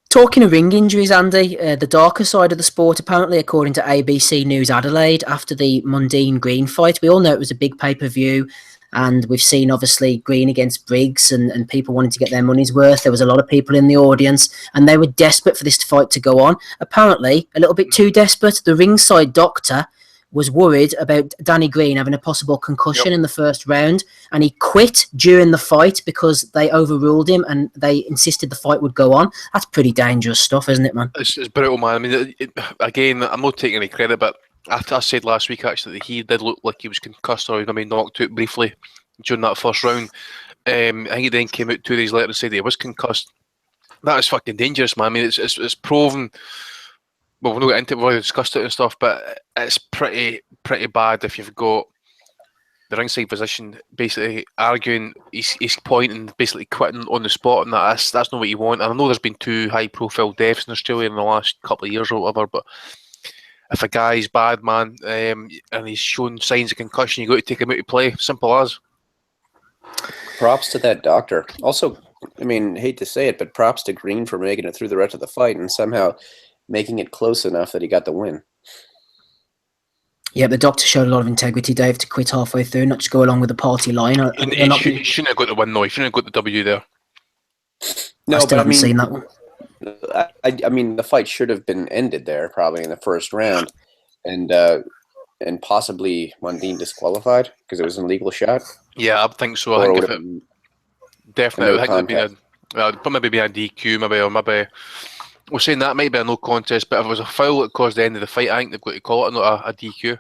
Talking of ring injuries, Andy, the darker side of the sport, apparently, according to ABC News Adelaide, after the Mundine Green fight, we all know it was a big pay-per-view, and we've seen, obviously, Green against Briggs and people wanting to get their money's worth. There was a lot of people in the audience, and they were desperate for this fight to go on. Apparently, a little bit too desperate. The ringside doctor was worried about Danny Green having a possible concussion in the first round, and he quit during the fight because they overruled him and they insisted the fight would go on. That's pretty dangerous stuff, isn't it, man? It's brutal, man. I mean, again, I'm not taking any credit, but after I said last week, actually, that he did look like he was concussed or maybe knocked out briefly during that first round. I think he then came out 2 days later and said he was concussed. That is fucking dangerous, man. I mean, it's proven. Well, we've not got into it, we've already discussed it and stuff, but it's pretty bad if you've got the ringside physician basically arguing, he's pointing, basically quitting on the spot, and that's not what you want. And I know there's been 2 high-profile deaths in Australia in the last couple of years or whatever, but if a guy's bad, man, and he's shown signs of concussion, you got to take him out to play. Simple as. Props to that doctor. Also, I mean, hate to say it, but props to Green for making it through the rest of the fight and somehow making it close enough that he got the win. Yeah, the doctor showed a lot of integrity, Dave, to quit halfway through, not just go along with the party line. He shouldn't have got the win, though. He shouldn't have got the W there. No, I still haven't seen that one. I mean, the fight should have been ended there, probably in the first round, and possibly Mundine disqualified because it was an illegal shot. Yeah, I think so. I think if it definitely, I think it'd maybe be a DQ, maybe. We're saying that might be a no contest, but if it was a foul that caused the end of the fight, I think they've got to call it not a DQ.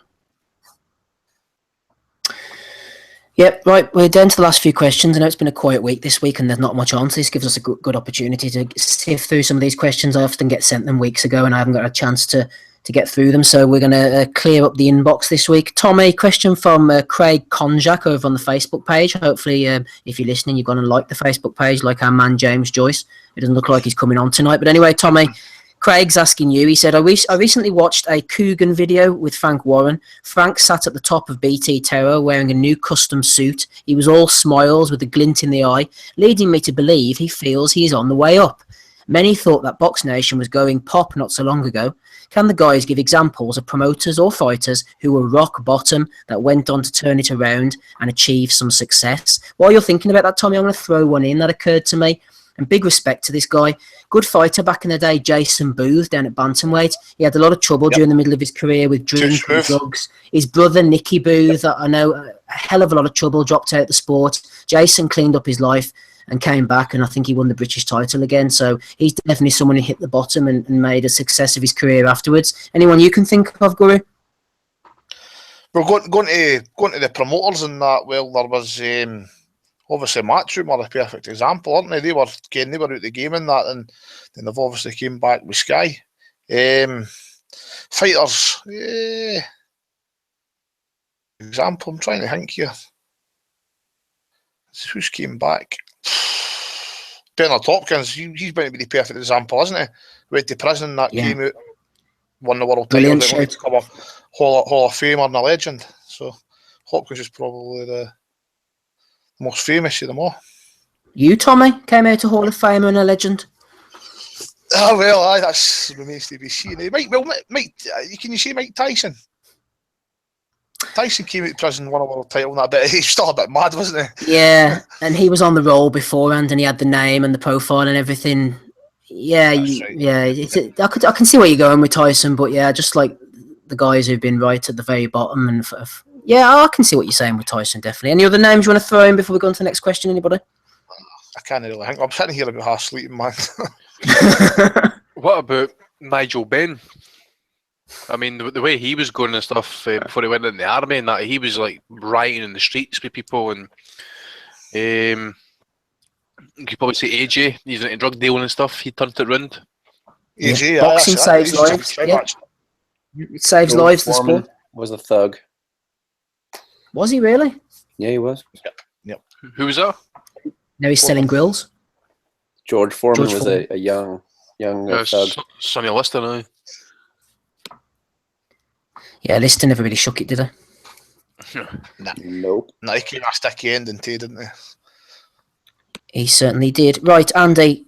Yep, right, we're down to the last few questions. I know it's been a quiet week this week and there's not much on, so this gives us a good opportunity to sift through some of these questions. I often get sent them weeks ago and I haven't got a chance to get through them, so we're going to clear up the inbox this week. Tommy, question from Craig Konjak over on the Facebook page. Hopefully, if you're listening, you're going to like the Facebook page, like our man James Joyce. It doesn't look like he's coming on tonight, but anyway, Tommy, Craig's asking you. He said, I recently watched a Coogan video with Frank Warren. Frank sat at the top of BT Terror wearing a new custom suit. He was all smiles with a glint in the eye, leading me to believe he feels he is on the way up. Many thought that Box Nation was going pop not so long ago. Can the guys give examples of promoters or fighters who were rock bottom that went on to turn it around and achieve some success? While you're thinking about that, Tommy, I'm going to throw one in that occurred to me. And big respect to this guy. Good fighter back in the day, Jason Booth down at bantamweight. He had a lot of trouble during the middle of his career with drink and drugs. His brother, Nicky Booth, I know, a hell of a lot of trouble, dropped out the sport. Jason cleaned up his life and came back, and I think he won the British title again. So he's definitely someone who hit the bottom and made a success of his career afterwards. Anyone you can think of, Guru? We're going to the promoters and that. Well, there was obviously Matchroom are a perfect example, aren't they? They were out the game in that, and then they've obviously came back with Sky. Fighters, example. I'm trying to think here. Who's came back? Bernard Hopkins, he's going to be the perfect example, isn't he? Went to prison, that came out, won the world title, to become a Hall of Famer and a legend. So Hopkins is probably the most famous of them all. You, Tommy, came out a Hall of Famer and a legend. Oh well, that remains to be seen. Can you see Mike Tyson? Tyson came out of prison, won a world title, and that bit. He's still a bit mad, wasn't he? Yeah, and he was on the roll beforehand, and he had the name and the profile and everything. Yeah, right. I can see where you're going with Tyson, but yeah, just like the guys who've been right at the very bottom, and I can see what you're saying with Tyson, definitely. Any other names you want to throw in before we go on to the next question? Anybody? I can't really think. I'm sitting here about half sleeping, man. What about Nigel Benn? I mean, the way he was going and stuff before he went in the army and that, he was like rioting in the streets with people, and you could probably say AJ, he's into drug dealing and stuff, he turned it round. AJ, boxing saves lives. It saves lives, the sport. Was a thug. Was he really? Yeah, he was. Yep. Who was that? Now he's selling grills. George Foreman was a young thug. Sonny Liston, aye. Yeah, Liston never really shook it, did he? Nope. No, he came a sticky ending too, didn't he? He certainly did. Right, Andy,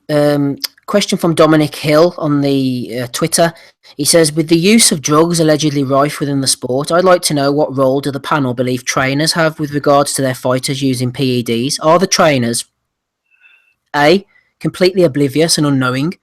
question from Dominic Hill on the Twitter. He says, with the use of drugs allegedly rife within the sport, I'd like to know what role do the panel believe trainers have with regards to their fighters using PEDs? Are the trainers, A, completely oblivious and unknowing,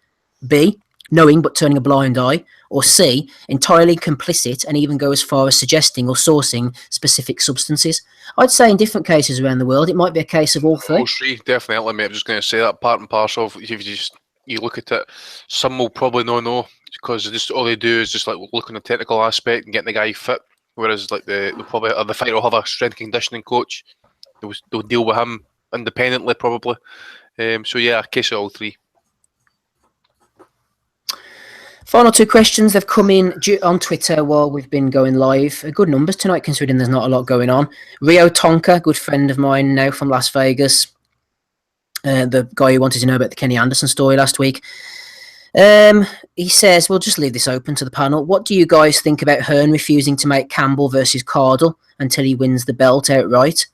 B, knowing but turning a blind eye, or C, entirely complicit and even go as far as suggesting or sourcing specific substances? I'd say in different cases around the world, it might be a case of all three. All three, definitely, mate. I'm just going to say that part and parcel. If you look at it, some will probably not know because just all they do is just like look on the technical aspect and getting the guy fit. Whereas like the fighter will have a strength conditioning coach. They'll deal with him independently probably. So yeah, a case of all three. Final two questions. They've come in on Twitter while we've been going live. Good numbers tonight considering there's not a lot going on. Rio Tonka, good friend of mine now from Las Vegas. The guy who wanted to know about the Kenny Anderson story last week. He says, we'll just leave this open to the panel. What do you guys think about Hearn refusing to make Campbell versus Cardle until he wins the belt outright?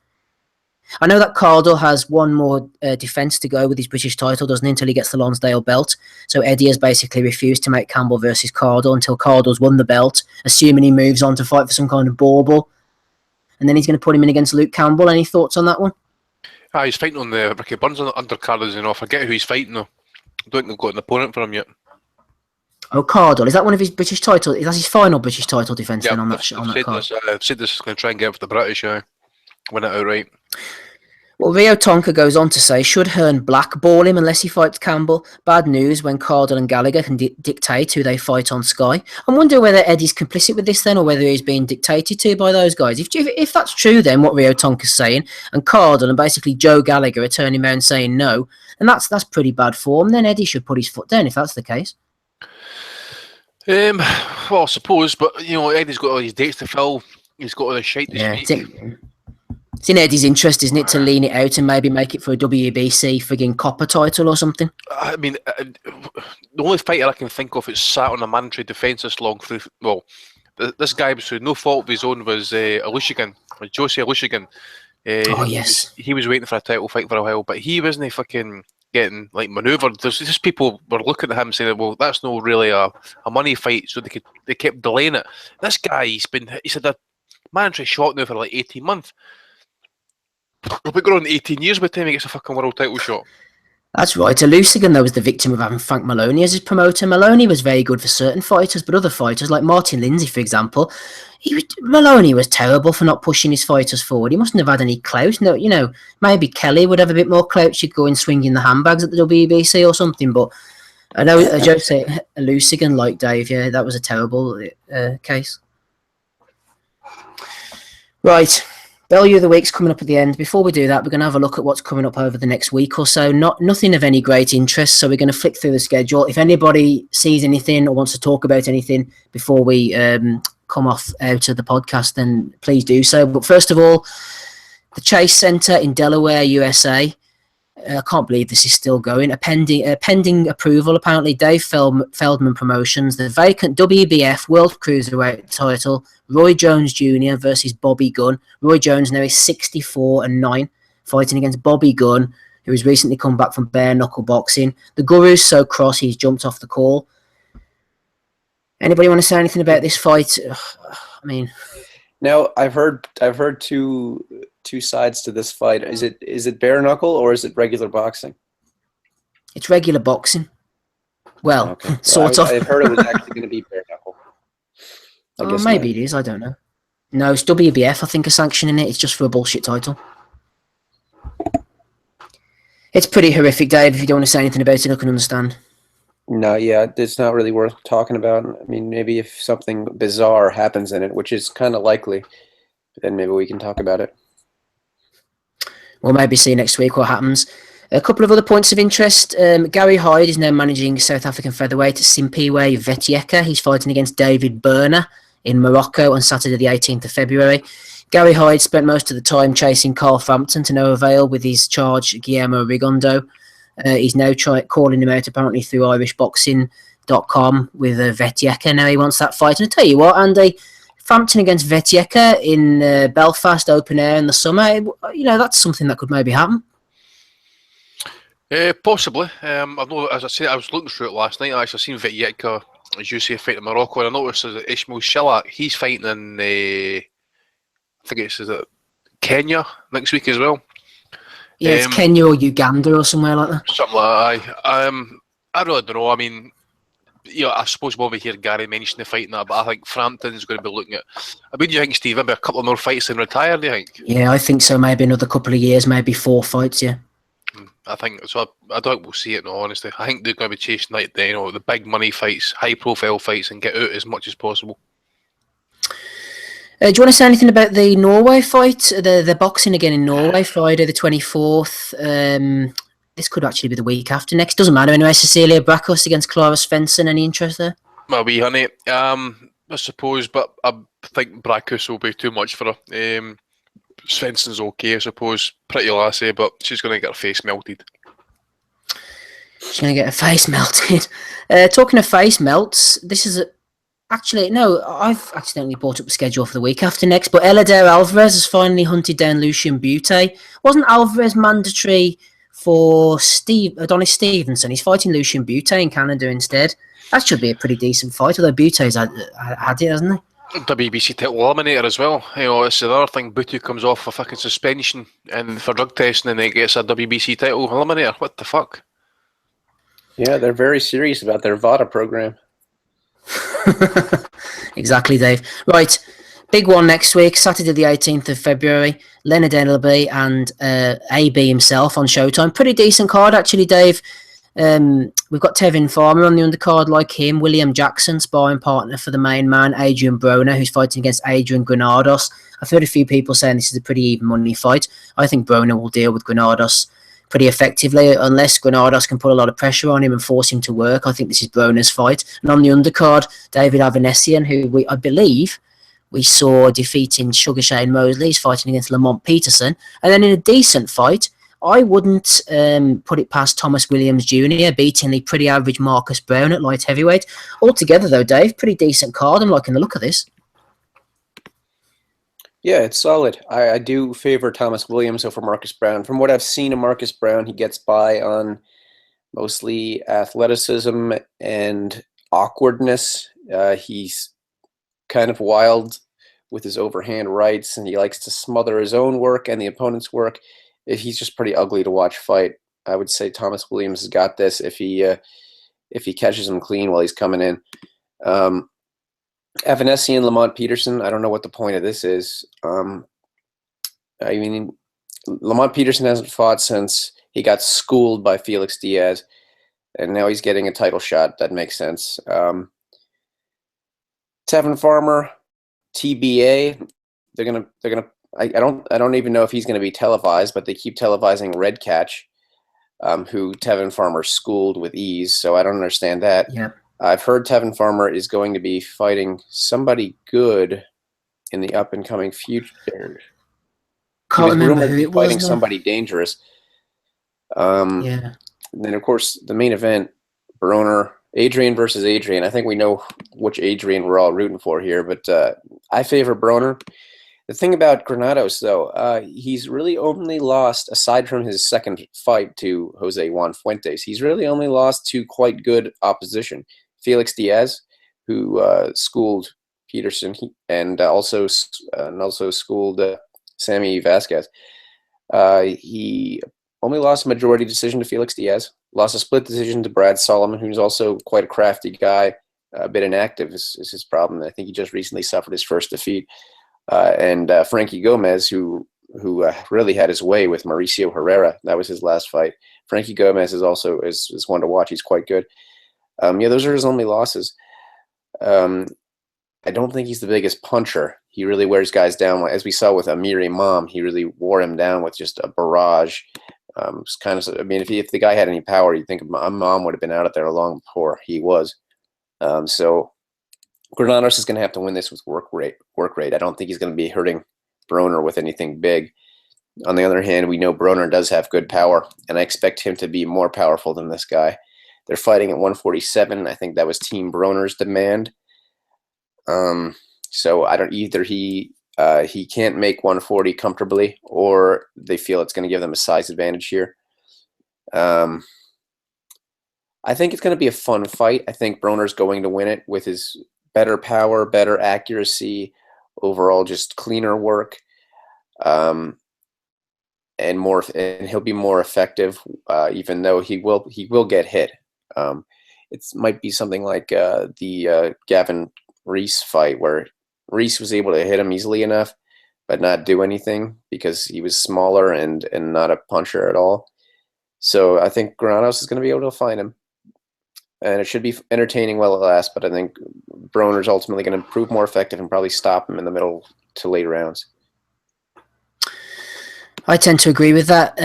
I know that Cardle has one more defence to go with his British title, doesn't he, until he gets the Lonsdale belt. So Eddie has basically refused to make Campbell versus Cardle until Cardle's won the belt, assuming he moves on to fight for some kind of bauble. And then he's going to put him in against Luke Campbell. Any thoughts on that one? He's fighting on the Ricky Burns undercard, I forget who he's fighting though. I don't think they've got an opponent for him yet. Oh, Cardle, is that one of his British titles? Is that his final British title defence then on that card? I've said this is going to try and get for the British, win it outright. Well, Rio Tonka goes on to say, should Hearn blackball him unless he fights Campbell? Bad news when Cardle and Gallagher can dictate who they fight on Sky. I'm wondering whether Eddie's complicit with this then, or whether he's being dictated to by those guys. If that's true then, what Rio Tonka's saying, and Cardle and basically Joe Gallagher are turning around saying no, and that's pretty bad form, then Eddie should put his foot down if that's the case. Well, I suppose, but Eddie's got all these dates to fill. He's got all the shite to speak. It's in Eddie's interest, isn't it, to lean it out and maybe make it for a WBC frigging copper title or something? I mean, the only fighter I can think of that's sat on a mandatory defence this long through, well, this guy was through no fault of his own was Alushigan, Josie Alushigan. Oh, yes. He was waiting for a title fight for a while, but he wasn't fucking getting like manoeuvred. There's just people were looking at him saying, well, that's not really a money fight, so they kept delaying it. This guy, he's had a mandatory shot now for like 18 months. We'll be going on 18 years by the time he gets a fucking world title shot. That's right. Elusigan, though, was the victim of having Frank Maloney as his promoter. Maloney was very good for certain fighters, but other fighters, like Martin Lindsay, for example, Maloney was terrible for not pushing his fighters forward. He mustn't have had any clout. No, maybe Kelly would have a bit more clout. She'd go and swing in the handbags at the WBC or something. But I know Joe say Elusigan, like Dave. Yeah, that was a terrible case. Right. Value of the week's coming up at the end. Before we do that, we're going to have a look at what's coming up over the next week or so. Nothing of any great interest, so we're going to flick through the schedule. If anybody sees anything or wants to talk about anything before we come off out of the podcast, then please do so. But first of all, the Chase Center in Delaware, USA. I can't believe this is still going. Pending approval, apparently. Dave Feldman Promotions, the vacant WBF World Cruiserweight title, Roy Jones Jr. versus Bobby Gunn. Roy Jones now is 64-9, fighting against Bobby Gunn, who has recently come back from bare knuckle boxing. The Guru's so cross he's jumped off the call. Anybody want to say anything about this fight? I mean, now I've heard two sides to this fight. Is it bare knuckle or is it regular boxing? It's regular boxing. Well, okay. sort of. I've heard it was actually going to be bare knuckle. I guess maybe not. it is. I don't know. No, it's WBF. I think are sanctioning it. It's just for a bullshit title. It's pretty horrific, Dave. If you don't want to say anything about it, I can understand. No, yeah, it's not really worth talking about. I mean, maybe if something bizarre happens in it, which is kind of likely, then maybe we can talk about it. We'll maybe see next week what happens. A couple of other points of interest. Gary Hyde is now managing South African featherweight Simpiwe Vetieka. He's fighting against David Broner in Morocco on Saturday the 18th of February. Gary Hyde spent most of the time chasing Carl Frampton to no avail with his charge Guillermo Rigondo. He's now calling him out apparently through irishboxing.com with Vetieka. Now he wants that fight. And I tell you what, Andy, Frampton against Vetieka in Belfast open air in the summer, that's something that could maybe happen. Possibly. I know, as I said, I was looking through it last night. I actually seen Vetieka, as you say, fight in Morocco, and I noticed that Ishmael Shillak, he's fighting in, I think it's Kenya next week as well. Yeah, it's Kenya or Uganda or somewhere like that. Something like that. I really don't know. I mean, I suppose we'll be hearing Gary mention the fight and that, but I think Frampton's going to be looking at. I mean, do you think, Steve, maybe a couple of more fights and retire? Do you think? Yeah, I think so. Maybe another couple of years, maybe 4 fights. Yeah. I think so. I don't think we'll see it. No, honestly, I think they're going to be chasing like the big money fights, high profile fights, and get out as much as possible. Do you want to say anything about the Norway fight? The boxing again in Norway, Friday the 24th. This could actually be the week after next. Doesn't matter anyway. Cecilia Brækhus against Clara Svensson. Any interest there? Well, wee honey. I suppose, but I think Brækhus will be too much for her. Svensson's okay, I suppose. Pretty lassie, but she's going to get her face melted. She's going to get her face melted. Talking of face melts, this is actually, no, I've accidentally brought up the schedule for the week after next, but Eleider Alvarez has finally hunted down Lucian Butte. Wasn't Alvarez mandatory for Adonis Stevenson? He's fighting Lucian Butte in Canada instead. That should be a pretty decent fight, although Butte's had it, hasn't he? WBC title eliminator as well. It's the other thing. Butte comes off a fucking suspension and for drug testing, and then gets a WBC title eliminator. What the fuck? Yeah, they're very serious about their VADA program. Exactly, Dave. Right, big one next week, Saturday the 18th of February. Leonard Ellerby and AB himself on Showtime. Pretty decent card, actually, Dave. We've got Tevin Farmer on the undercard like him, William Jackson, sparring partner for the main man, Adrian Broner, who's fighting against Adrian Granados. I've heard a few people saying this is a pretty even money fight. I think Broner will deal with Granados pretty effectively, unless Granados can put a lot of pressure on him and force him to work. I think this is Broner's fight. And on the undercard, David Avanesian, who I believe we saw defeating Sugar Shane Mosley. He's fighting against Lamont Peterson. And then in a decent fight, I wouldn't put it past Thomas Williams Jr. beating the pretty average Marcus Brown at light heavyweight. Altogether, though, Dave, pretty decent card. I'm liking the look of this. Yeah, it's solid. I do favor Thomas Williams over Marcus Brown. From what I've seen of Marcus Brown, he gets by on mostly athleticism and awkwardness. He's kind of wild with his overhand rights, and he likes to smother his own work and the opponent's work. He's just pretty ugly to watch fight. I would say Thomas Williams has got this if he catches him clean while he's coming in. Evanessi and Lamont Peterson, I don't know what the point of this is. I mean, Lamont Peterson hasn't fought since he got schooled by Felix Diaz, and now he's getting a title shot. That makes sense. Tevin Farmer, TBA. They're gonna. I don't even know if he's gonna be televised, but they keep televising Red Catch, who Tevin Farmer schooled with ease. So I don't understand that. Yeah. I've heard Tevin Farmer is going to be fighting somebody good in the up and coming future. Can't remember who it was. Fighting somebody dangerous. Yeah. And then of course the main event, Broner, Adrian versus Adrian. I think we know which Adrian we're all rooting for here, but I favor Broner. The thing about Granados, though, he's really only lost, aside from his second fight to Jose Juan Fuentes, he's really only lost to quite good opposition. Felix Diaz, who schooled Peterson, and also schooled Sammy Vasquez. He only lost a majority decision to Felix Diaz, lost a split decision to Brad Solomon, who's also quite a crafty guy. A bit inactive is his problem. I think he just recently suffered his first defeat. And Frankie Gomez, who really had his way with Mauricio Herrera. That was his last fight. Frankie Gomez is also is one to watch. He's quite good. Yeah, those are his only losses. I don't think he's the biggest puncher. He really wears guys down. As we saw with Amir Imam, he really wore him down with just a barrage. It's kind of, I mean, if the guy had any power, you'd think Imam would have been out of there long before he was. So Granados is going to have to win this with work rate. I don't think he's going to be hurting Broner with anything big. On the other hand, we know Broner does have good power, and I expect him to be more powerful than this guy. They're fighting at 147. I think that was Team Broner's demand. So I don't either he can't make 140 comfortably, or they feel it's going to give them a size advantage here. I think it's going to be a fun fight. I think Broner's going to win it with his better power, better accuracy, overall just cleaner work, and he'll be more effective, even though he will get hit. It might be something like the Gavin Reese fight, where Reese was able to hit him easily enough, but not do anything because he was smaller and not a puncher at all. So I think Granados is going to be able to find him. And it should be entertaining while it lasts, but I think Broner's ultimately going to prove more effective and probably stop him in the middle to late rounds. I tend to agree with that.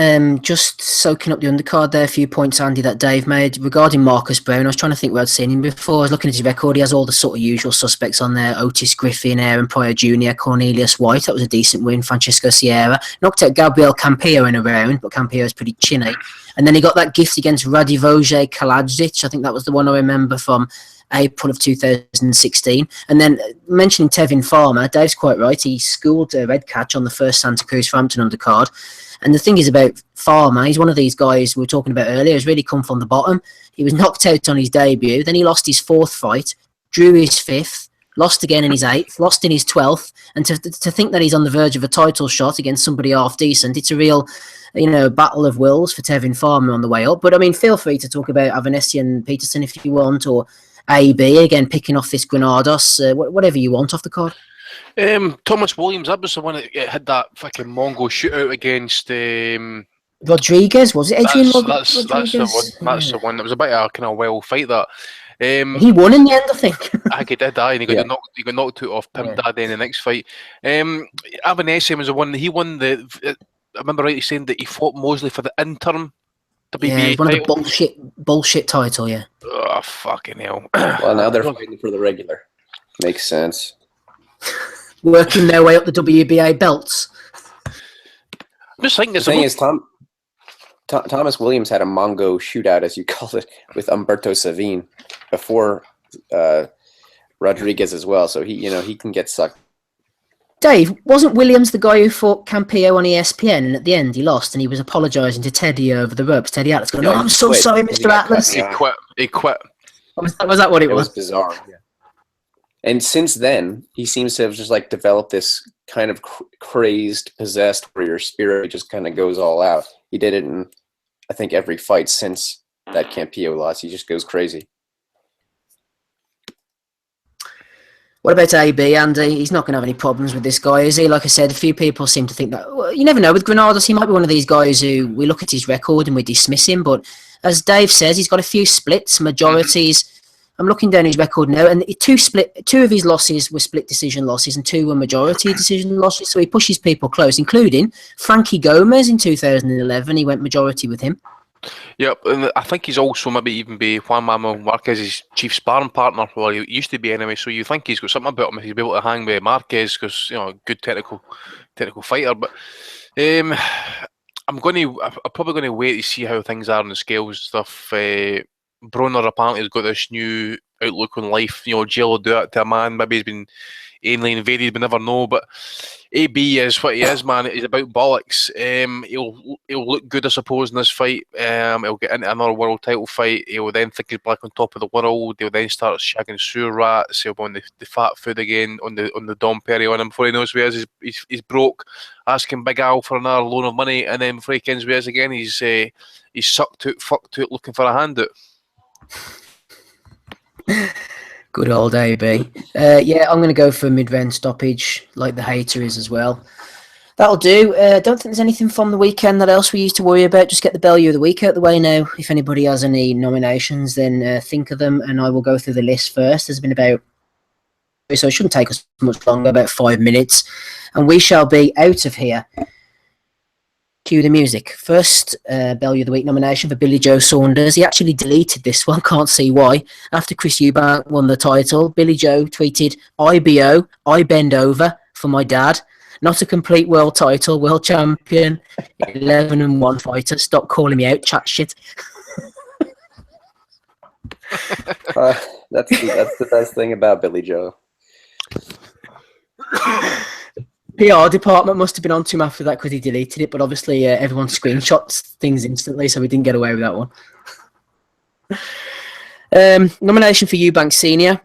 Just soaking up the undercard there, a few points, Andy, that Dave made. Regarding Marcus Brown, I was trying to think where I'd seen him before. I was looking at his record. He has all the sort of usual suspects on there. Otis Griffin, Aaron Pryor Jr., Cornelius White. That was a decent win. Francisco Sierra. Knocked out Gabriel Campillo in a round, but Campillo's pretty chinny. And then he got that gift against Radivoje Kalajic. I think that was the one I remember from April of 2016. And then mentioning Tevin Farmer, Dave's quite right. He schooled Red Catch on the first Santa Cruz Frampton undercard. And the thing is about Farmer, he's one of these guys we were talking about earlier, who's really come from the bottom. He was knocked out on his debut. Then he lost his fourth fight, drew his fifth, lost again in his eighth, lost in his 12th. And to think that he's on the verge of a title shot against somebody half decent, it's a real, battle of wills for Tevin Farmer on the way up. But I mean, feel free to talk about Avanesi and Peterson if you want, or AB, again, picking off this Granados, whatever you want off the card. Thomas Williams, that was the one that had that fucking Mongo shootout against... Rodriguez, was it Adrian Rodriguez? That's the one. That's the one. It was a bit of a kind of well fight, that. He won in the end, I think. I think he did, and he got knocked out off Pim Daddy in the next fight. Avanesi was the one, he won I remember rightly saying that he fought Mosley for the interim WBA one title. of the bullshit title, yeah. Oh, fucking hell. Well, now they're fighting for the regular. Makes sense. Working their way up the WBA belts. I'm just thinking the thing is, Thomas Williams had a Mongo shootout, as you called it, with Humberto Savin before Rodriguez as well. So he can get sucked. Dave, wasn't Williams the guy who fought Campillo on ESPN, and at the end he lost, and he was apologising to Teddy over the ropes? Teddy Atlas going, I'm so sorry, Mr. Atlas. He quit. Was that what it was? It was bizarre. Yeah. And since then, he seems to have just developed this kind of crazed, possessed, where your spirit just kind of goes all out. He did it in I think every fight since that Campillo loss, he just goes crazy. What about AB, Andy? He's not going to have any problems with this guy, is he? Like I said, a few people seem to think that. Well, you never know with Granados. He might be one of these guys who we look at his record and we dismiss him. But as Dave says, he's got a few splits, majorities. I'm looking down his record now, and two of his losses were split decision losses, and 2 were majority decision losses. So he pushes people close, including Frankie Gomez in 2011. He went majority with him. Yep, and I think he's also maybe even be Juan Manuel Marquez's chief sparring partner. Well, he used to be anyway. So you think he's got something about him if he'll be able to hang with Marquez because good technical fighter. But I'm probably going to wait to see how things are on the scales and stuff. Broner apparently has got this new outlook on life. Jail will do that to a man. Maybe he's been anally invaded, we never know. But AB is what he is, man. He's about bollocks. He'll look good, I suppose, in this fight. He'll get into another world title fight. He'll then think he's back on top of the world. He'll then start shagging sewer rats. He'll be on the fat food again, on the Dom Perry on him. Before he knows where he is, he's broke, asking Big Al for another loan of money. And then before he knows where he is again, he's sucked out, fucked out, looking for a handout. Good old AB. Yeah, I'm going to go for mid-round stoppage, like the hater is as well. That'll do. Don't think there's anything from the weekend that else we used to worry about. Just get the value of the week out the way now. If anybody has any nominations, then think of them, and I will go through the list first. There's been about, so it shouldn't take us much longer, about 5 minutes, and we shall be out of here. Cue the music. First, Value of the Week nomination for Billy Joe Saunders. He actually deleted this one, can't see why. After CRUZ Eubank won the title, Billy Joe tweeted, IBO, I bend over for my dad. Not a complete world title, world champion, 11-1 fighter. Stop calling me out, chat shit. That's the best thing about Billy Joe. PR department must have been on to him after that because he deleted it, but obviously everyone screenshots things instantly, so we didn't get away with that one. Nomination for Eubank Senior.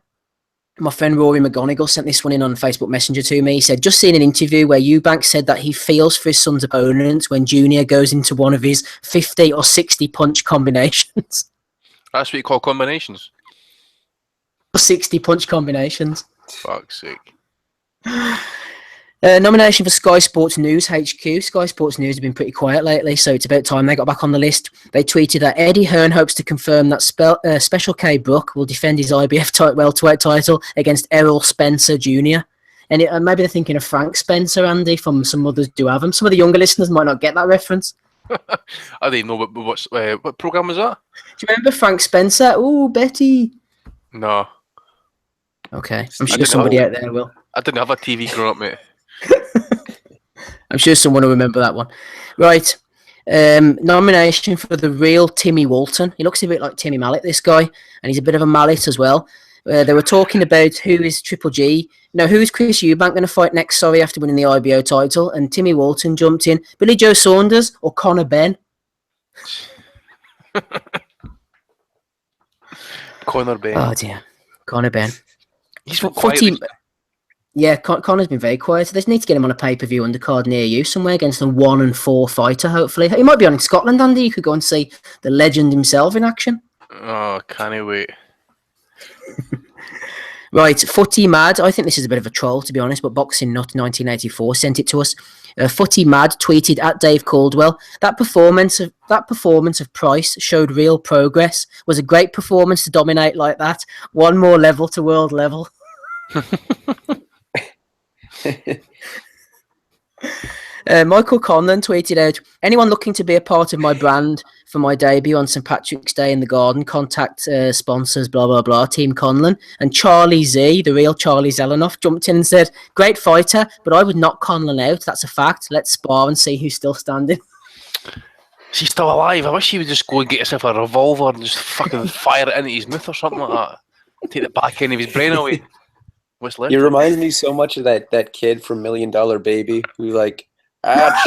My friend Rory McGonigal sent this one in on Facebook Messenger to me. He said, just seen an interview where Eubank said that he feels for his son's opponents when Junior goes into one of his 50 or 60 punch combinations. That's what you call combinations? 60 punch combinations. Fuck's sake. Nomination for Sky Sports News HQ. Sky Sports News have been pretty quiet lately, so it's about time they got back on the list. They tweeted that Eddie Hearn hopes to confirm that Special K Brook will defend his IBF welterweight title against Errol Spencer Jr. And maybe they're thinking of Frank Spencer, Andy, from Some Others Do Have Him. Some of the younger listeners might not get that reference. I didn't know what program was that? Do you remember Frank Spencer? Oh, Betty. No. Okay, I'm sure somebody out there will. I didn't have a TV growing up, mate. I'm sure someone will remember that one. Right. Nomination for the real Timmy Walton. He looks a bit like Timmy Mallet, this guy, and he's a bit of a mallet as well. They were talking about who is Triple G. No, who is CRUZ Eubank going to fight next, after winning the IBO title? And Timmy Walton jumped in. Billy Joe Saunders or Conor Benn? Conor Benn. Oh, dear. Conor Benn. He's quiet. Yeah, Connor's been very quiet. So they need to get him on a pay-per-view undercard near you somewhere against a 1-4 fighter, hopefully. He might be on in Scotland, Andy. You could go and see the legend himself in action. Oh, can't I wait. Right, Footy Mad. I think this is a bit of a troll, to be honest, but Boxing Nut 1984 sent it to us. Footy Mad tweeted at Dave Caldwell, that performance of Price showed real progress. Was a great performance to dominate like that. One more level to world level. Michael Conlon tweeted out, anyone looking to be a part of my brand for my debut on St. Patrick's Day in the Garden, contact sponsors, blah, blah, blah, Team Conlon. And Charlie Z, the real Charlie Zelenoff, jumped in and said, great fighter, but I would knock Conlon out. That's a fact. Let's spar and see who's still standing. She's still alive. I wish he would just go and get himself a revolver and just fucking fire it into his mouth or something like that. Take the back end of his brain away. What's left? It reminds me so much of that kid from $1 Million Baby who I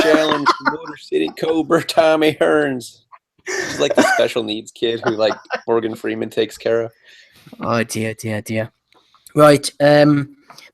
challenge Motor City Cobra Tommy Hearns. He's like the special needs kid who Morgan Freeman takes care of. Oh dear, dear, dear. Right,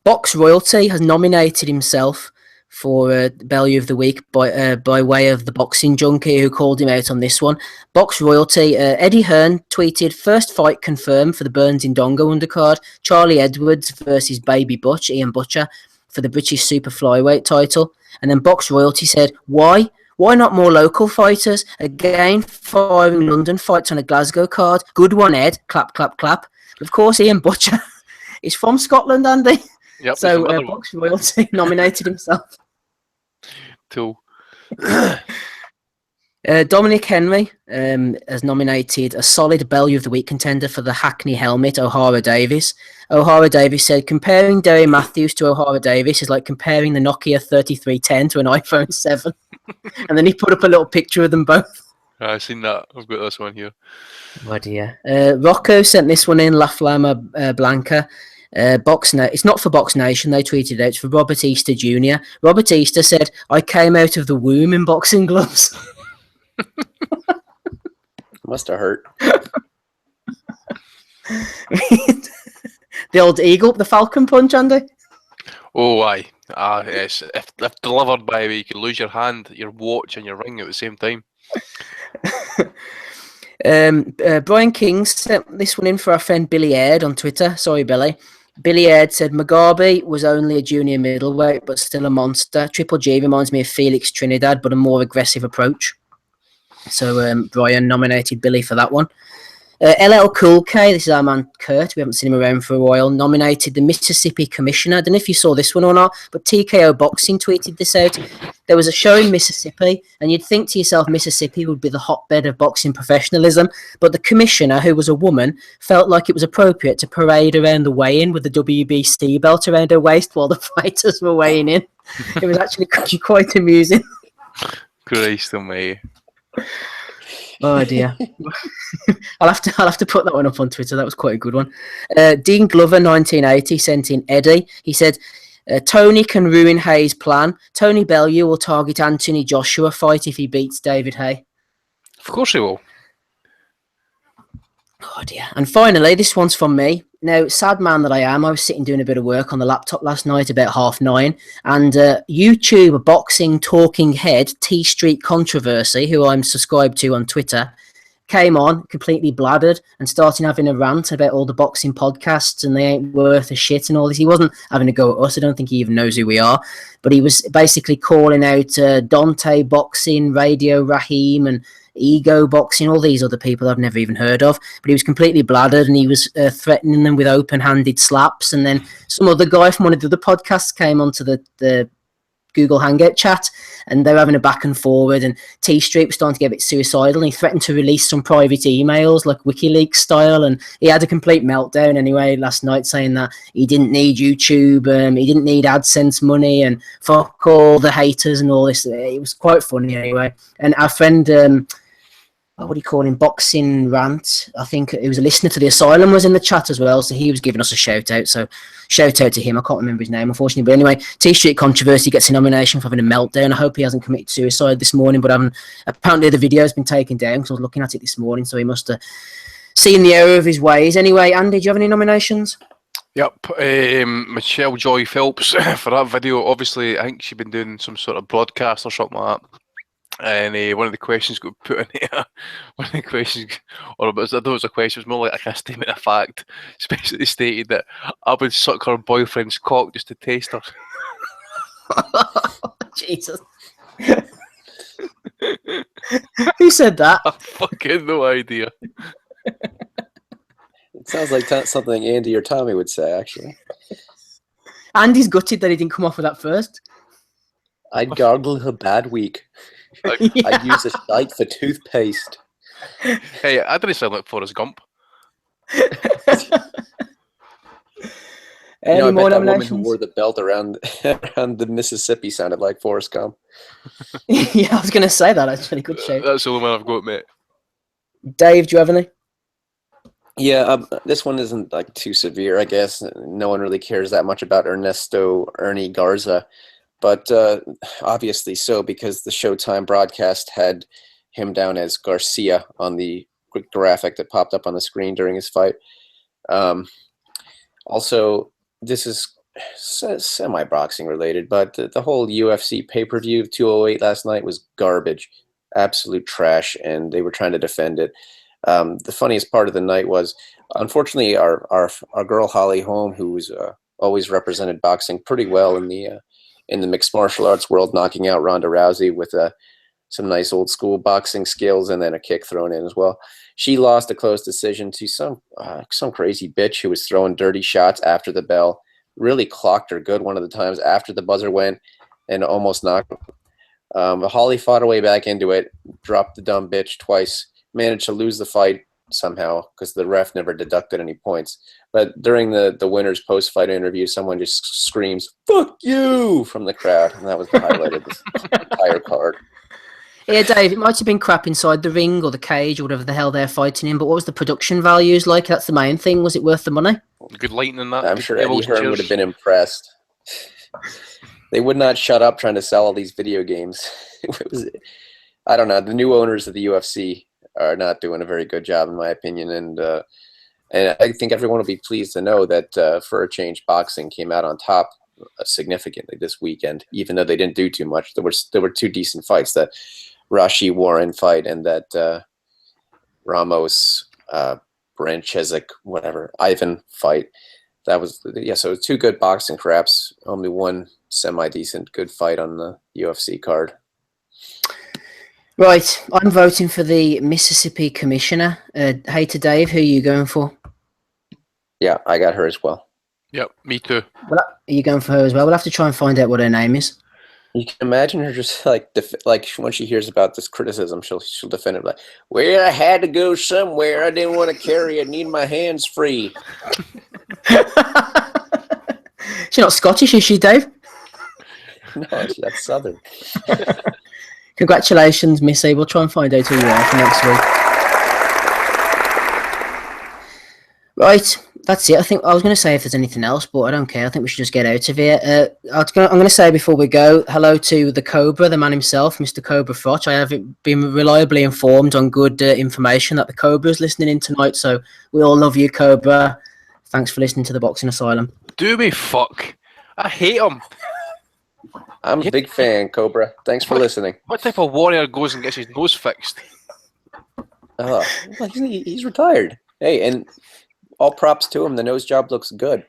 Box Royalty has nominated himself for Bellew of the Week by way of the Boxing Junkie, who called him out on this one. Box Royalty, Eddie Hearn tweeted, first fight confirmed for the Burns Indongo undercard, Charlie Edwards versus Baby Butch, Ian Butcher, for the British Super Flyweight title. And then Box Royalty said, why? Why not more local fighters? Again, firing London fights on a Glasgow card. Good one, Ed. Clap, clap, clap. Of course, Ian Butcher is from Scotland, Andy. Yep, So Box Royalty nominated himself. Cool. Dominic Henry has nominated a solid Bellew of the Week contender for the Hackney helmet, O'Hara Davis. O'Hara Davis said, comparing Derry Matthews to O'Hara Davis is like comparing the Nokia 3310 to an iPhone 7. And then he put up a little picture of them both. I've seen that. I've got this one here. Oh dear. Rocco sent this one in, La Flama Blanca. It's not for Box Nation, they tweeted it out. It's for Robert Easter Jr. Robert Easter said, I came out of the womb in boxing gloves. Must have hurt. The old eagle, the falcon punch, Andy. Oh, aye. Yes. If delivered by you could lose your hand, your watch, and your ring at the same time. Brian King sent this one in for our friend Billy Aird on Twitter. Sorry, Billy. Billy Aird said, Mugabe was only a junior middleweight, but still a monster. Triple G reminds me of Felix Trinidad, but a more aggressive approach. So Brian nominated Billy for that one. LL Cool K, this is our man Kurt, we haven't seen him around for a while, nominated the Mississippi Commissioner. I don't know if you saw this one or not, but TKO Boxing tweeted this out. There was a show in Mississippi, and you'd think to yourself Mississippi would be the hotbed of boxing professionalism, but the commissioner, who was a woman, felt like it was appropriate to parade around the weigh-in with the WBC belt around her waist while the fighters were weighing in. It was actually quite amusing. Christ almighty. Oh dear. I'll have to put that one up on Twitter. That was quite a good one. Dean Glover 1980 sent in Eddie. He said, Tony can ruin Hayes' plan. Tony Bellew will target Anthony Joshua fight if he beats David Hay. Of course he will. Oh dear. And finally, this one's from me. Now, sad man that I am, I was sitting doing a bit of work on the laptop last night about 9:30, and YouTube boxing talking head T Street Controversy, who I'm subscribed to on Twitter, came on, completely bladdered, and started having a rant about all the boxing podcasts and they ain't worth a shit and all this. He wasn't having a go at us. I don't think he even knows who we are. But he was basically calling out Dante Boxing, Radio Raheem, and Ego Boxing, all these other people I've never even heard of. But he was completely bladdered and he was threatening them with open-handed slaps. And then some other guy from one of the other podcasts came onto the Google Hangout chat, and they were having a back and forward, and T Street was starting to get a bit suicidal, and he threatened to release some private emails like WikiLeaks style, and he had a complete meltdown anyway last night, saying that he didn't need YouTube, he didn't need AdSense money, and fuck all the haters and all this. It was quite funny anyway. And our friend what do you call him, Boxing Rant, I think he was a listener to the Asylum, was in the chat as well, so he was giving us a shout out, so shout out to him. I can't remember his name unfortunately, but anyway, T Street Controversy gets a nomination for having a meltdown. I hope he hasn't committed suicide this morning, but apparently the video has been taken down because I was looking at it this morning, so he must have seen the error of his ways. Anyway, Andy, do you have any nominations? Yep, Michelle Joy Phelps for that video. Obviously, I think she'd been doing some sort of broadcast or something like that. And one of the questions got put in here. One of the questions, or I don't know if it was a question, it was more like a statement of fact. Especially stated that I would suck her boyfriend's cock just to taste her. Jesus. Who said that? I fucking no idea. It sounds like something Andy or Tommy would say, actually. Andy's gutted that he didn't come off with that first. I'd gargle her bad week. Yeah. I'd use a shite for toothpaste. Hey, I didn't sound like Forrest Gump. Any I bet more that woman who nominations? wore the belt around the Mississippi sounded like Forrest Gump. Yeah, I was going to say that actually. Good show. That's the only one I've got, mate. Dave, do you have any? Yeah, this one isn't like too severe, I guess. No one really cares that much about Ernie Garza, but obviously so, because the Showtime broadcast had him down as Garcia on the quick graphic that popped up on the screen during his fight. Also, this is semi-boxing related, but the whole UFC pay-per-view of 208 last night was garbage, absolute trash, and they were trying to defend it. The funniest part of the night was, unfortunately, our girl Holly Holm, who's always represented boxing pretty well in the mixed martial arts world, knocking out Ronda Rousey with some nice old school boxing skills and then a kick thrown in as well. She lost a close decision to some crazy bitch who was throwing dirty shots after the bell. Really clocked her good one of the times after the buzzer went and almost knocked her. Holly fought her way back into it, dropped the dumb bitch twice, managed to lose the fight somehow because the ref never deducted any points. But during the winner's post-fight interview, someone just screams, "Fuck you!" from the crowd, and that was the highlight of this entire card. Yeah, Dave, it might have been crap inside the ring or the cage or whatever the hell they're fighting in, but what was the production values like? That's the main thing. Was it worth the money? Good lighting in that. I'm sure Eddie Hearn would have been impressed. They would not shut up trying to sell all these video games. I don't know. The new owners of the UFC are not doing a very good job, in my opinion, and I think everyone will be pleased to know that for a change, boxing came out on top significantly this weekend, even though they didn't do too much. There were two decent fights, that Rashi Warren fight and that Ramos Branchezik, whatever, Ivan fight. That was, so two good boxing craps, only one semi-decent good fight on the UFC card. Right, I'm voting for the Mississippi Commissioner. Hey to Dave, who are you going for? Yeah, I got her as well. Yep, me too. Well, are you going for her as well? We'll have to try and find out what her name is. You can imagine her just like when she hears about this criticism, she'll defend it like, "Well, I had to go somewhere. I didn't want to carry it. Need my hands free." She's not Scottish, is she, Dave? No, that's Southern. Congratulations, Missy. We'll try and find out who you are for next week. Right, that's it. I think I was going to say if there's anything else, but I don't care. I think we should just get out of here. I'm going to say before we go, hello to the Cobra, the man himself, Mr. Cobra Frotch. I have been reliably informed on good information that the Cobra is listening in tonight, so we all love you, Cobra. Thanks for listening to the Boxing Asylum. Do me fuck. I hate him. I'm a big fan, Cobra. Thanks for listening. What type of warrior goes and gets his nose fixed? Oh, well, he's retired. Hey, and all props to him. The nose job looks good.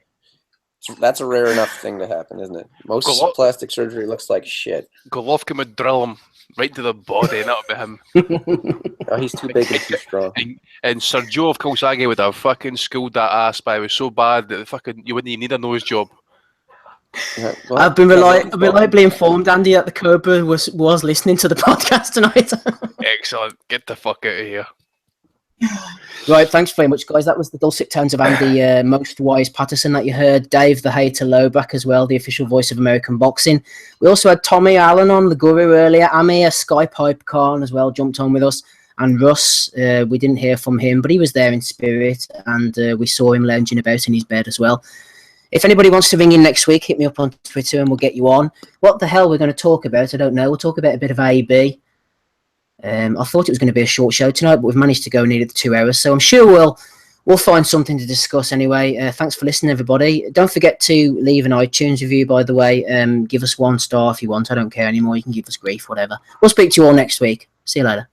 That's a rare enough thing to happen, isn't it? Most plastic surgery looks like shit. Golovkin would drill him right to the body, and that would be him. Oh, he's too big and too strong. And Sergio of Kalsagi would have fucking schooled that ass, but it was so bad that you wouldn't even need a nose job. Yeah, well, I've been reliably informed, Andy, that the Cobra was listening to the podcast tonight. Excellent. Get the fuck out of here. Right, thanks very much, guys. That was the dulcet tones of Andy Most Wise Patterson that you heard. Dave the Hater Lowback as well, the official voice of American boxing. We also had Tommy Allen on, the Guru earlier. Amir Skypipe Khan as well jumped on with us. And Russ, we didn't hear from him, but he was there in spirit, and we saw him lounging about in his bed as well. If anybody wants to ring in next week, hit me up on Twitter and we'll get you on. What the hell we're going to talk about, I don't know. We'll talk about a bit of AB. I thought it was going to be a short show tonight, but we've managed to go nearly 2 hours. So I'm sure we'll find something to discuss anyway. Thanks for listening, everybody. Don't forget to leave an iTunes review, by the way. Give us 1 star if you want. I don't care anymore. You can give us grief, whatever. We'll speak to you all next week. See you later.